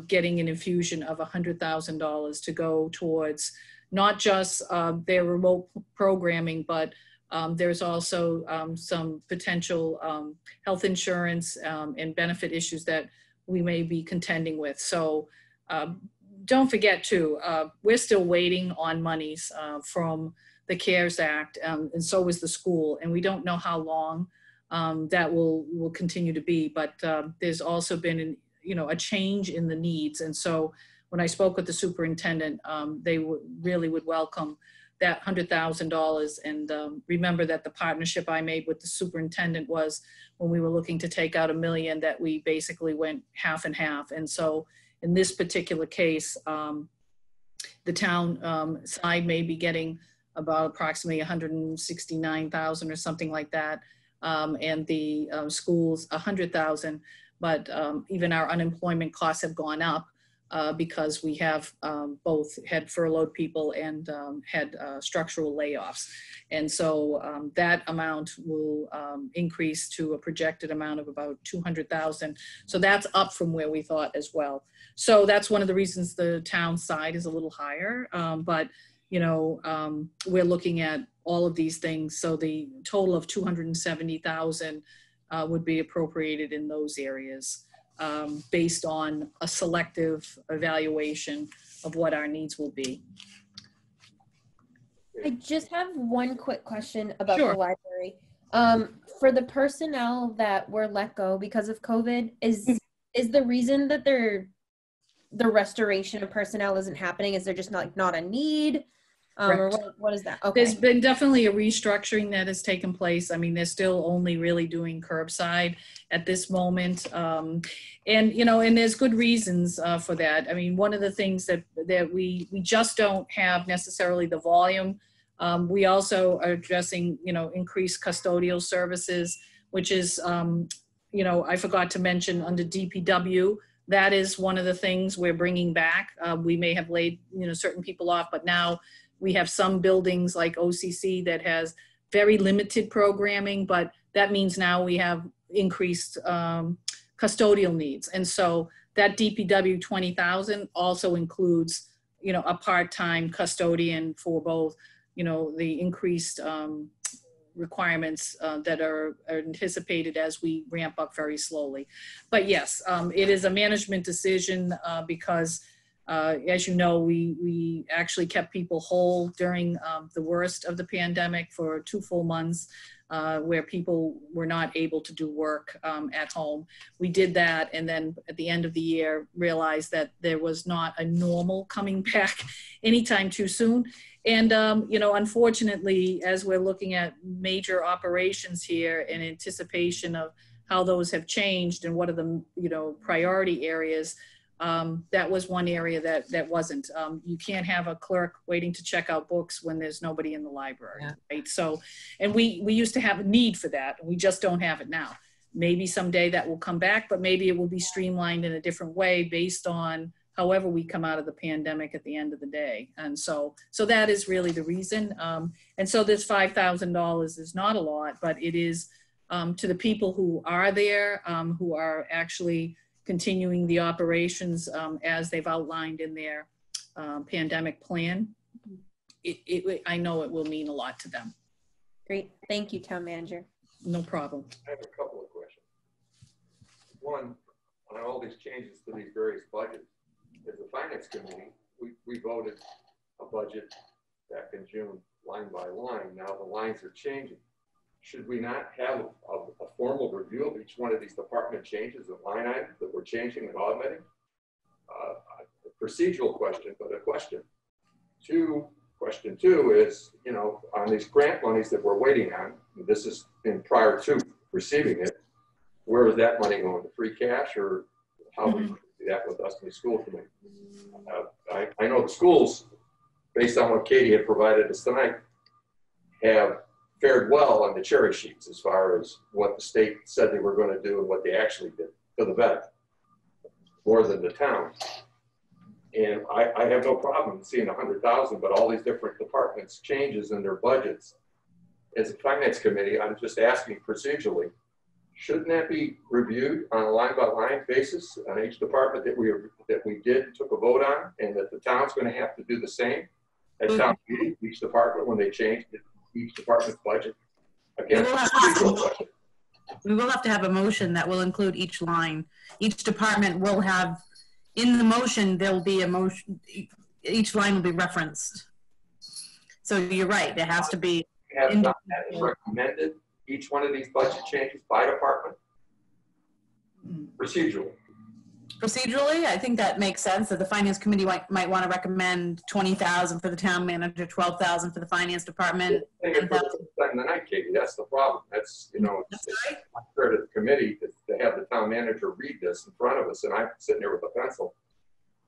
getting an infusion of $100,000 to go towards not just their remote programming, but there's also some potential health insurance and benefit issues that we may be contending with. So don't forget too, we're still waiting on monies from the CARES Act, and so is the school, and we don't know how long that will continue to be. But there's also been a change in the needs, and so when I spoke with the superintendent, they really would welcome that $100,000. And remember that the partnership I made with the superintendent was when we were looking to take out $1 million, that we basically went half and half. And so in this particular case, the town side may be getting about approximately 169,000 or something like that, and the schools 100,000. But even our unemployment costs have gone up because we have both had furloughed people and had structural layoffs. And so that amount will increase to a projected amount of about 200,000. So that's up from where we thought as well. So that's one of the reasons the town side is a little higher. But we're looking at all of these things. So the total of 270,000 would be appropriated in those areas based on a selective evaluation of what our needs will be. I just have one quick question about Sure. the library. For the personnel that were let go because of COVID, is the reason that the restoration of personnel isn't happening? Is there just not a need? Or what is that? Okay. There's been definitely a restructuring that has taken place. I mean, they're still only really doing curbside at this moment. And there's good reasons for that. I mean, one of the things that we just don't have necessarily the volume We also are addressing, increased custodial services, which is, I forgot to mention under DPW, that is one of the things we're bringing back. We may have laid, certain people off, but now we have some buildings like OCC that has very limited programming, but that means now we have increased custodial needs. And so that DPW 20,000 also includes, a part-time custodian for both, the increased requirements that are anticipated as we ramp up very slowly. But yes, it is a management decision because as you know, we actually kept people whole during the worst of the pandemic for 2 full months where people were not able to do work at home. We did that, and then at the end of the year realized that there was not a normal coming back anytime too soon. And, unfortunately, as we're looking at major operations here in anticipation of how those have changed and what are the, priority areas, that was one area that wasn't. You can't have a clerk waiting to check out books when there's nobody in the library, yeah. Right? So, and we used to have a need for that. We just don't have it now. Maybe someday that will come back, but maybe it will be streamlined in a different way based on however we come out of the pandemic at the end of the day. And so that is really the reason. And so this $5,000 is not a lot, but it is to the people who are there, who are actually continuing the operations as they've outlined in their pandemic plan. I know it will mean a lot to them. Great. Thank you, Town Manager. No problem. I have a couple of questions. One, on all these changes to these various budgets, as the Finance Committee, we voted a budget back in June, line by line. Now the lines are changing. Should we not have a formal review of each one of these department changes and line items that we're changing and augmenting? A procedural question, but a question. Question two is, on these grant monies that we're waiting on, this is in prior to receiving it, where is that money going? To free cash, or how do we do that with us in the school committee? I know the schools, based on what Katie had provided us tonight, have fared well on the cherry sheets as far as what the state said they were going to do and what they actually did, for the better, more than the town. And I have no problem seeing 100,000, but all these different departments changes in their budgets. As a Finance Committee, I'm just asking procedurally, shouldn't that be reviewed on a line-by-line basis on each department that we took a vote on, and that the town's going to have to do the same at town meeting, each department, when they change each department's budget? Again, we will have to have a motion that will include each line. Each department will have, in the motion, there will be a motion, each line will be referenced. So you're right, there has to be. Have not recommended each one of these budget changes by department? Procedurally. Procedurally, I think that makes sense, that the Finance Committee might want to recommend 20,000 for the town manager, 12,000 for the finance department. Katie, that's the problem. That's, it's fair to the committee to have the town manager read this in front of us, and I'm sitting there with a pencil.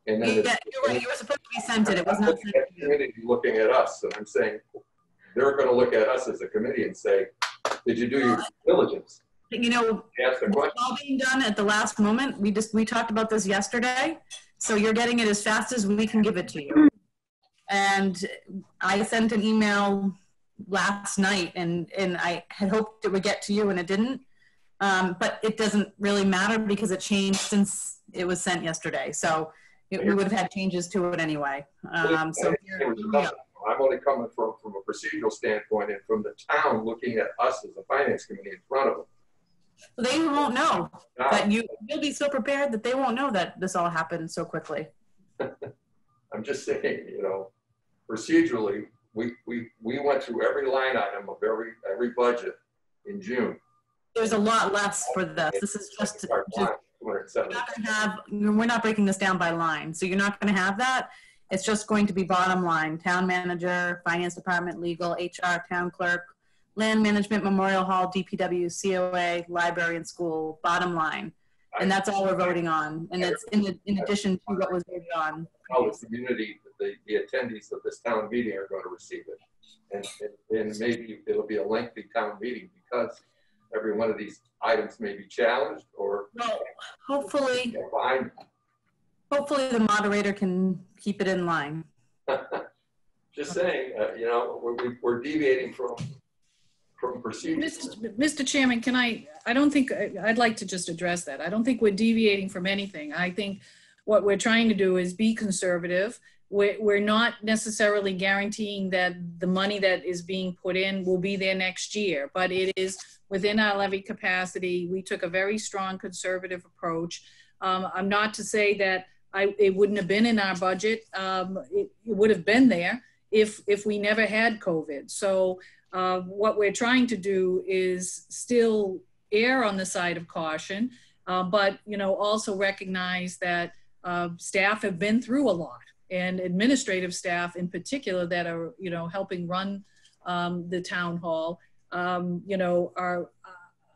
And then yeah, you're right, you were supposed to be sent it. It was not sent to you. The committee looking at us, and I'm saying, they're going to look at us as a committee and say, did you do your diligence? It's all being done at the last moment. We talked about this yesterday, so you're getting it as fast as we can give it to you. And I sent an email last night, and I had hoped it would get to you, and it didn't. But it doesn't really matter because it changed since it was sent yesterday. So we would have had changes to it anyway. I'm only coming from a procedural standpoint and from the town looking at us as a Finance Committee in front of them. They won't know. But you'll be so prepared that they won't know that this all happened so quickly. I'm just saying, procedurally, we went through every line item of every budget in June. There's a lot less for this. This is just we're not breaking this down by line, so you're not going to have that. It's just going to be bottom line: town manager, finance department, legal, HR, town clerk, land management, memorial hall, DPW, COA, library, and school. Bottom line. And that's all we're voting on. And it's in addition to what was voted on. How the community, the attendees of this town meeting are going to receive it. And maybe it'll be a lengthy town meeting because every one of these items may be challenged or well, hopefully fine. Hopefully the moderator can keep it in line. Just saying, you know, we're deviating from procedure. Mr. Chairman, I don't think, I'd like to just address that. I don't think we're deviating from anything. I think what we're trying to do is be conservative. We're not necessarily guaranteeing that the money that is being put in will be there next year, but it is within our levy capacity. We took a very strong conservative approach. I'm not to say that it wouldn't have been in our budget. It would have been there if we never had COVID. So what we're trying to do is still err on the side of caution, but you know, also recognize that staff have been through a lot, and administrative staff in particular that are, you know, helping run the town hall, you know,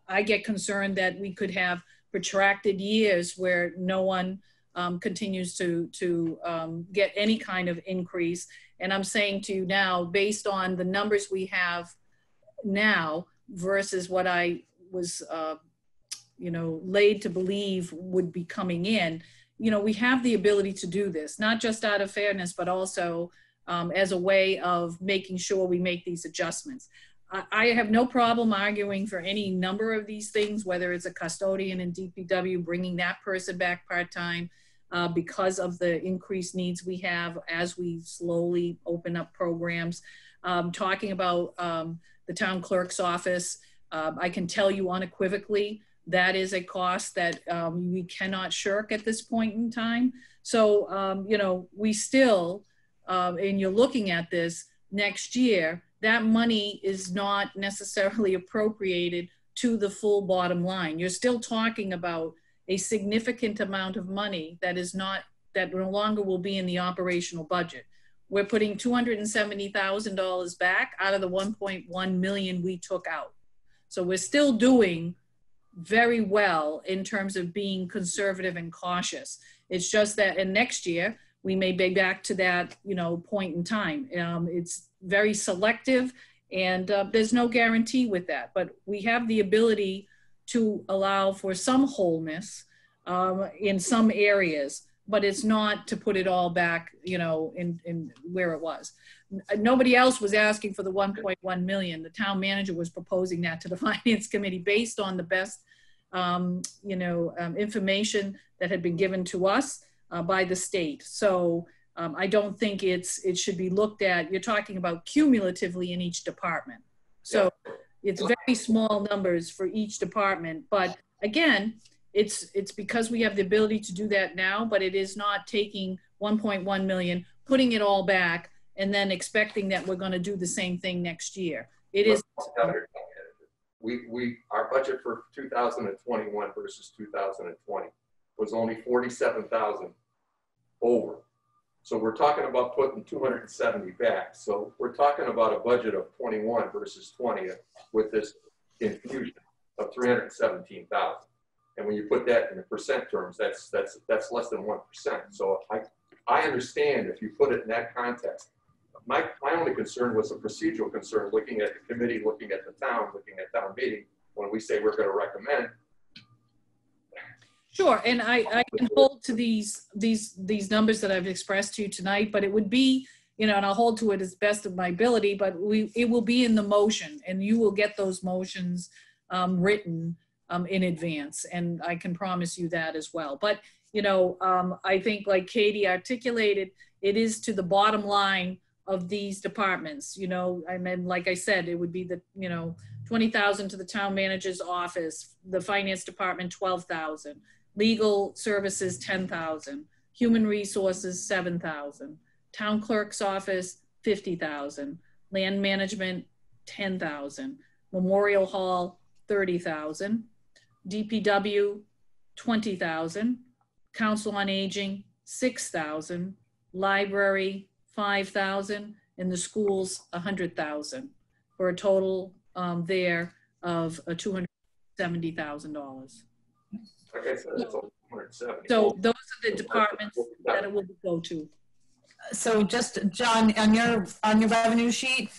I get concerned that we could have protracted years where no one continues to get any kind of increase. And I'm saying to you now, based on the numbers we have now versus what I was, you know, laid to believe would be coming in, you know, we have the ability to do this, not just out of fairness, but also as a way of making sure we make these adjustments. I have no problem arguing for any number of these things, whether it's a custodian in DPW, bringing that person back part-time because of the increased needs we have as we slowly open up programs. Talking about the town clerk's office, I can tell you unequivocally, that is a cost that we cannot shirk at this point in time. So, you know, we still, and you're looking at this next year, that money is not necessarily appropriated to the full bottom line. You're still talking about a significant amount of money that is not, that no longer will be in the operational budget. We're putting $270,000 back out of the 1.1 million we took out. So we're still doing very well in terms of being conservative and cautious. It's just that in next year, we may be back to that, you know, point in time. It's very selective, and there's no guarantee with that, but we have the ability to allow for some wholeness in some areas, but it's not to put it all back, you know, in where it was. Nobody else was asking for the 1.1 million. The town manager was proposing that to the finance committee based on the best, you know, information that had been given to us by the state. So I don't think it should be looked at. You're talking about cumulatively in each department. So it's very small numbers for each department. But again, it's because we have the ability to do that now, but it is not taking 1.1 million, putting it all back, and then expecting that we're going to do the same thing next year. It is. Our budget for 2021 versus 2020 was only 47,000 over. So we're talking about putting 270 back. So we're talking about a budget of 21 versus 20 with this infusion of 317,000. And when you put that in the percent terms, that's less than 1%. So I understand if you put it in that context. My only concern was a procedural concern, looking at the committee, looking at the town, looking at town meeting, when we say we're going to recommend. Sure, and I can hold to these numbers that I've expressed to you tonight, but it would be, you know, and I'll hold to it as best of my ability, but it will be in the motion, and you will get those motions written in advance, and I can promise you that as well. But, you know, I think like Katie articulated, it is to the bottom line of these departments, you know, and then like I said, it would be the, you know, 20,000 to the town manager's office, the finance department, 12,000, legal services, 10,000, human resources, 7,000, town clerk's office, 50,000, land management, 10,000, memorial hall, 30,000, DPW, 20,000, council on aging, 6,000, library, 5,000, and the schools 100,000, for a total there of $270,000. Like I said, it's only 270. So those are the departments that it will go to. So just, John, on your revenue sheet,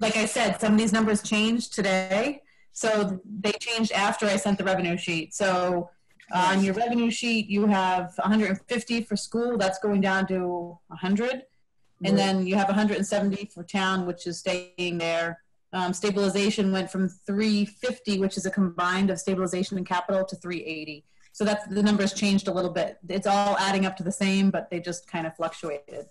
like I said, some of these numbers changed today. So they changed after I sent the revenue sheet. So on your revenue sheet, you have 150 for school. That's going down to 100. And then you have 170 for town, which is staying there. Stabilization went from 350, which is a combined of stabilization and capital, to 380. So that's, the numbers changed a little bit. It's all adding up to the same, but they just kind of fluctuated.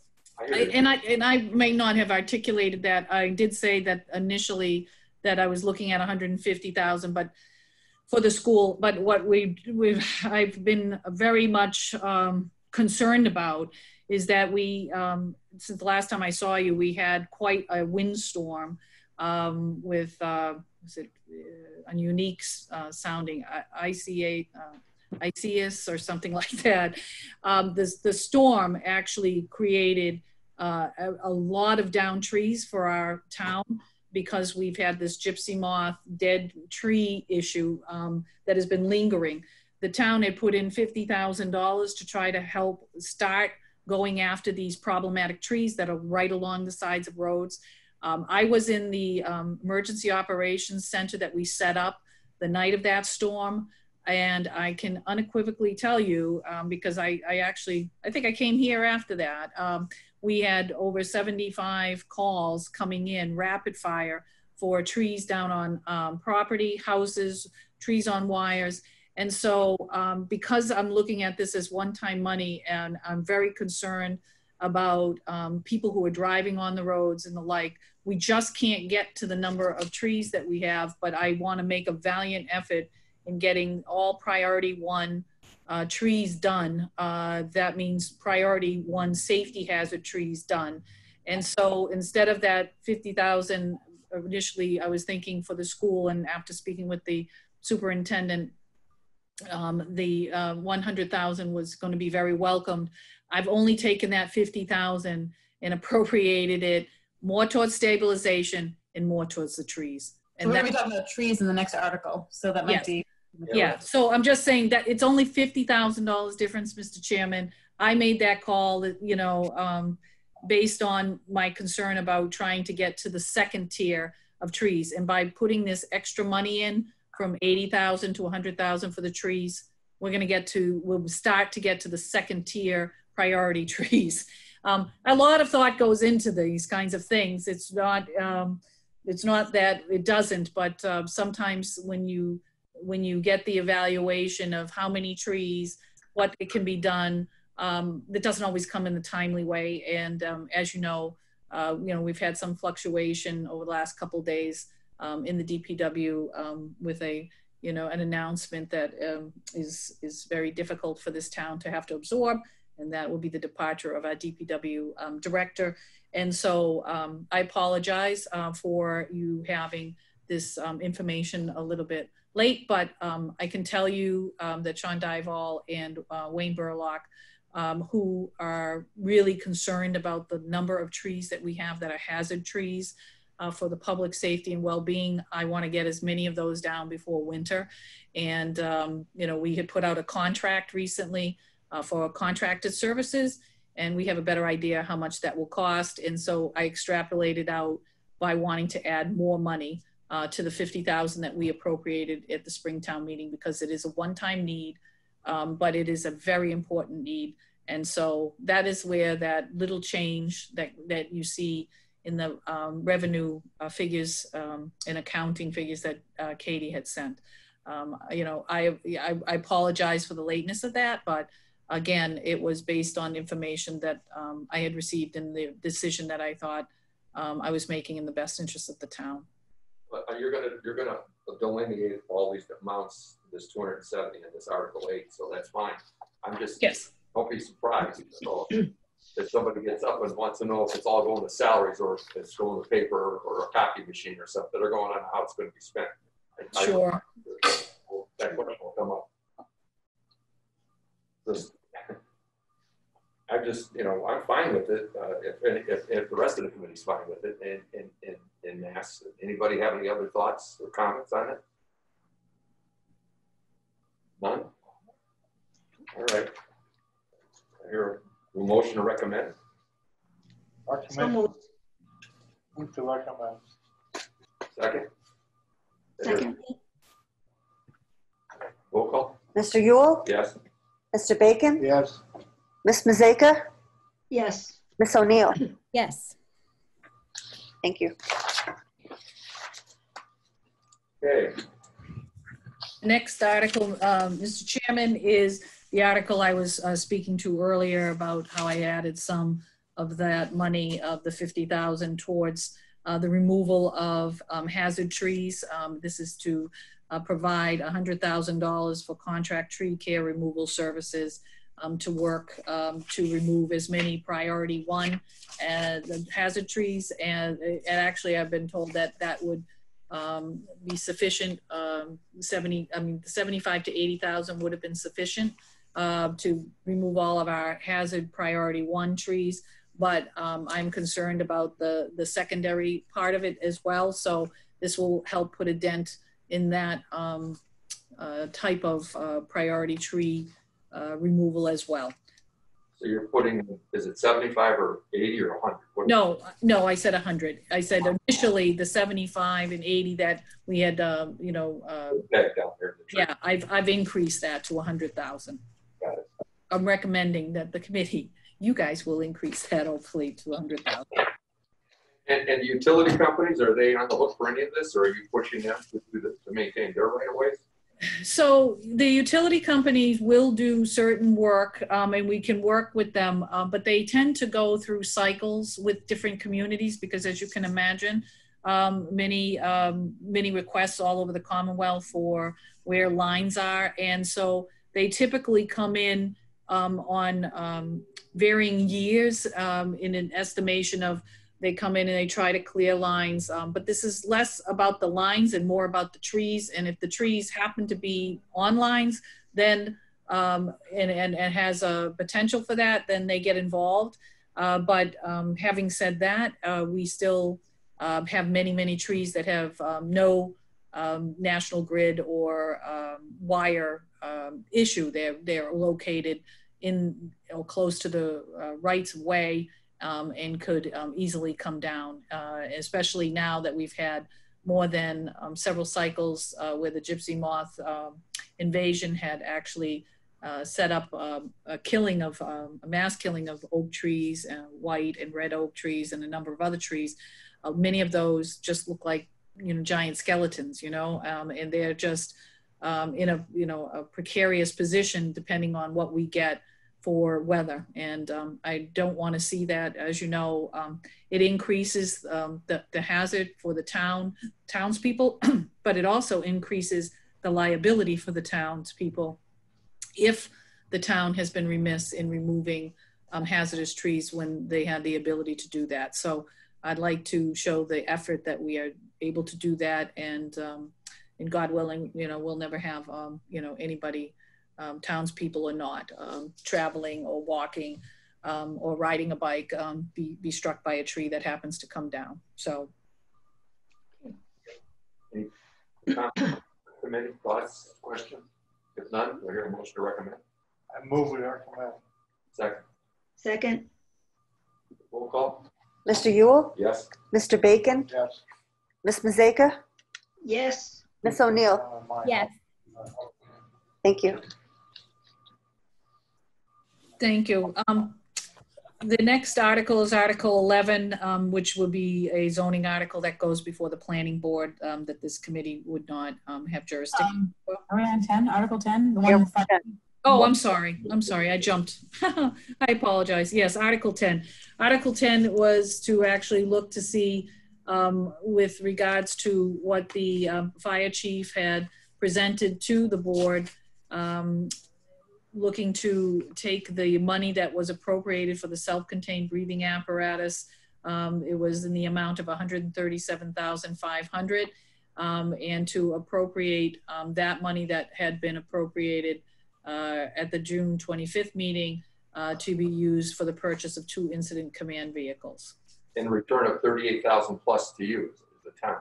And I may not have articulated that. I did say that initially that I was looking at 150,000, but for the school. But what I've been very much concerned about is that we, since the last time I saw you, we had quite a windstorm with, was it a unique sounding ICS or something like that. The storm actually created a lot of downed trees for our town, because we've had this gypsy moth dead tree issue that has been lingering. The town had put in $50,000 to try to help start going after these problematic trees that are right along the sides of roads. I was in the emergency operations center that we set up the night of that storm. And I can unequivocally tell you, because I think I came here after that, we had over 75 calls coming in rapid fire for trees down on property, houses, trees on wires. And so because I'm looking at this as one-time money, and I'm very concerned about people who are driving on the roads and the like, we just can't get to the number of trees that we have, but I want to make a valiant effort in getting all priority one trees done. That means priority one safety hazard trees done. And so instead of that 50,000, initially I was thinking for the school, and after speaking with the superintendent, the 100,000 was going to be very welcomed. I've only taken that 50,000 and appropriated it more towards stabilization and more towards the trees. And so we're going to be talking about trees in the next article. So that might be. Yeah, so I'm just saying that it's only $50,000 difference, Mr. Chairman. I made that call, you know, based on my concern about trying to get to the second tier of trees. And by putting this extra money in from 80,000 to 100,000 for the trees, we'll start to get to the second tier priority trees. A lot of thought goes into these kinds of things. It's not that it doesn't, but sometimes when you get the evaluation of how many trees, what it can be done, that doesn't always come in the timely way. And as you know, we've had some fluctuation over the last couple of days in the DPW with an announcement that is very difficult for this town to have to absorb, and that will be the departure of our DPW director. And so I apologize for you having this information a little bit late, but I can tell you that Sean Dival and Wayne Burlock, who are really concerned about the number of trees that we have that are hazard trees for the public safety and well-being. I want to get as many of those down before winter. And, we had put out a contract recently for contracted services, and we have a better idea how much that will cost. And so I extrapolated out by wanting to add more money to the 50,000 that we appropriated at the Springtown meeting, because it is a one-time need, but it is a very important need. And so that is where that little change that you see in the revenue figures and accounting figures that Katie had sent. I apologize for the lateness of that, but again, it was based on information that I had received in the decision that I thought I was making in the best interest of the town. You're gonna delineate all these amounts, this 270 in this Article 8, so that's fine. I'm just, don't be surprised if somebody gets up and wants to know if it's all going to salaries or if it's going to paper or a copy machine or something. They're going on how it's going to be spent. Sure. That will come up. I'm fine with it. If the rest of the committee's fine with it, in mass. Anybody have any other thoughts or comments on it? None? All right. Here, a motion to recommend. So moved. Move to recommend. Second. Second. Roll call. Mr. Yule? Yes. Mr. Bacon? Yes. Ms. Mazeka? Yes. Ms. O'Neill? Yes. Thank you. Okay. Next article, Mr. Chairman, is the article I was speaking to earlier about how I added some of that money of the 50,000 towards the removal of hazard trees. This is to provide $100,000 for contract tree care removal services to work to remove as many priority 1 hazard trees. And actually I've been told that that would be sufficient. 75 to 80,000 would have been sufficient to remove all of our hazard priority 1 trees. But I'm concerned about the secondary part of it as well. So this will help put a dent in that type of priority tree removal as well. So you're putting, is it 75 or 80 or 100? No, I said 100. I said initially the 75 and 80 that we had, Back down there. yeah, I've increased that to 100,000. Got it. I'm recommending that the committee, you guys will increase that hopefully to 100,000. And utility companies, are they on the hook for any of this, or are you pushing them to maintain their right of ways? So the utility companies will do certain work and we can work with them, but they tend to go through cycles with different communities because, as you can imagine, many requests all over the Commonwealth for where lines are. And so they typically come in on varying years in an estimation of, they come in and they try to clear lines, but this is less about the lines and more about the trees. And if the trees happen to be on lines, then and has a potential for that, then they get involved. But having said that, we still have many trees that have no national grid or wire issue. They're located in close to the rights of way. And could easily come down, especially now that we've had more than several cycles where the gypsy moth invasion had actually set up a mass killing of oak trees, white and red oak trees, and a number of other trees. Many of those just look like giant skeletons, and they're just in a precarious position depending on what we get for weather. And I don't want to see that. As you know, it increases the hazard for the townspeople, but it also increases the liability for the townspeople if the town has been remiss in removing hazardous trees when they had the ability to do that. So I'd like to show the effort that we are able to do that, and God willing, we'll never have anybody, townspeople or not, traveling or walking or riding a bike, be struck by a tree that happens to come down. So. Any committee thoughts, questions? If none, we're going to motion to recommend. I move we recommend. Second. Second. Roll call. Mr. Yule? Yes. Mr. Bacon? Yes. Ms. Mazeka? Yes. Ms. O'Neill? Yes. Thank you. Thank you. The next article is Article 11, which would be a zoning article that goes before the planning board that this committee would not have jurisdiction. Are we on 10, Article 10? The one in the front. Oh, I'm sorry. I jumped. I apologize. Yes, Article 10. Article 10 was to actually look to see with regards to what the fire chief had presented to the board, looking to take the money that was appropriated for the self-contained breathing apparatus. It was in the amount of $137,500, and to appropriate that money that had been appropriated at the June 25th meeting to be used for the purchase of 2 incident command vehicles. In return of 38,000 plus to you, the town.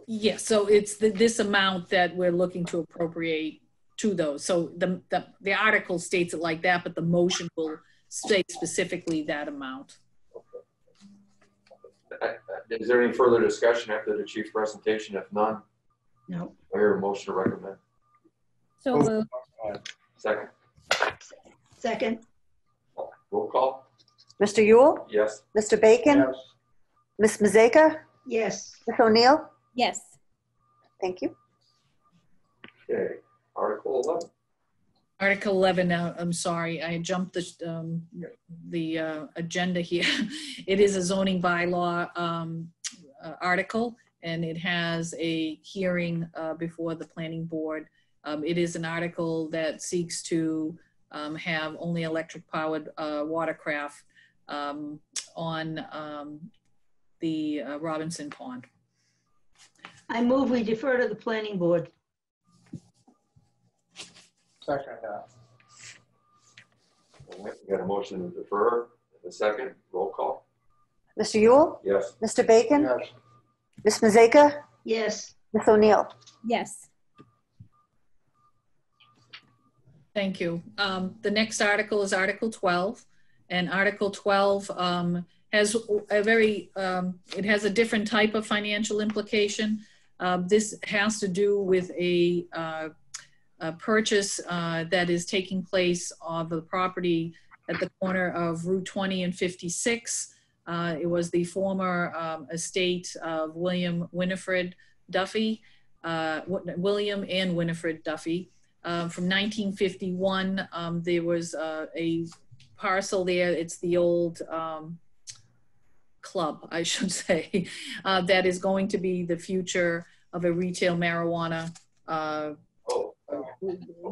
Yes, so it's this amount that we're looking to appropriate to those. So the article states it like that, but the motion will state specifically that amount. Is there any further discussion after the chief's presentation? If none, No. I hear a motion to recommend. So moved. Second. Second, Roll call. Mr. Yule, Yes. Mr. Bacon, Yes. Ms. Mazeka, yes. Ms. O'Neill. Yes. Thank you. Okay. Article 11. Article 11, now, I'm sorry, I jumped the agenda here. It is a zoning bylaw article, and it has a hearing before the planning board. It is an article that seeks to have only electric powered watercraft on the Robinson Pond. I move we defer to the planning board. Second. All right, we got a motion to defer. A second. Roll call. Mr. Yule, Yes. Mr. Bacon, Yes. Ms. Mazeka, Yes. Ms. O'Neill. Yes. Thank you. The next article is Article 12, and Article 12 has a very, it has a different type of financial implication. This has to do with a purchase that is taking place of the property at the corner of Route 20 and 56. It was the former estate of William Winifred Duffy, William and Winifred Duffy. From 1951, there was a parcel there. It's the old club, I should say, that is going to be the future of a retail marijuana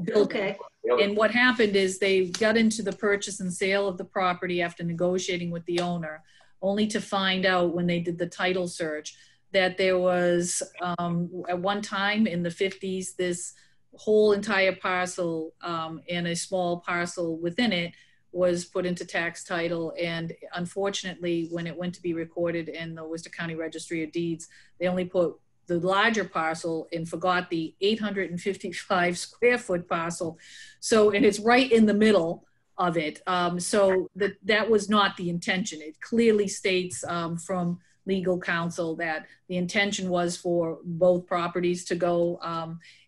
building. Okay. And what happened is they got into the purchase and sale of the property after negotiating with the owner, only to find out when they did the title search that there was, at one time in the 50s, this whole entire parcel and a small parcel within it was put into tax title. And unfortunately, when it went to be recorded in the Worcester County Registry of Deeds, they only put the larger parcel and forgot the 855 square foot parcel. So, and it's right in the middle of it. So that was not the intention. It clearly states from legal counsel that the intention was for both properties to go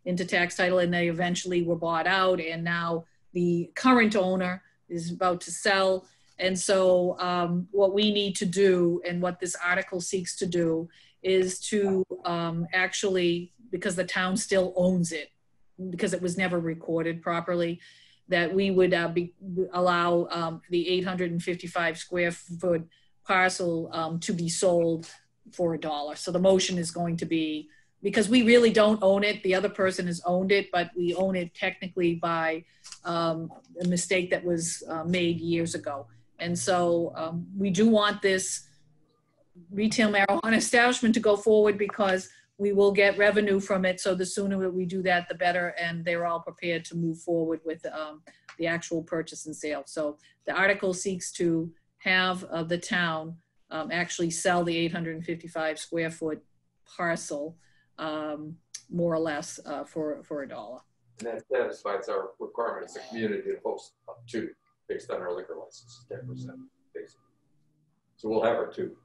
into tax title, and they eventually were bought out, and now the current owner is about to sell. And so what we need to do, and what this article seeks to do, is to actually, because the town still owns it, because it was never recorded properly, that we would allow the 855 square foot parcel to be sold for $1. So the motion is going to be, because we really don't own it, the other person has owned it, but we own it technically by a mistake that was made years ago. And so we do want this retail marijuana establishment to go forward, because we will get revenue from it. So the sooner we do that, the better. And they're all prepared to move forward with the actual purchase and sale. So the article seeks to have the town actually sell the 855 square foot parcel, more or less, for $1. And that satisfies our requirement as a community to host up to, based on our liquor license, 10% basically. So we'll have our 2.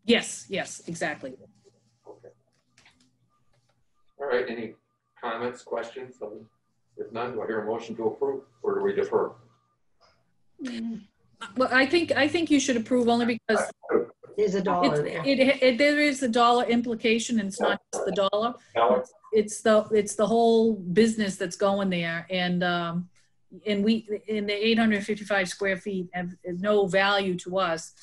Yes, yes, exactly. Okay. All right, any comments, questions? If none, do I hear a motion to approve, or do we defer? Well, I think you should approve, only because There's $1 there. there is a dollar implication, and it's not just the dollar. Alex? It's the whole business that's going there, and we, in the 855 square feet, have no value to us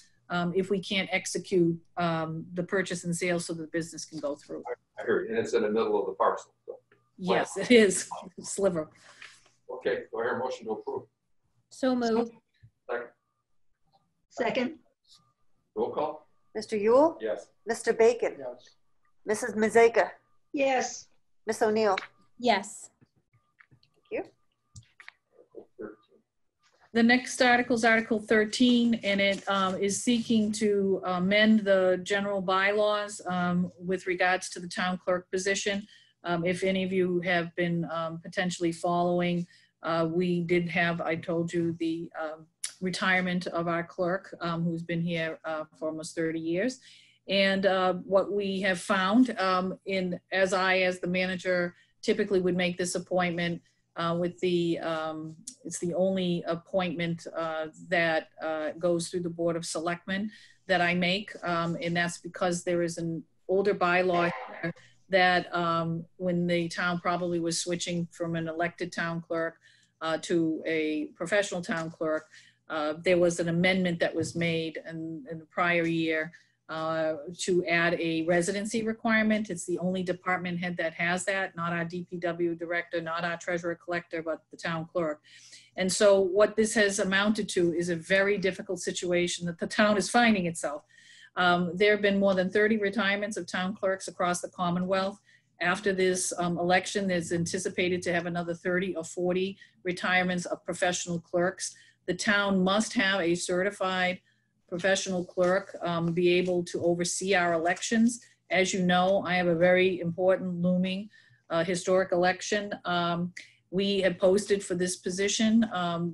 if we can't execute the purchase and sale so the business can go through. I heard, and it's in the middle of the parcel. So. Yes, it is. Sliver. Okay, do I hear a motion to approve? So moved. Second. Second, Roll call? Mr. Yule, Yes. Mr. Bacon, Yes. Mrs. Mazeka, yes. Ms. O'Neill. Yes. Thank you. The next article is Article 13, and it is seeking to amend the general bylaws with regards to the town clerk position. If any of you have been potentially following, we did have, I told you, the retirement of our clerk, who's been here for almost 30 years. And what we have found, as the manager, typically would make this appointment it's the only appointment that goes through the Board of Selectmen that I make. And that's because there is an older bylaw here that when the town probably was switching from an elected town clerk to a professional town clerk, there was an amendment that was made in the prior year to add a residency requirement. It's the only department head that has that, not our DPW director, not our treasurer collector, but the town clerk. And so what this has amounted to is a very difficult situation that the town is finding itself. There have been more than 30 retirements of town clerks across the Commonwealth. After this election, there's anticipated to have another 30 or 40 retirements of professional clerks. The town must have a certified professional clerk be able to oversee our elections. As you know, I have a very important looming historic election. We have posted for this position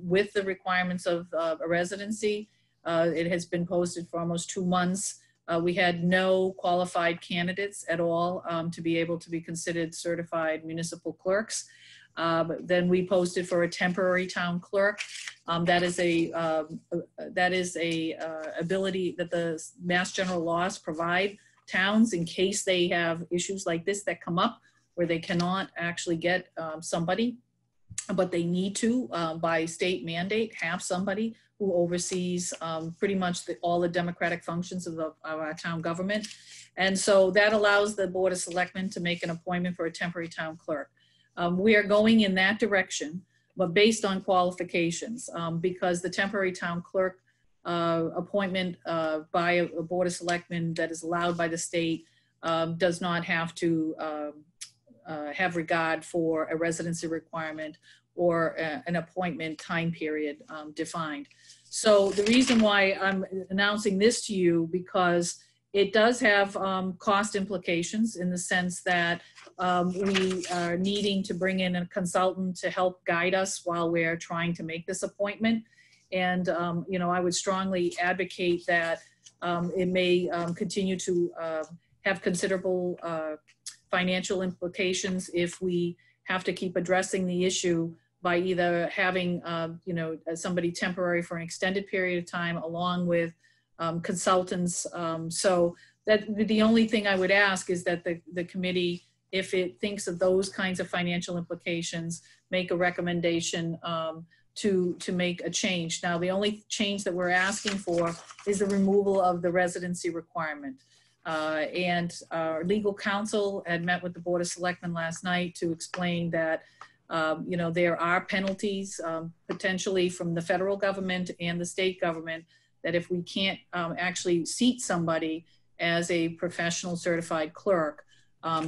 with the requirements of a residency. It has been posted for almost 2 months. We had no qualified candidates at all to be able to be considered certified municipal clerks. Then we posted for a temporary town clerk. That is a ability that the Mass General laws provide towns in case they have issues like this that come up where they cannot actually get somebody, but they need to, by state mandate, have somebody who oversees pretty much all the democratic functions of our town government. And so that allows the Board of Selectmen to make an appointment for a temporary town clerk. We are going in that direction, but based on qualifications, because the temporary town clerk appointment by a Board of Selectmen that is allowed by the state does not have to have regard for a residency requirement or an appointment time period defined. So the reason why I'm announcing this to you, because it does have cost implications in the sense that we are needing to bring in a consultant to help guide us while we're trying to make this appointment. And, you know, I would strongly advocate that it may continue to have considerable financial implications if we have to keep addressing the issue by either having, you know, somebody temporary for an extended period of time along with consultants. So that the only thing I would ask is that the committee, if it thinks of those kinds of financial implications, make a recommendation to make a change. Now, the only change that we're asking for is the removal of the residency requirement. And our legal counsel had met with the Board of Selectmen last night to explain that you know, there are penalties potentially from the federal government and the state government that if we can't actually seat somebody as a professional certified clerk,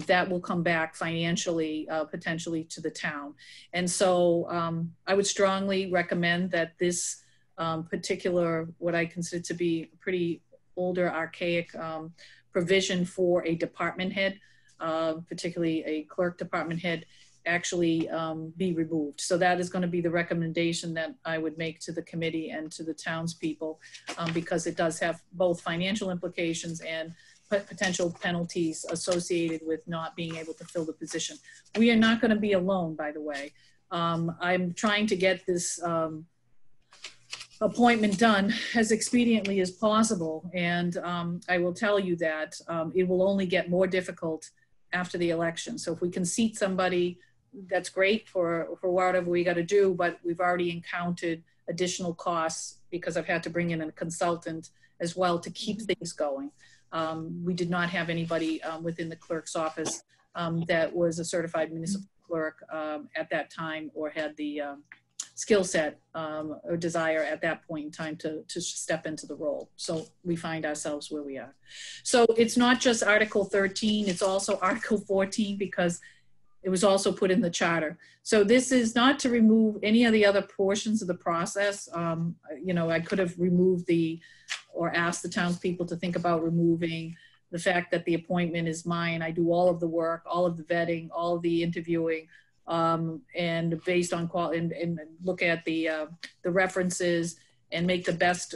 that will come back financially, potentially to the town. And so I would strongly recommend that this particular, what I consider to be a pretty older, archaic provision for a department head, particularly a clerk department head, actually be removed. So that is going to be the recommendation that I would make to the committee and to the townspeople, because it does have both financial implications and potential penalties associated with not being able to fill the position. We are not going to be alone, by the way. I'm trying to get this appointment done as expediently as possible. And I will tell you that it will only get more difficult after the election. So if we can seat somebody, that's great for whatever we got to do, but we've already encountered additional costs because I've had to bring in a consultant as well to keep things going. We did not have anybody within the clerk's office that was a certified municipal clerk at that time or had the skill set or desire at that point in time to step into the role. So we find ourselves where we are. So it's not just Article 13, it's also Article 14 because it was also put in the charter. So this is not to remove any of the other portions of the process. You know, I could have removed or asked the townspeople to think about removing the fact that the appointment is mine. I do all of the work, all of the vetting, all of the interviewing, and based on and look at the references and make the best,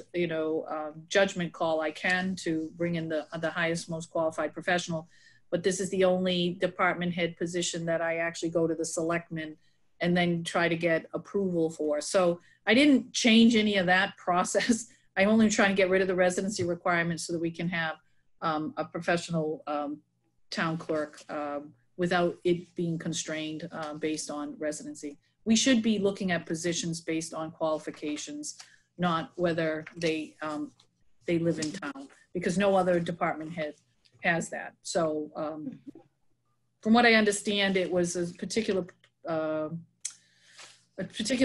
judgment call I can to bring in the highest, most qualified professional. But this is the only department head position that I actually go to the selectmen and then try to get approval for. So I didn't change any of that process. I'm only trying to get rid of the residency requirements so that we can have a professional town clerk without it being constrained based on residency. We should be looking at positions based on qualifications, not whether they live in town, because no other department head has that. So from what I understand, it was a particular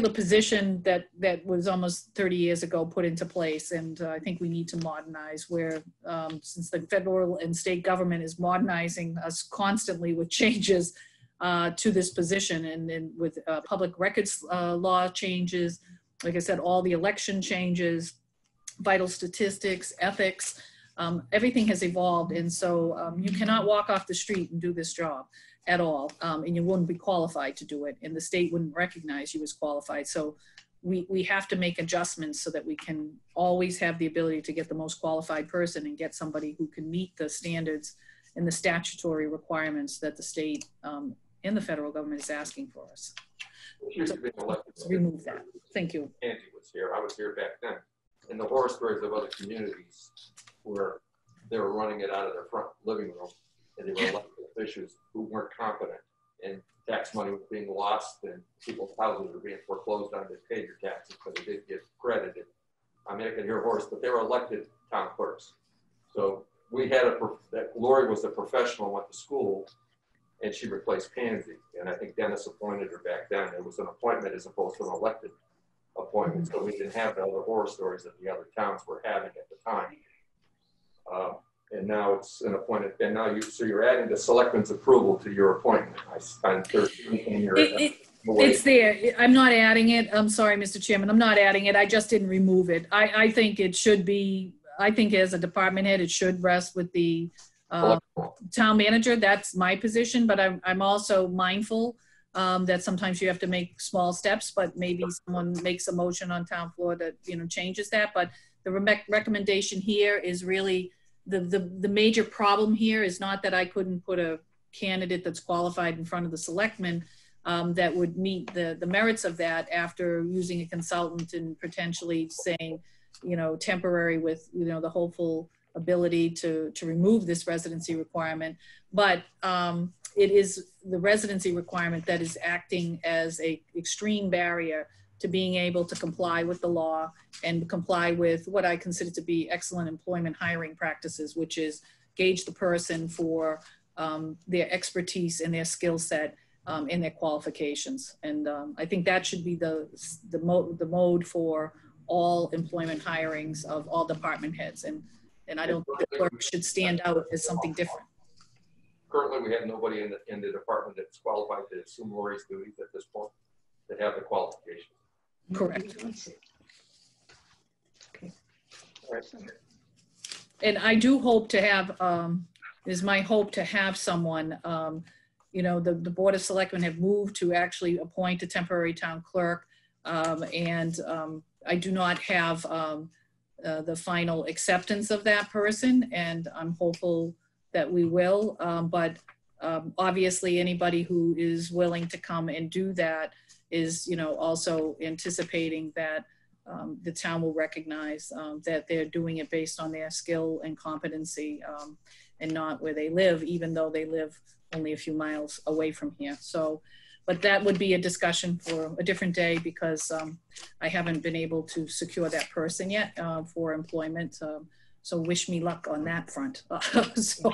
position that was almost 30 years ago put into place, and I think we need to modernize where, since the federal and state government is modernizing us constantly with changes to this position, and with public records law changes, like I said, all the election changes, vital statistics, ethics, everything has evolved, and so you cannot walk off the street and do this job at all, and you wouldn't be qualified to do it, and the state wouldn't recognize you as qualified. So we have to make adjustments so that we can always have the ability to get the most qualified person and get somebody who can meet the standards and the statutory requirements that the state and the federal government is asking for us. So, remove that. Thank you. Andy was here. I was here back then. And the horror stories of other communities where they were running it out of their front living room, and they were elected officials who weren't competent, and tax money was being lost, and people's houses were being foreclosed on. They paid your taxes, but they didn't get credited. I mean, I can hear horse, but they were elected town clerks. So we had that Lori was a professional, went to school, and she replaced Pansy. And I think Dennis appointed her back then. It was an appointment as opposed to an elected appointment. So we didn't have the other horror stories that the other towns were having at the time. And now it's an appointment. And now so you're adding the selectmen's approval to your appointment. I spent 13 in your it's there. I'm not adding it. I'm sorry, Mr. Chairman. I'm not adding it. I just didn't remove it. I think it should be, I think as a department head, it should rest with the town manager. That's my position, but I'm also mindful that sometimes you have to make small steps, but maybe someone makes a motion on town floor that, changes that. But the recommendation here is really, the major problem here is not that I couldn't put a candidate that's qualified in front of the selectmen that would meet the merits of that after using a consultant and potentially saying, temporary with, the hopeful ability to remove this residency requirement. But it is the residency requirement that is acting as a extreme barrier to being able to comply with the law and comply with what I consider to be excellent employment hiring practices, which is gauge the person for their expertise and their skill set and their qualifications. And I think that should be the mode for all employment hirings of all department heads. And I don't think the clerk should stand out as something different. Currently, we have nobody in the department that's qualified to assume Lori's duties at this point that have the qualifications. Correct. Okay. All right. And I do hope to have, is my hope to have someone, the Board of Selectmen have moved to actually appoint a temporary town clerk. And I do not have the final acceptance of that person, and I'm hopeful that we will. But obviously anybody who is willing to come and do that is, also anticipating that the town will recognize that they're doing it based on their skill and competency and not where they live, even though they live only a few miles away from here. So, but that would be a discussion for a different day because I haven't been able to secure that person yet for employment. So wish me luck on that front. So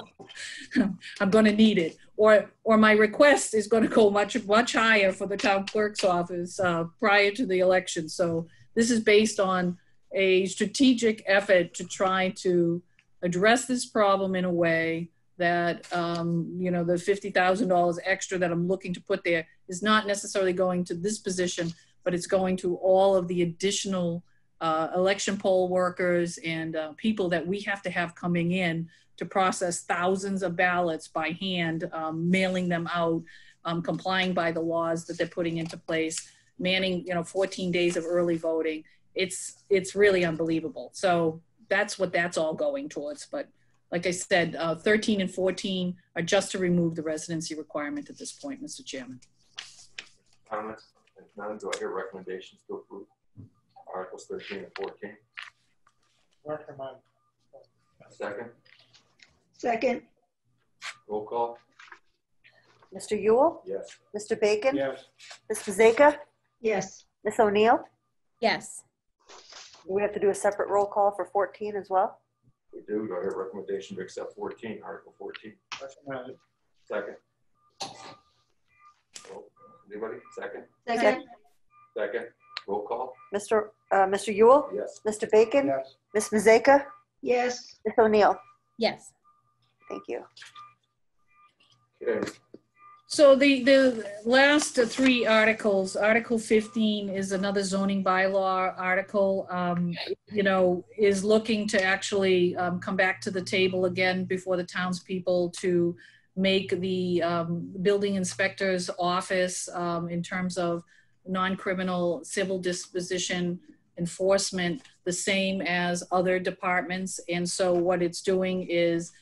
I'm going to need it. Or my request is going to go much higher for the town clerk's office prior to the election. So this is based on a strategic effort to try to address this problem in a way that, the $50,000 extra that I'm looking to put there is not necessarily going to this position, but it's going to all of the additional election poll workers and people that we have to have coming in to process thousands of ballots by hand, mailing them out, complying by the laws that they're putting into place, manning, 14 days of early voting. It's really unbelievable. So that's what that's all going towards. But like I said, 13 and 14 are just to remove the residency requirement at this point, Mr. Chairman. Comments? If none, do I hear recommendations to approve Articles 13 and 14? Recommend. Second, Second, roll call? Mr. Yule? Yes. Mr. Bacon? Yes. Ms. Mazeka? yes. Ms. O'Neill? Yes. Do we have to do a separate roll call for 14 as well? We do. Do I hear a recommendation to accept 14, Article 14? Recommend. Second. Anybody? Second? Second, Second. Roll call? Mr. Yule? Yes. Mr. Bacon? Yes. Ms. Mazeka? yes. Ms. O'Neill? Yes. Thank you. Okay. So the last three articles, Article 15 is another zoning bylaw article, is looking to actually come back to the table again before the townspeople to make the building inspector's office in terms of non-criminal civil disposition enforcement the same as other departments. And so what it's doing is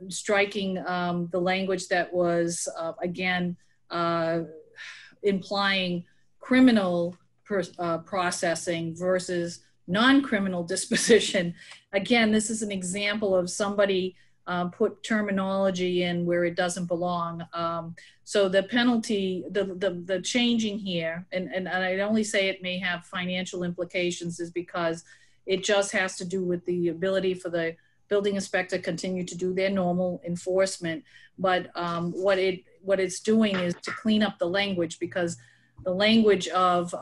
striking the language that was, implying criminal processing versus non-criminal disposition. Again, this is an example of somebody put terminology in where it doesn't belong. So the penalty, the changing here, and I only say it may have financial implications is because it just has to do with the ability for the building inspector continue to do their normal enforcement. But what it's doing is to clean up the language, because the language of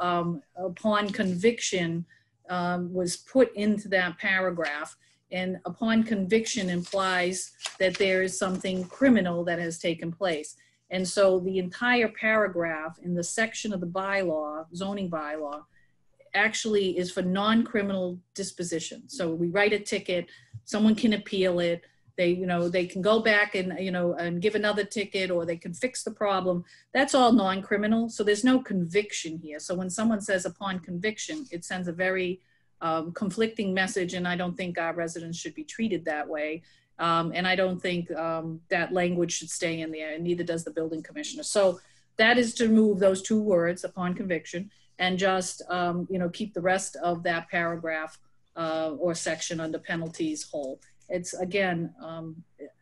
upon conviction was put into that paragraph, and upon conviction implies that there is something criminal that has taken place. And so the entire paragraph in the section of the bylaw, zoning bylaw, actually is for non-criminal disposition. So we write a ticket, someone can appeal it, they can go back and and give another ticket, or they can fix the problem. That's all non-criminal. So there's no conviction here. So when someone says upon conviction, it sends a very conflicting message, and I don't think our residents should be treated that way. And I don't think that language should stay in there, and neither does the building commissioner. So that is to remove those two words, upon conviction, and just keep the rest of that paragraph or section under penalties whole. It's again,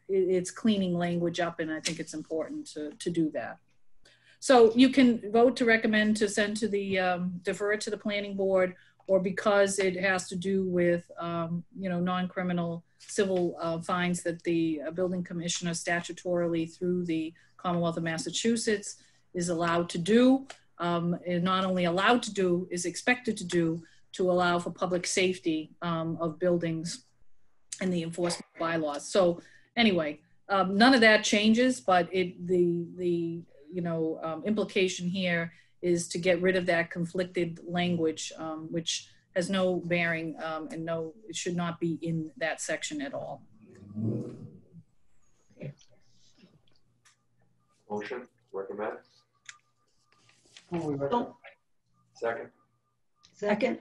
it's cleaning language up, and I think it's important to do that. So you can vote to recommend to send to the defer it to the planning board, or because it has to do with non-criminal civil fines that the building commissioner statutorily through the Commonwealth of Massachusetts is allowed to do, and not only allowed to do, is expected to do, to allow for public safety of buildings and the enforcement bylaws. So anyway, none of that changes, but the implication here is to get rid of that conflicted language, which has no bearing and it should not be in that section at all. Motion, recommend. Who we recommend? Second. Second,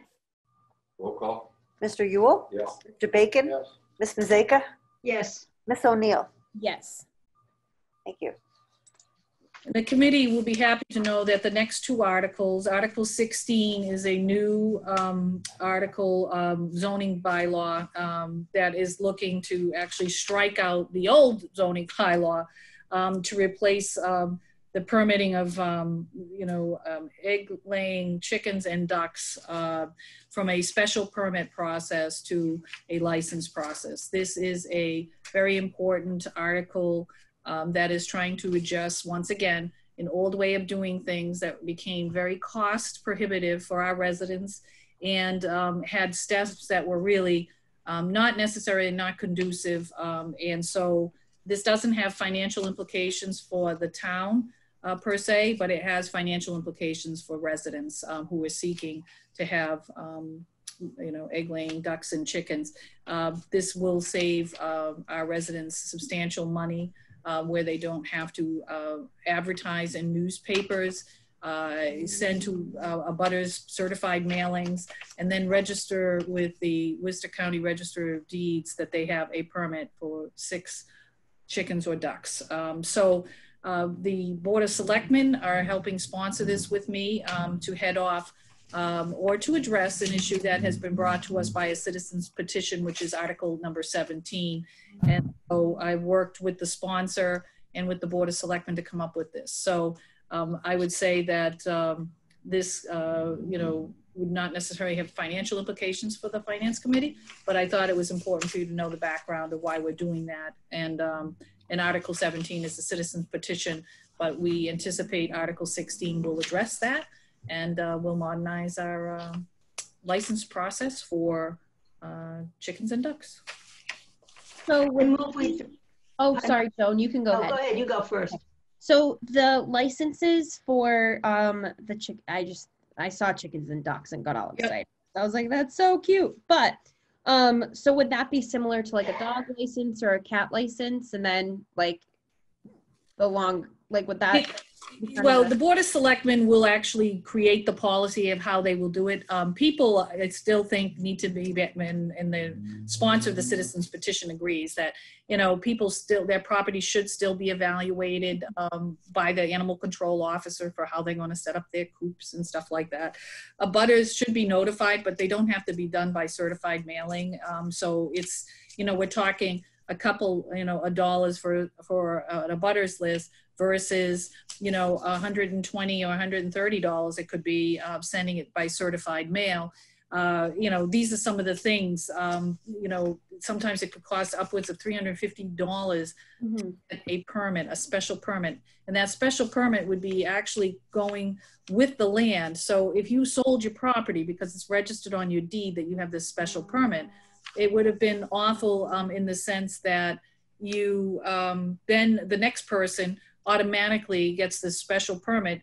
Roll call? Mr. Yule? Yes. Mr. Bacon? Yes. Ms. Mazeka? yes. Ms. O'Neill? Yes. Thank you. The committee will be happy to know that the next two articles, Article 16 is a new article, zoning bylaw, that is looking to actually strike out the old zoning bylaw to replace the permitting of, egg-laying chickens and ducks from a special permit process to a license process. This is a very important article that is trying to adjust, once again, an old way of doing things that became very cost prohibitive for our residents, and had steps that were really not necessary and not conducive. And so this doesn't have financial implications for the town per se, but it has financial implications for residents who are seeking to have egg-laying ducks and chickens. This will save our residents substantial money where they don't have to advertise in newspapers, send to abutters certified mailings, and then register with the Worcester County Register of Deeds that they have a permit for 6 chickens or ducks. The Board of Selectmen are helping sponsor this with me to head off or to address an issue that has been brought to us by a citizen's petition, which is Article number 17. And so I worked with the sponsor and with the Board of Selectmen to come up with this. So I would say that this, would not necessarily have financial implications for the Finance Committee, but I thought it was important for you to know the background of why we're doing that. And Article 17 is the citizen's petition, but we anticipate Article 16 will address that, and we'll modernize our license process for chickens and ducks. So when sorry, Joan, you can go ahead. Go ahead, you go first. So the licenses for I saw chickens and ducks and got all excited. Yep. I was like, that's so cute. But so would that be similar to like a dog license or a cat license, and then like would that? Well, the Board of Selectmen will actually create the policy of how they will do it. People, I still think, need to be, and the sponsor of the citizens petition agrees that, people still, their property should still be evaluated by the animal control officer for how they're going to set up their coops and stuff like that. Abutters should be notified, but they don't have to be done by certified mailing. So it's, we're talking a couple, of dollars for an abutters list versus, $120 or $130 it could be sending it by certified mail. These are some of the things, sometimes it could cost upwards of $350 a permit, a special permit. And that special permit would be actually going with the land. So if you sold your property because it's registered on your deed that you have this special permit, it would have been awful in the sense that you, then the next person automatically gets this special permit,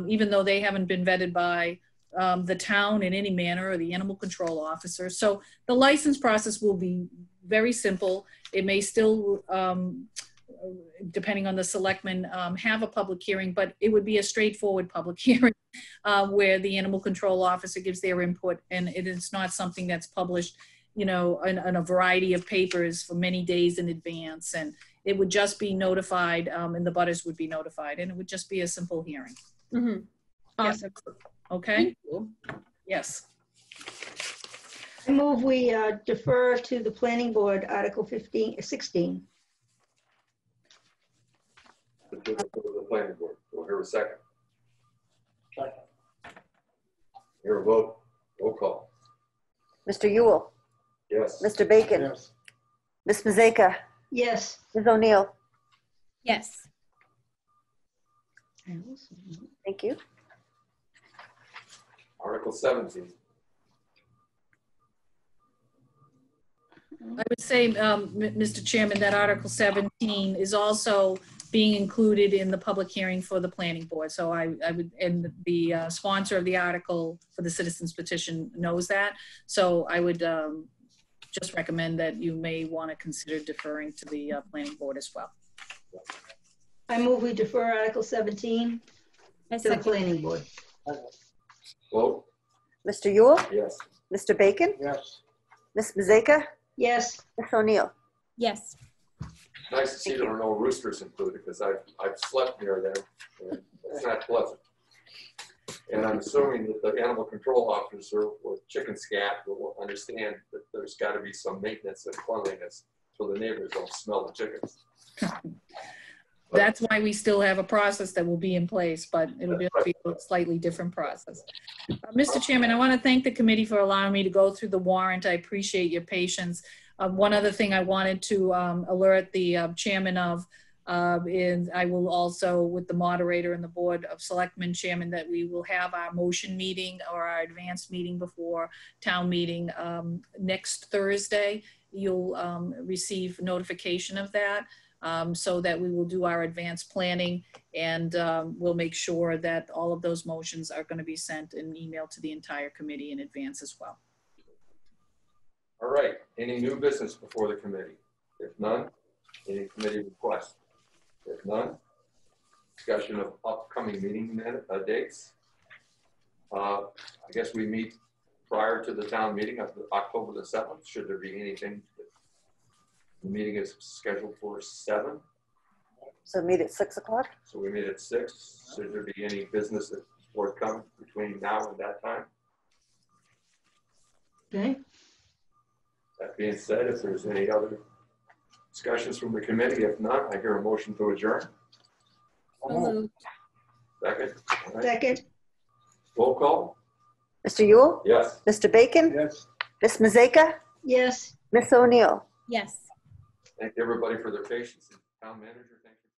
even though they haven't been vetted by the town in any manner or the animal control officer. So the license process will be very simple. It may still, depending on the selectmen, have a public hearing, but it would be a straightforward public hearing where the animal control officer gives their input, and it is not something that's published in a variety of papers for many days in advance. And it would just be notified, and the butters would be notified, and it would just be a simple hearing. Mm-hmm. Awesome. Yeah. Okay. Yes. I move we defer to the planning board, Article 16. The planning board. We'll hear a second. Second. Hear a vote. Roll call. Mr. Yule, Yes. Mr. Bacon, Yes. Ms. Mazeka, Yes. Ms. O'Neill. Yes. Thank you. Article 17. I would say, Mr. Chairman, that Article 17 is also being included in the public hearing for the planning board. So I would, and the sponsor of the article for the citizens petition knows that. So I would just recommend that you may want to consider deferring to the planning board as well. I move we defer Article 17 to the planning board. Vote. Mr. Yule, Yes. Mr. Bacon, Yes. Ms. Mazeka, Yes. Ms. O'Neill. Yes. Nice to see there are no roosters included, because I've slept near them, and it's not pleasant. And I'm assuming that the animal control officer or chicken scat will understand that there's got to be some maintenance and cleanliness so the neighbors don't smell the chickens. That's why we still have a process that will be in place, but it'll be a slightly different process. Mr. Chairman, I want to thank the committee for allowing me to go through the warrant. I appreciate your patience. One other thing I wanted to alert the chairman of is I will also, with the moderator and the Board of Selectmen chairman, that we will have our motion meeting or our advanced meeting before town meeting next Thursday. You'll receive notification of that. So that we will do our advanced planning, and we'll make sure that all of those motions are going to be sent and emailed to the entire committee in advance as well. All right, any new business before the committee? If none, any committee requests? If none, discussion of upcoming meeting dates. I guess we meet prior to the town meeting of October the 7th. Should there be anything? The meeting is scheduled for 7. So meet at 6 o'clock? So we meet at 6. Should there be any business that forthcoming between now and that time? Okay. That being said, if there's any other discussions from the committee, if not, I hear a motion to adjourn. So moved. Second. All right. Second, Roll call? Mr. Yule? Yes. Mr. Bacon? Yes. Ms. Mazeka? yes. Miss O'Neill? Yes. Thank everybody for their patience. Town manager, thank you.